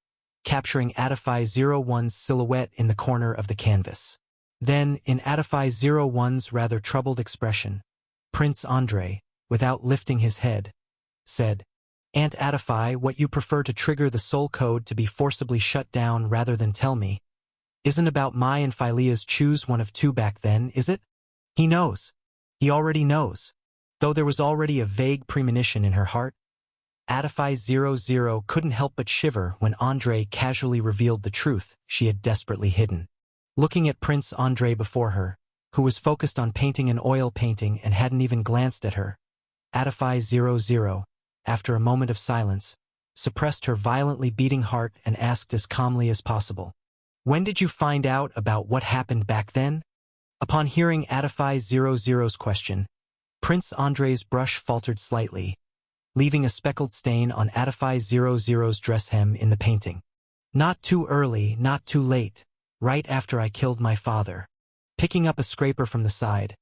capturing Adify01's silhouette in the corner of the canvas. Then, in Adify01's rather troubled expression, Prince Andre, without lifting his head, said, Aunt Adify, what you prefer to trigger the soul code to be forcibly shut down rather than tell me, isn't about my and Philea's choose one of two back then, is it? He knows. He already knows. Though there was already a vague premonition in her heart, Adify00 couldn't help but shiver when Andre casually revealed the truth she had desperately hidden. Looking at Prince Andre before her, who was focused on painting an oil painting and hadn't even glanced at her, Adify00, after a moment of silence, suppressed her violently beating heart and asked as calmly as possible, When did you find out about what happened back then? Upon hearing Adify00's question, Prince Andrei's brush faltered slightly, leaving a speckled stain on Adify 00's dress hem in the painting. Not too early, not too late, right after I killed my father. Picking up a scraper from the side,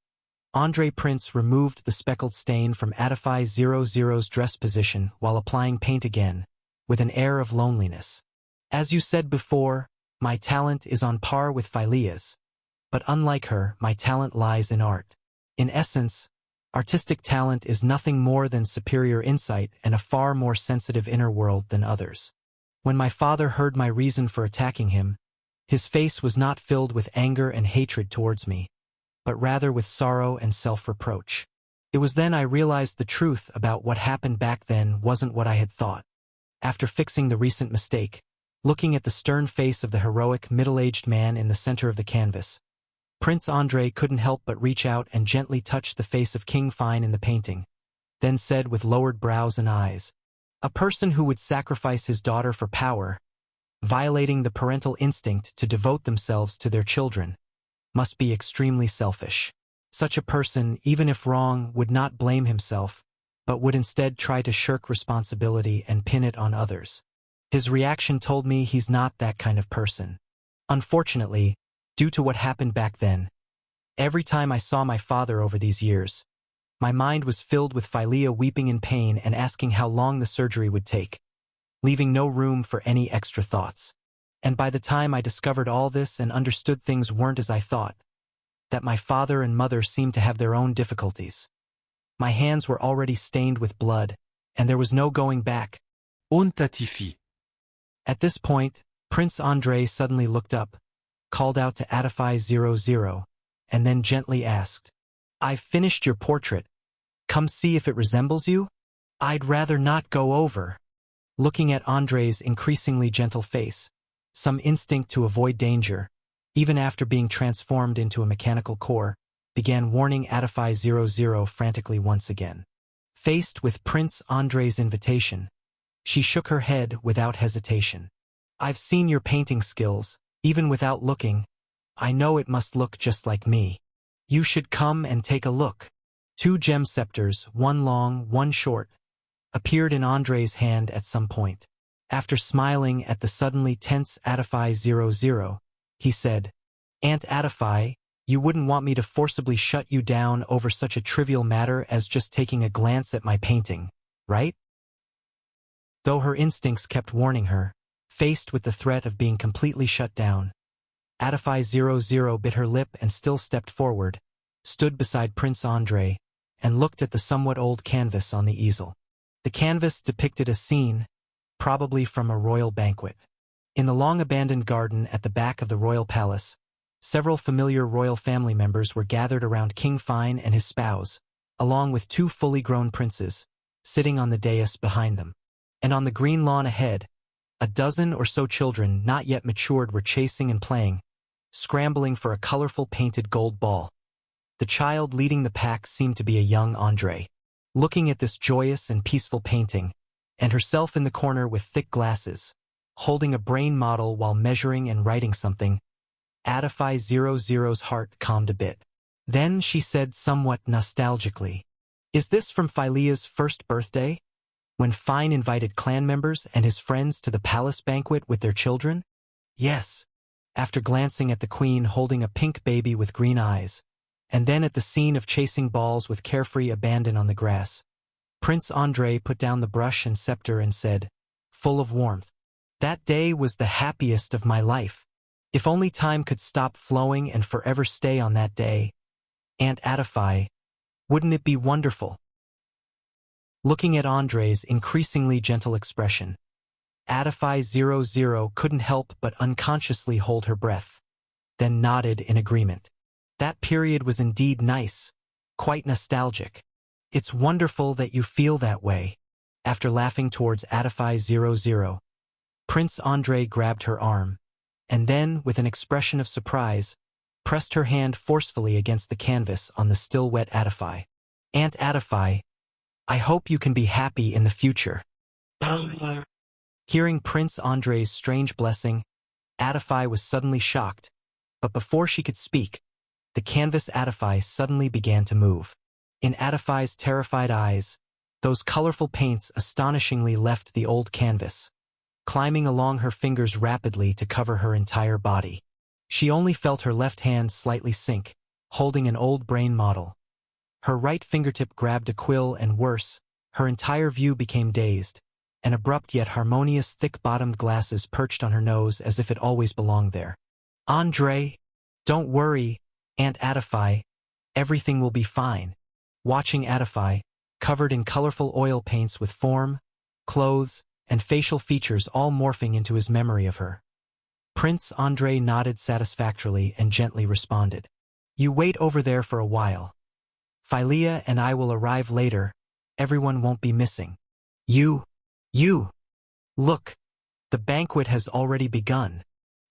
Andrei Prince removed the speckled stain from Adify 00's dress position while applying paint again, with an air of loneliness. As you said before, my talent is on par with Philea's, but unlike her, my talent lies in art. In essence, artistic talent is nothing more than superior insight and a far more sensitive inner world than others. When my father heard my reason for attacking him, his face was not filled with anger and hatred towards me, but rather with sorrow and self-reproach. It was then I realized the truth about what happened back then wasn't what I had thought. After fixing the recent mistake, looking at the stern face of the heroic, middle-aged man in the center of the canvas, Prince Andrei couldn't help but reach out and gently touch the face of King Fine in the painting, then said with lowered brows and eyes, "A person who would sacrifice his daughter for power, violating the parental instinct to devote themselves to their children, must be extremely selfish. Such a person, even if wrong, would not blame himself, but would instead try to shirk responsibility and pin it on others. His reaction told me he's not that kind of person. Unfortunately, due to what happened back then, every time I saw my father over these years, my mind was filled with Philea weeping in pain and asking how long the surgery would take, leaving no room for any extra thoughts. And by the time I discovered all this and understood things weren't as I thought, that my father and mother seemed to have their own difficulties. My hands were already stained with blood, and there was no going back." At this point, Prince Andrei suddenly looked up, called out to Adify 00, and then gently asked, "I've finished your portrait. Come see if it resembles you?" "I'd rather not go over." Looking at Andrei's increasingly gentle face, some instinct to avoid danger, even after being transformed into a mechanical core, began warning Adify 00 frantically once again. Faced with Prince Andrei's invitation, she shook her head without hesitation. "I've seen your painting skills, even without looking. I know it must look just like me. You should come and take a look." Two gem scepters, one long, one short, appeared in Andrei's hand at some point. After smiling at the suddenly tense Adify 00, he said, "Aunt Adify, you wouldn't want me to forcibly shut you down over such a trivial matter as just taking a glance at my painting, right?" Though her instincts kept warning her, faced with the threat of being completely shut down, Adify 00 bit her lip and still stepped forward, stood beside Prince Andrei, and looked at the somewhat old canvas on the easel. The canvas depicted a scene, probably from a royal banquet. In the long-abandoned garden at the back of the royal palace, several familiar royal family members were gathered around King Fine and his spouse, along with two fully grown princes, sitting on the dais behind them. And on the green lawn ahead, a dozen or so children not yet matured were chasing and playing, scrambling for a colorful painted gold ball. The child leading the pack seemed to be a young Andrei. Looking at this joyous and peaceful painting, and herself in the corner with thick glasses, holding a brain model while measuring and writing something, Adify 00's heart calmed a bit. Then she said somewhat nostalgically, "Is this from Philea's first birthday, when Fine invited clan members and his friends to the palace banquet with their children?" "Yes." After glancing at the queen holding a pink baby with green eyes, and then at the scene of chasing balls with carefree abandon on the grass, Prince Andrei put down the brush and scepter and said, full of warmth, "That day was the happiest of my life. If only time could stop flowing and forever stay on that day. Aunt Adify, wouldn't it be wonderful?" Looking at Andrei's increasingly gentle expression, Adify 00 couldn't help but unconsciously hold her breath, then nodded in agreement. That period was indeed nice, quite nostalgic. "It's wonderful that you feel that way." After laughing towards Adify 00, Prince Andrei grabbed her arm, and then, with an expression of surprise, pressed her hand forcefully against the canvas on the still wet Adify. "Aunt Adify, I hope you can be happy in the future." Hearing Prince Andrei's strange blessing, Adify was suddenly shocked, but before she could speak, the canvas Adify suddenly began to move. In Adify's terrified eyes, those colorful paints astonishingly left the old canvas, climbing along her fingers rapidly to cover her entire body. She only felt her left hand slightly sink, holding an old brain model. Her right fingertip grabbed a quill and worse, her entire view became dazed, and abrupt yet harmonious thick-bottomed glasses perched on her nose as if it always belonged there. "Andre, don't worry, Aunt Adify, everything will be fine." Watching Adify, covered in colorful oil paints with form, clothes, and facial features all morphing into his memory of her. Prince Andre nodded satisfactorily and gently responded. "You wait over there for a while. Phylea and I will arrive later. Everyone won't be missing. You! Look! The banquet has already begun."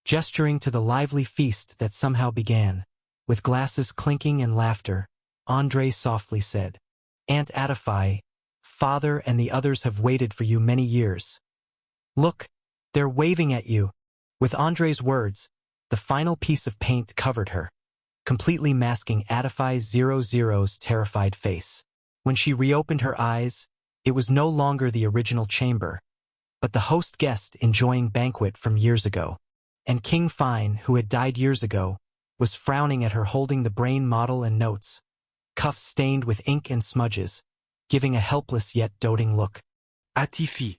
Gesturing to the lively feast that somehow began, with glasses clinking and laughter, Andre softly said, "Aunt Adify, Father and the others have waited for you many years. Look, they're waving at you." With Andre's words, the final piece of paint covered her, completely masking Adify 00's terrified face. When she reopened her eyes, it was no longer the original chamber, but the host guest enjoying banquet from years ago. And King Fine, who had died years ago, was frowning at her holding the brain model and notes, cuffs stained with ink and smudges, giving a helpless yet doting look. "Atifi."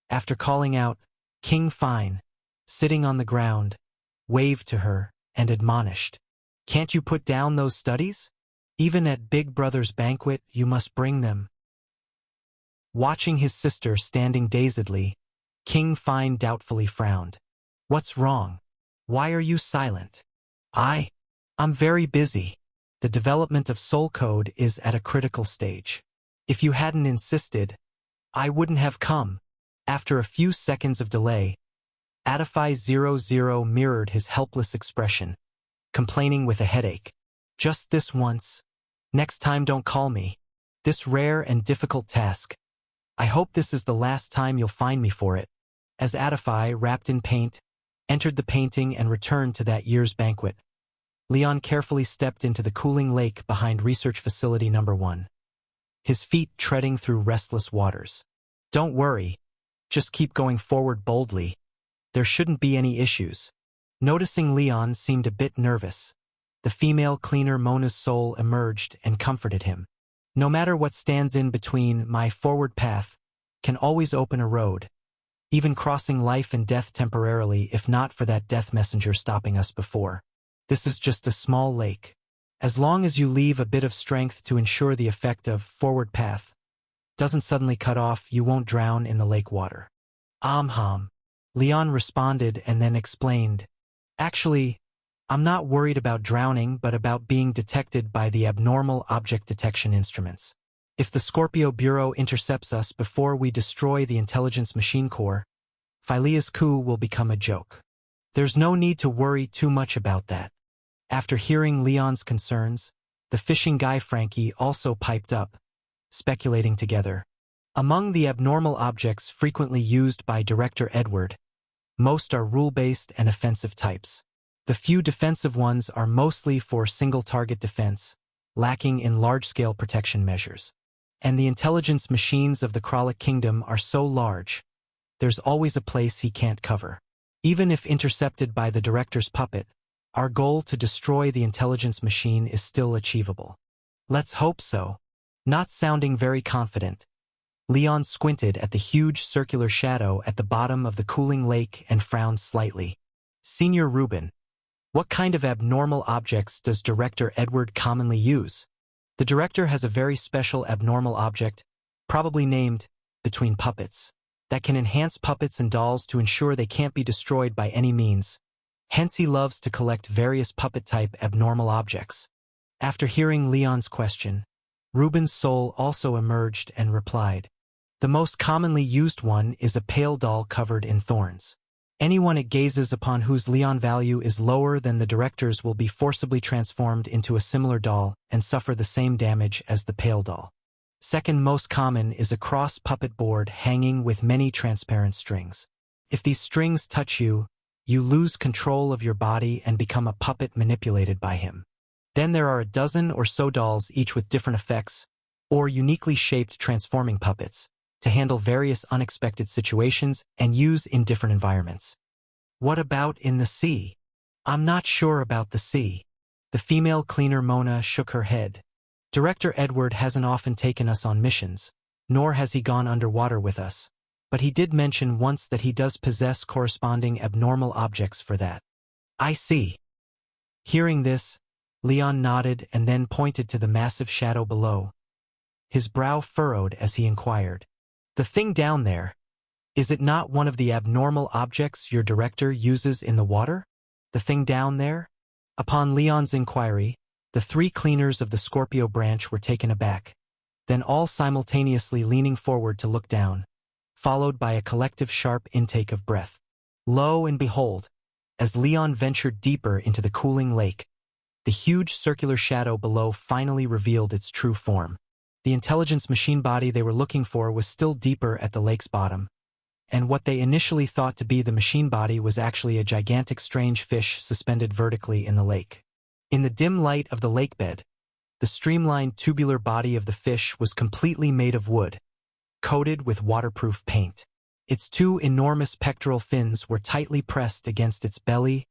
After calling out, King Fine, sitting on the ground, waved to her and admonished, "Can't you put down those studies? Even at Big Brother's banquet, you must bring them." Watching his sister standing dazedly, King Fine doubtfully frowned. "What's wrong? Why are you silent?" I'm very busy. The development of Soul Code is at a critical stage. If you hadn't insisted, I wouldn't have come." After a few seconds of delay, Adify 00 mirrored his helpless expression, complaining with a headache. "Just this once. Next time don't call me. This rare and difficult task. I hope this is the last time you'll find me for it." As Adify, wrapped in paint, entered the painting and returned to that year's banquet, Leon carefully stepped into the cooling lake behind Research Facility No. 1, his feet treading through restless waters. "Don't worry. Just keep going forward boldly. There shouldn't be any issues." Noticing Leon seemed a bit nervous, the female cleaner Mona's soul emerged and comforted him. "No matter what stands in between, my forward path can always open a road, even crossing life and death temporarily if not for that death messenger stopping us before. This is just a small lake. As long as you leave a bit of strength to ensure the effect of forward path doesn't suddenly cut off, you won't drown in the lake water." Leon responded and then explained, "Actually, I'm not worried about drowning but about being detected by the abnormal object detection instruments. If the Scorpio Bureau intercepts us before we destroy the intelligence machine core, Phylea's coup will become a joke. There's no need to worry too much about that." After hearing Leon's concerns, the fishing guy Frankie also piped up, speculating together. Among the abnormal objects frequently used by Director Edward, most are rule-based and offensive types. The few defensive ones are mostly for single-target defense, lacking in large-scale protection measures. And the intelligence machines of the Kralik Kingdom are so large, there's always a place he can't cover. Even if intercepted by the Director's puppet, our goal to destroy the intelligence machine is still achievable. "Let's hope so." Not sounding very confident, Leon squinted at the huge circular shadow at the bottom of the cooling lake and frowned slightly. "Senior Rubin, what kind of abnormal objects does Director Edward commonly use?" The Director has a very special abnormal object, probably named Between Puppets, that can enhance puppets and dolls to ensure they can't be destroyed by any means. Hence he loves to collect various puppet-type abnormal objects. After hearing Leon's question, Rubin's soul also emerged and replied, "The most commonly used one is a pale doll covered in thorns. Anyone it gazes upon whose Leon value is lower than the Director's will be forcibly transformed into a similar doll and suffer the same damage as the pale doll. Second most common is a cross puppet board hanging with many transparent strings. If these strings touch you, you lose control of your body and become a puppet manipulated by him. Then there are a dozen or so dolls, each with different effects, or uniquely shaped transforming puppets, to handle various unexpected situations and use in different environments. What about in the sea? I'm not sure about the sea. The female cleaner Mona shook her head. Director Edward hasn't often taken us on missions, nor has he gone underwater with us. But he did mention once that he does possess corresponding abnormal objects for that. I see. Hearing this, Leon nodded and then pointed to the massive shadow below. His brow furrowed as he inquired. The thing down there, is it not one of the abnormal objects your director uses in the water? The thing down there? Upon Leon's inquiry, the three cleaners of the Scorpio branch were taken aback, then all simultaneously leaning forward to look down, followed by a collective sharp intake of breath. Lo and behold, as Leon ventured deeper into the cooling lake, the huge circular shadow below finally revealed its true form. The intelligence machine body they were looking for was still deeper at the lake's bottom, and what they initially thought to be the machine body was actually a gigantic strange fish suspended vertically in the lake. In the dim light of the lake bed, the streamlined tubular body of the fish was completely made of wood, coated with waterproof paint. Its two enormous pectoral fins were tightly pressed against its belly,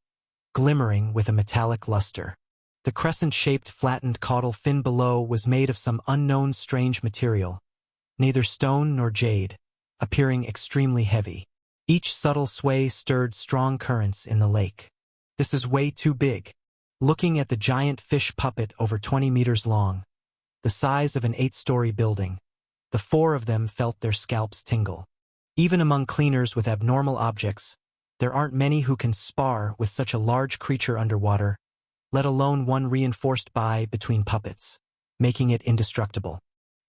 glimmering with a metallic luster. The crescent-shaped flattened caudal fin below was made of some unknown strange material, neither stone nor jade, appearing extremely heavy. Each subtle sway stirred strong currents in the lake. This is way too big. Looking at the giant fish puppet over 20 meters long, the size of an 8-story building, the four of them felt their scalps tingle. Even among cleaners with abnormal objects, there aren't many who can spar with such a large creature underwater, let alone one reinforced by between puppets, making it indestructible.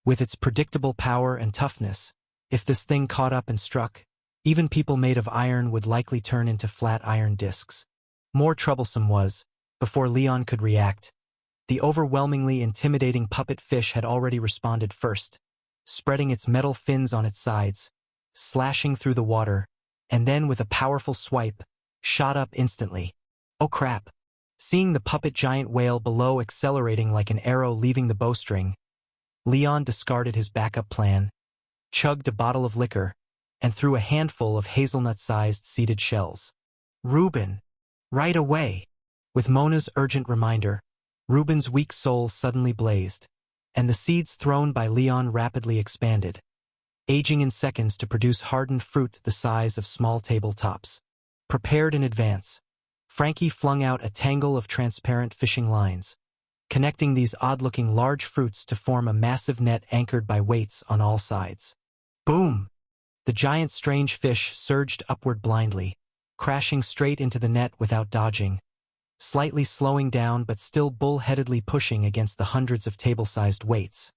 With its predictable power and toughness, if this thing caught up and struck, even people made of iron would likely turn into flat iron discs. More troublesome was, before Leon could react, the overwhelmingly intimidating puppet fish had already responded first, spreading its metal fins on its sides, slashing through the water, and then with a powerful swipe, shot up instantly. Oh crap! Seeing the puppet giant whale below accelerating like an arrow leaving the bowstring, Leon discarded his backup plan, chugged a bottle of liquor, and threw a handful of hazelnut-sized seeded shells. Reuben! Right away! With Mona's urgent reminder, Reuben's weak soul suddenly blazed, and the seeds thrown by Leon rapidly expanded, aging in seconds to produce hardened fruit the size of small tabletops. Prepared in advance, Frankie flung out a tangle of transparent fishing lines, connecting these odd-looking large fruits to form a massive net anchored by weights on all sides. Boom! The giant strange fish surged upward blindly, crashing straight into the net without dodging, slightly slowing down but still bull-headedly pushing against the hundreds of table-sized weights,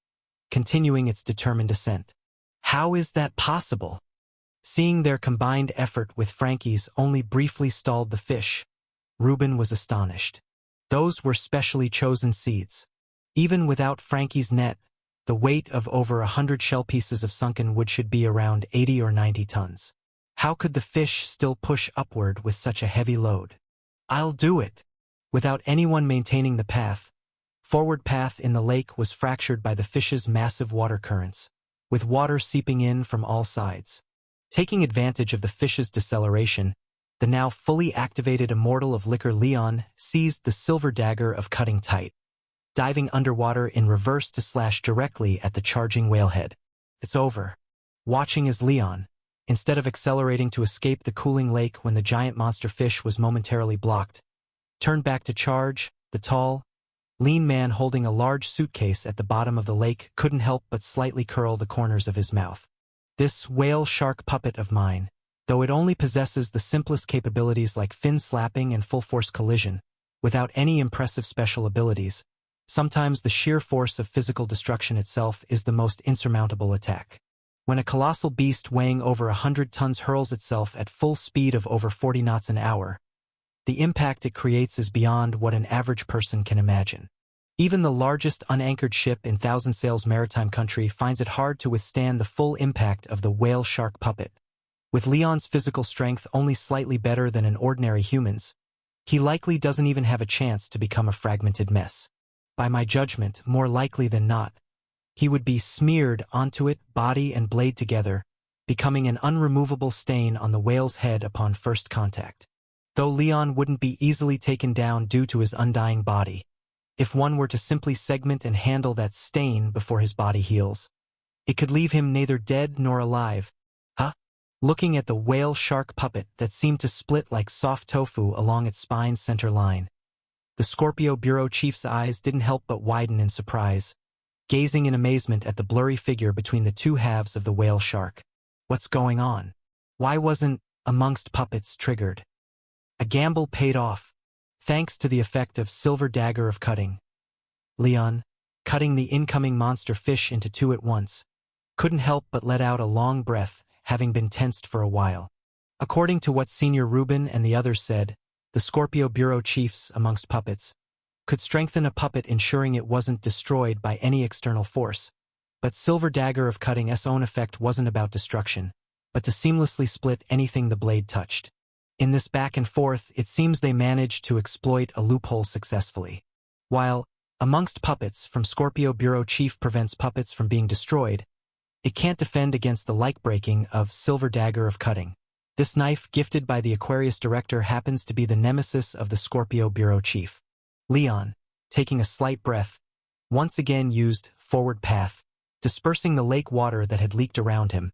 continuing its determined ascent. How is that possible? Seeing their combined effort with Frankie's only briefly stalled the fish, Reuben was astonished. Those were specially chosen seeds. Even without Frankie's net, the weight of over 100 shell pieces of sunken wood should be around 80 or 90 tons. How could the fish still push upward with such a heavy load? I'll do it! Without anyone maintaining the path, forward path in the lake was fractured by the fish's massive water currents, with water seeping in from all sides. Taking advantage of the fish's deceleration, the now fully activated immortal of liquor Leon seized the silver dagger of cutting tight, diving underwater in reverse to slash directly at the charging whalehead. It's over. Watching as Leon, instead of accelerating to escape the cooling lake when the giant monster fish was momentarily blocked, turned back to charge, the tall, lean man holding a large suitcase at the bottom of the lake couldn't help but slightly curl the corners of his mouth. This whale-shark puppet of mine, though it only possesses the simplest capabilities like fin slapping and full-force collision, without any impressive special abilities, sometimes the sheer force of physical destruction itself is the most insurmountable attack. When a colossal beast weighing over 100 tons hurls itself at full speed of over 40 knots an hour, the impact it creates is beyond what an average person can imagine. Even the largest unanchored ship in Thousand Sails maritime country finds it hard to withstand the full impact of the whale-shark puppet. With Leon's physical strength only slightly better than an ordinary human's, he likely doesn't even have a chance to become a fragmented mess. by my judgment, more likely than not, he would be smeared onto it, body and blade together, becoming an unremovable stain on the whale's head upon first contact. Though Leon wouldn't be easily taken down due to his undying body, if one were to simply segment and handle that stain before his body heals, it could leave him neither dead nor alive. Looking at the whale-shark puppet that seemed to split like soft tofu along its spine's center line, the Scorpio Bureau chief's eyes didn't help but widen in surprise, gazing in amazement at the blurry figure between the two halves of the whale shark. What's going on? Why wasn't amongst puppets triggered? A gamble paid off, thanks to the effect of Silver Dagger of Cutting. Leon, cutting the incoming monster fish into two at once, couldn't help but let out a long breath, having been tensed for a while. According to what Senior Reuben and the others said, the Scorpio Bureau chiefs amongst puppets could strengthen a puppet ensuring it wasn't destroyed by any external force. But Silver Dagger of Cutting's own effect wasn't about destruction, but to seamlessly split anything the blade touched. In this back and forth, it seems they managed to exploit a loophole successfully. While, amongst puppets, from Scorpio Bureau chief prevents puppets from being destroyed, it can't defend against the like-breaking of Silver Dagger of Cutting. This knife, gifted by the Aquarius director, happens to be the nemesis of the Scorpio Bureau chief. Leon, taking a slight breath, once again used Forward Path, dispersing the lake water that had leaked around him,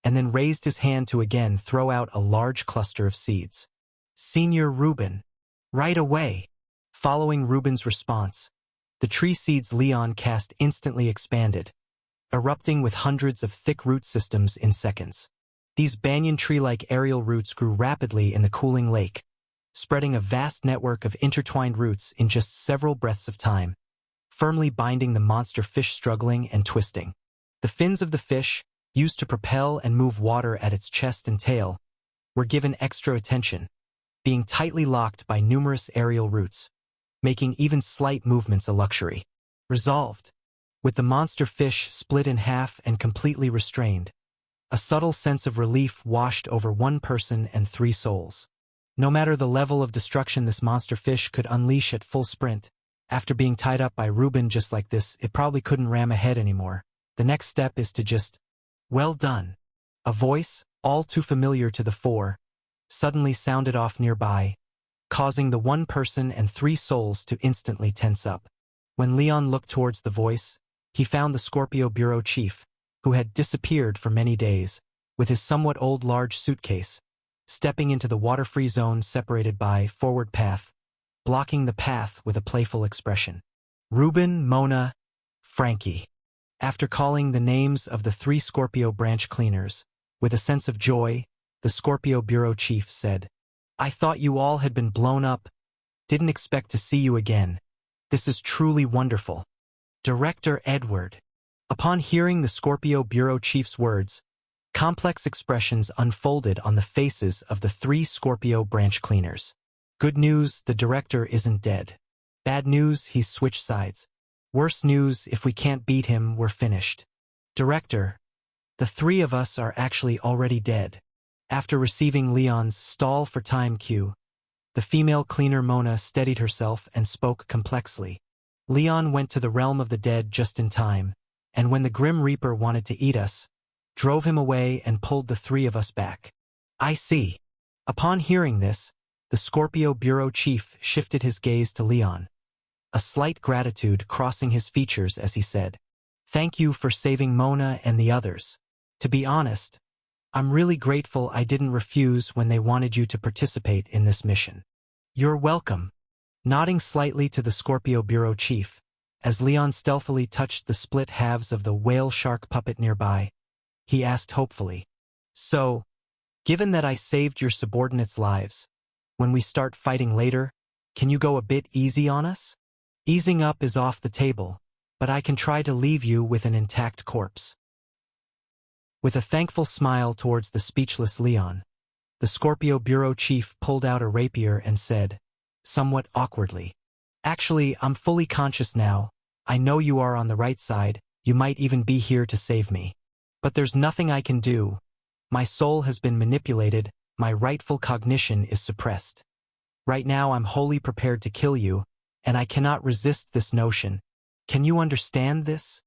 and then raised his hand to again throw out a large cluster of seeds. Senior Reuben. Right away. Following Reuben's response, the tree seeds Leon cast instantly expanded, erupting with hundreds of thick root systems in seconds. These banyan tree-like aerial roots grew rapidly in the cooling lake, spreading a vast network of intertwined roots in just several breaths of time, firmly binding the monster fish struggling and twisting. The fins of the fish, used to propel and move water at its chest and tail, were given extra attention, being tightly locked by numerous aerial roots, making even slight movements a luxury. Resolved. With the monster fish split in half and completely restrained, a subtle sense of relief washed over one person and three souls. No matter the level of destruction this monster fish could unleash at full sprint, after being tied up by Reuben just like this, it probably couldn't ram ahead anymore. The next step is to just, well done. A voice, all too familiar to the four, suddenly sounded off nearby, causing the one person and three souls to instantly tense up. When Leon looked towards the voice, he found the Scorpio Bureau chief, who had disappeared for many days, with his somewhat old large suitcase, stepping into the water-free zone separated by Forward Path, blocking the path with a playful expression. Reuben, Mona, Frankie. After calling the names of the three Scorpio branch cleaners, with a sense of joy, the Scorpio Bureau chief said, "I thought you all had been blown up. Didn't expect to see you again. This is truly wonderful." Director Edward. Upon hearing the Scorpio Bureau chief's words, complex expressions unfolded on the faces of the three Scorpio branch cleaners. Good news, the director isn't dead. Bad news, he's switched sides. Worse news, if we can't beat him, we're finished. Director, the three of us are actually already dead. After receiving Leon's stall for time cue, the female cleaner Mona steadied herself and spoke complexly. Leon went to the realm of the dead just in time, and when the Grim Reaper wanted to eat us, drove him away and pulled the three of us back. I see. Upon hearing this, the Scorpio Bureau chief shifted his gaze to Leon, a slight gratitude crossing his features as he said, "Thank you for saving Mona and the others. To be honest, I'm really grateful I didn't refuse when they wanted you to participate in this mission." "You're welcome." Nodding slightly to the Scorpio Bureau chief, as Leon stealthily touched the split halves of the whale-shark puppet nearby, he asked hopefully, "So, given that I saved your subordinates' lives, when we start fighting later, can you go a bit easy on us? Easing up is off the table, but I can try to leave you with an intact corpse." With a thankful smile towards the speechless Leon, the Scorpio Bureau chief pulled out a rapier and said, somewhat awkwardly, "Actually, I'm fully conscious now. I know you are on the right side. You might even be here to save me. But there's nothing I can do. My soul has been manipulated. My rightful cognition is suppressed. Right now I'm wholly prepared to kill you, and I cannot resist this notion, Can you understand this?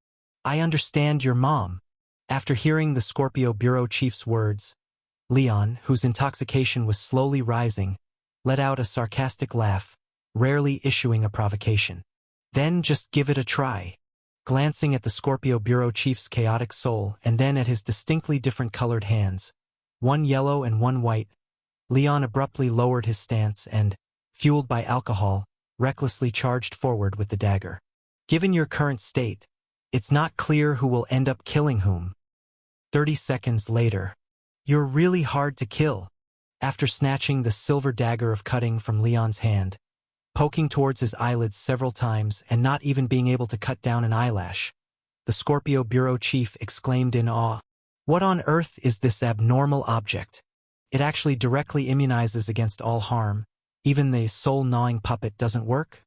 I understand your mom. After hearing the Scorpio bureau chief's words, Leon, whose intoxication was slowly rising, let out a sarcastic laugh, rarely issuing a provocation. Then just give it a try. Glancing at the Scorpio bureau chief's chaotic soul and then at his distinctly different colored hands, one yellow and one white, Leon abruptly lowered his stance and, fueled by alcohol, recklessly charged forward with the dagger. Given your current state, it's not clear who will end up killing whom. 30 seconds later. You're really hard to kill. After snatching the silver dagger of cutting from Leon's hand, poking towards his eyelids several times and not even being able to cut down an eyelash, the Scorpio bureau chief exclaimed in awe, "What on earth is this abnormal object? It actually directly immunizes against all harm. Even the soul-gnawing puppet doesn't work?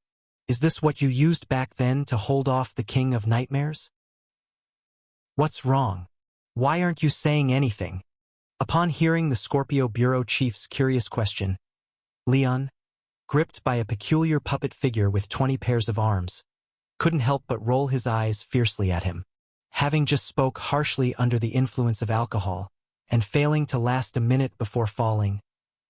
Is this what you used back then to hold off the King of Nightmares? What's wrong? Why aren't you saying anything?" Upon hearing the Scorpio bureau chief's curious question, Leon, gripped by a peculiar puppet figure with 20 pairs of arms, couldn't help but roll his eyes fiercely at him. Having just spoke harshly under the influence of alcohol, and failing to last a minute before falling,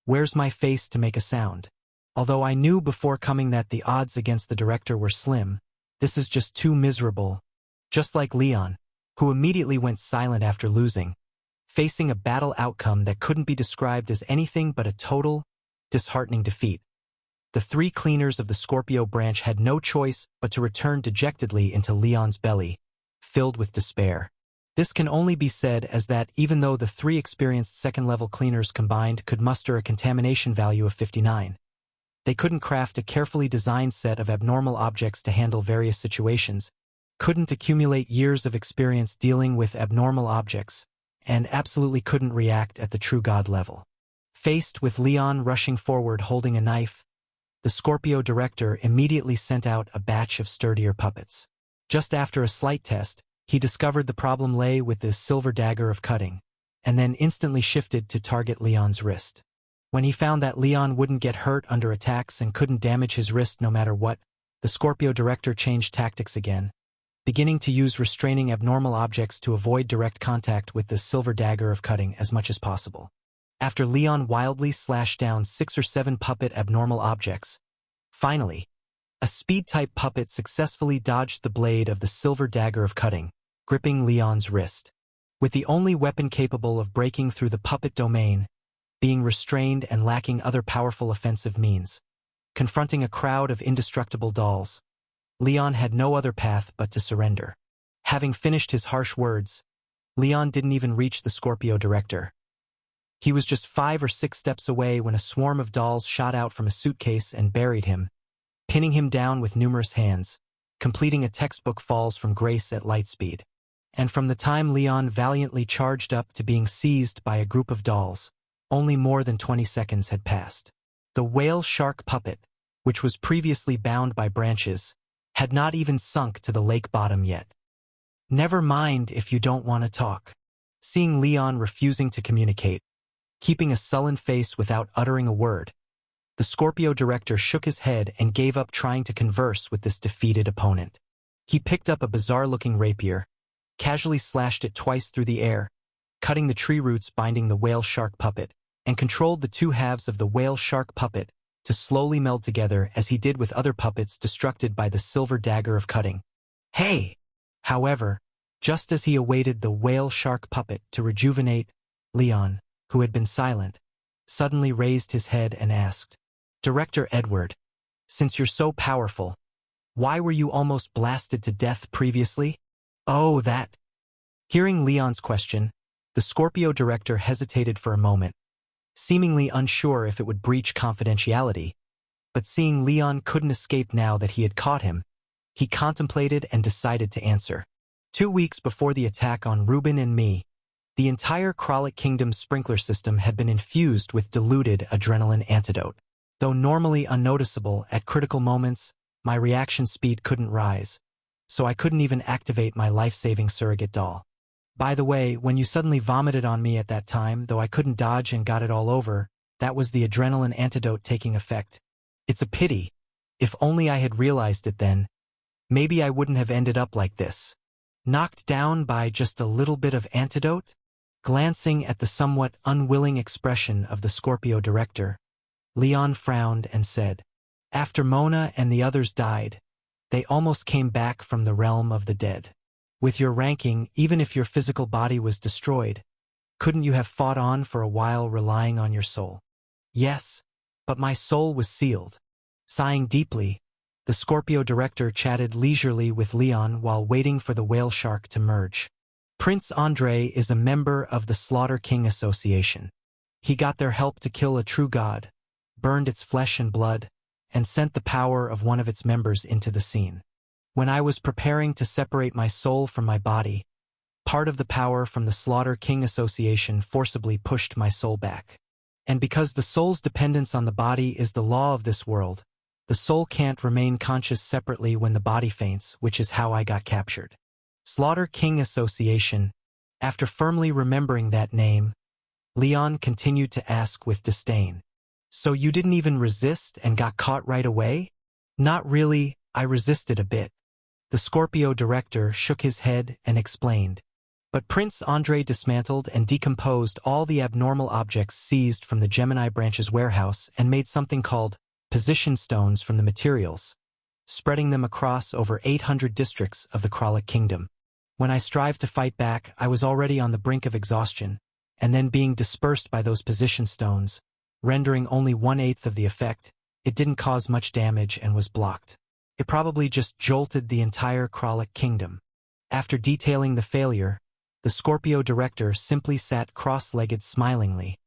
where's my face to make a sound? Although I knew before coming that the odds against the director were slim, this is just too miserable. Just like Leon, who immediately went silent after losing, facing a battle outcome that couldn't be described as anything but a total, disheartening defeat. The three cleaners of the Scorpio branch had no choice but to return dejectedly into Leon's belly, filled with despair. This can only be said as that even though the three experienced second-level cleaners combined could muster a contamination value of 59, they couldn't craft a carefully designed set of abnormal objects to handle various situations, couldn't accumulate years of experience dealing with abnormal objects, and absolutely couldn't react at the true god level. Faced with Leon rushing forward holding a knife, the Scorpio director immediately sent out a batch of sturdier puppets. Just after a slight test, he discovered the problem lay with the silver dagger of cutting, and then instantly shifted to target Leon's wrist. When he found that Leon wouldn't get hurt under attacks and couldn't damage his wrist no matter what, the Scorpio director changed tactics again, beginning to use restraining abnormal objects to avoid direct contact with the silver dagger of cutting as much as possible. After Leon wildly slashed down 6 or 7 puppet abnormal objects, finally, a speed-type puppet successfully dodged the blade of the silver dagger of cutting, gripping Leon's wrist. With the only weapon capable of breaking through the puppet domain, being restrained and lacking other powerful offensive means, confronting a crowd of indestructible dolls, Leon had no other path but to surrender. Having finished his harsh words, Leon didn't even reach the Scorpio director. He was just 5 or 6 steps away when a swarm of dolls shot out from a suitcase and buried him, pinning him down with numerous hands, completing a textbook falls from grace at light speed. And from the time Leon valiantly charged up to being seized by a group of dolls, only more than 20 seconds had passed. The whale shark puppet, which was previously bound by branches, had not even sunk to the lake bottom yet. Never mind if you don't want to talk. Seeing Leon refusing to communicate, keeping a sullen face without uttering a word, the Scorpio director shook his head and gave up trying to converse with this defeated opponent. He picked up a bizarre-looking rapier, casually slashed it twice through the air, cutting the tree roots binding the whale shark puppet, and controlled the two halves of the whale shark puppet to slowly meld together as he did with other puppets destructed by the silver dagger of cutting. Hey! However, just as he awaited the whale shark puppet to rejuvenate, Leon, who had been silent, suddenly raised his head and asked, "Director Edward, since you're so powerful, why were you almost blasted to death previously?" "Oh, that." Hearing Leon's question, the Scorpio director hesitated for a moment, seemingly unsure if it would breach confidentiality, but seeing Leon couldn't escape now that he had caught him, he contemplated and decided to answer. 2 weeks before the attack on Ruben and me, the entire Kralik Kingdom's sprinkler system had been infused with diluted adrenaline antidote. Though normally unnoticeable at critical moments, my reaction speed couldn't rise, so I couldn't even activate my life-saving surrogate doll. By the way, when you suddenly vomited on me at that time, though I couldn't dodge and got it all over, that was the adrenaline antidote taking effect. It's a pity. If only I had realized it then, maybe I wouldn't have ended up like this. Knocked down by just a little bit of antidote? Glancing at the somewhat unwilling expression of the Scorpio director, Leon frowned and said, "After Mona and the others died, they almost came back from the realm of the dead. With your ranking, even if your physical body was destroyed, couldn't you have fought on for a while relying on your soul?" "Yes, but my soul was sealed." Sighing deeply, the Scorpio director chatted leisurely with Leon while waiting for the whale shark to merge. Prince Andre is a member of the Slaughter King Association. He got their help to kill a true god, burned its flesh and blood, and sent the power of one of its members into the scene. When I was preparing to separate my soul from my body, part of the power from the Slaughter King Association forcibly pushed my soul back. And because the soul's dependence on the body is the law of this world, the soul can't remain conscious separately when the body faints, which is how I got captured. Slaughter King Association. After firmly remembering that name, Leon continued to ask with disdain, "So you didn't even resist and got caught right away?" "Not really, I resisted a bit." The Scorpio director shook his head and explained. But Prince Andre dismantled and decomposed all the abnormal objects seized from the Gemini branch's warehouse and made something called position stones from the materials, spreading them across over 800 districts of the Kralik Kingdom. When I strived to fight back, I was already on the brink of exhaustion, and then being dispersed by those position stones, rendering only 1/8 of the effect. It didn't cause much damage and was blocked. It probably just jolted the entire Kralik Kingdom. After detailing the failure, the Scorpio director simply sat cross-legged smilingly,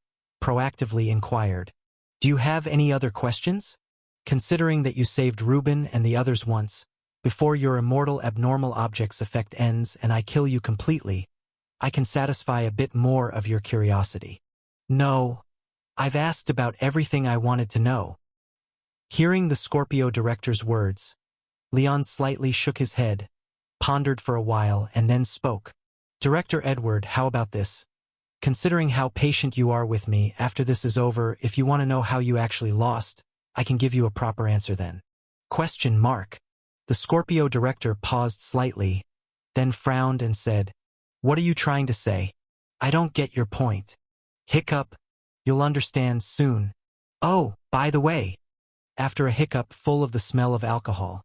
proactively inquired, "Do you have any other questions? Considering that you saved Reuben and the others once, before your immortal abnormal objects effect ends and I kill you completely, I can satisfy a bit more of your curiosity." "No, I've asked about everything I wanted to know." Hearing the Scorpio director's words, Leon slightly shook his head, pondered for a while, and then spoke. "Director Edward, how about this? Considering how patient you are with me, after this is over, if you want to know how you actually lost, I can give you a proper answer then." Question mark. The Scorpio director paused slightly, then frowned and said, "What are you trying to say? I don't get your point." Hiccup. "You'll understand soon." "Oh, by the way." After a hiccup full of the smell of alcohol,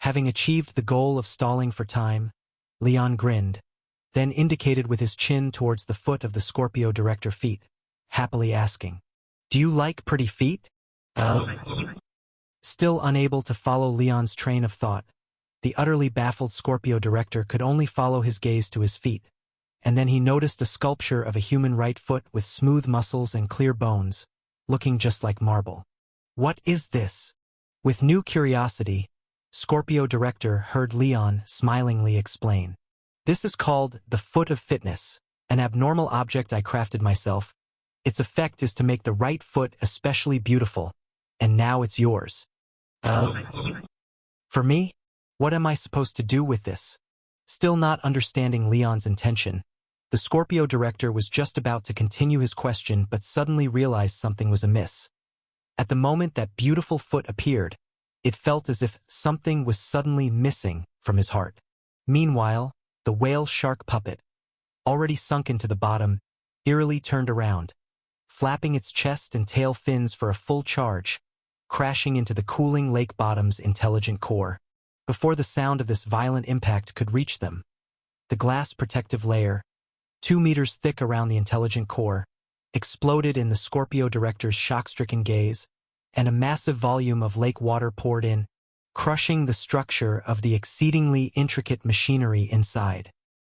having achieved the goal of stalling for time, Leon grinned, then indicated with his chin towards the foot of the Scorpio director feet, happily asking, "Do you like pretty feet?" Still unable to follow Leon's train of thought, the utterly baffled Scorpio director could only follow his gaze to his feet, and then he noticed a sculpture of a human right foot with smooth muscles and clear bones, looking just like marble. "What is this?" With new curiosity, Scorpio director heard Leon smilingly explain. "This is called the Foot of Fitness, an abnormal object I crafted myself. Its effect is to make the right foot especially beautiful, and now it's yours." "For me? What am I supposed to do with this?" Still not understanding Leon's intention, the Scorpio director was just about to continue his question but suddenly realized something was amiss. At the moment that beautiful foot appeared, it felt as if something was suddenly missing from his heart. Meanwhile, the whale shark puppet, already sunk into the bottom, eerily turned around, flapping its chest and tail fins for a full charge, crashing into the cooling lake bottom's intelligent core. Before the sound of this violent impact could reach them, the glass protective layer, 2 meters thick around the intelligent core, exploded in the Scorpio director's shock-stricken gaze, and a massive volume of lake water poured in, crushing the structure of the exceedingly intricate machinery inside.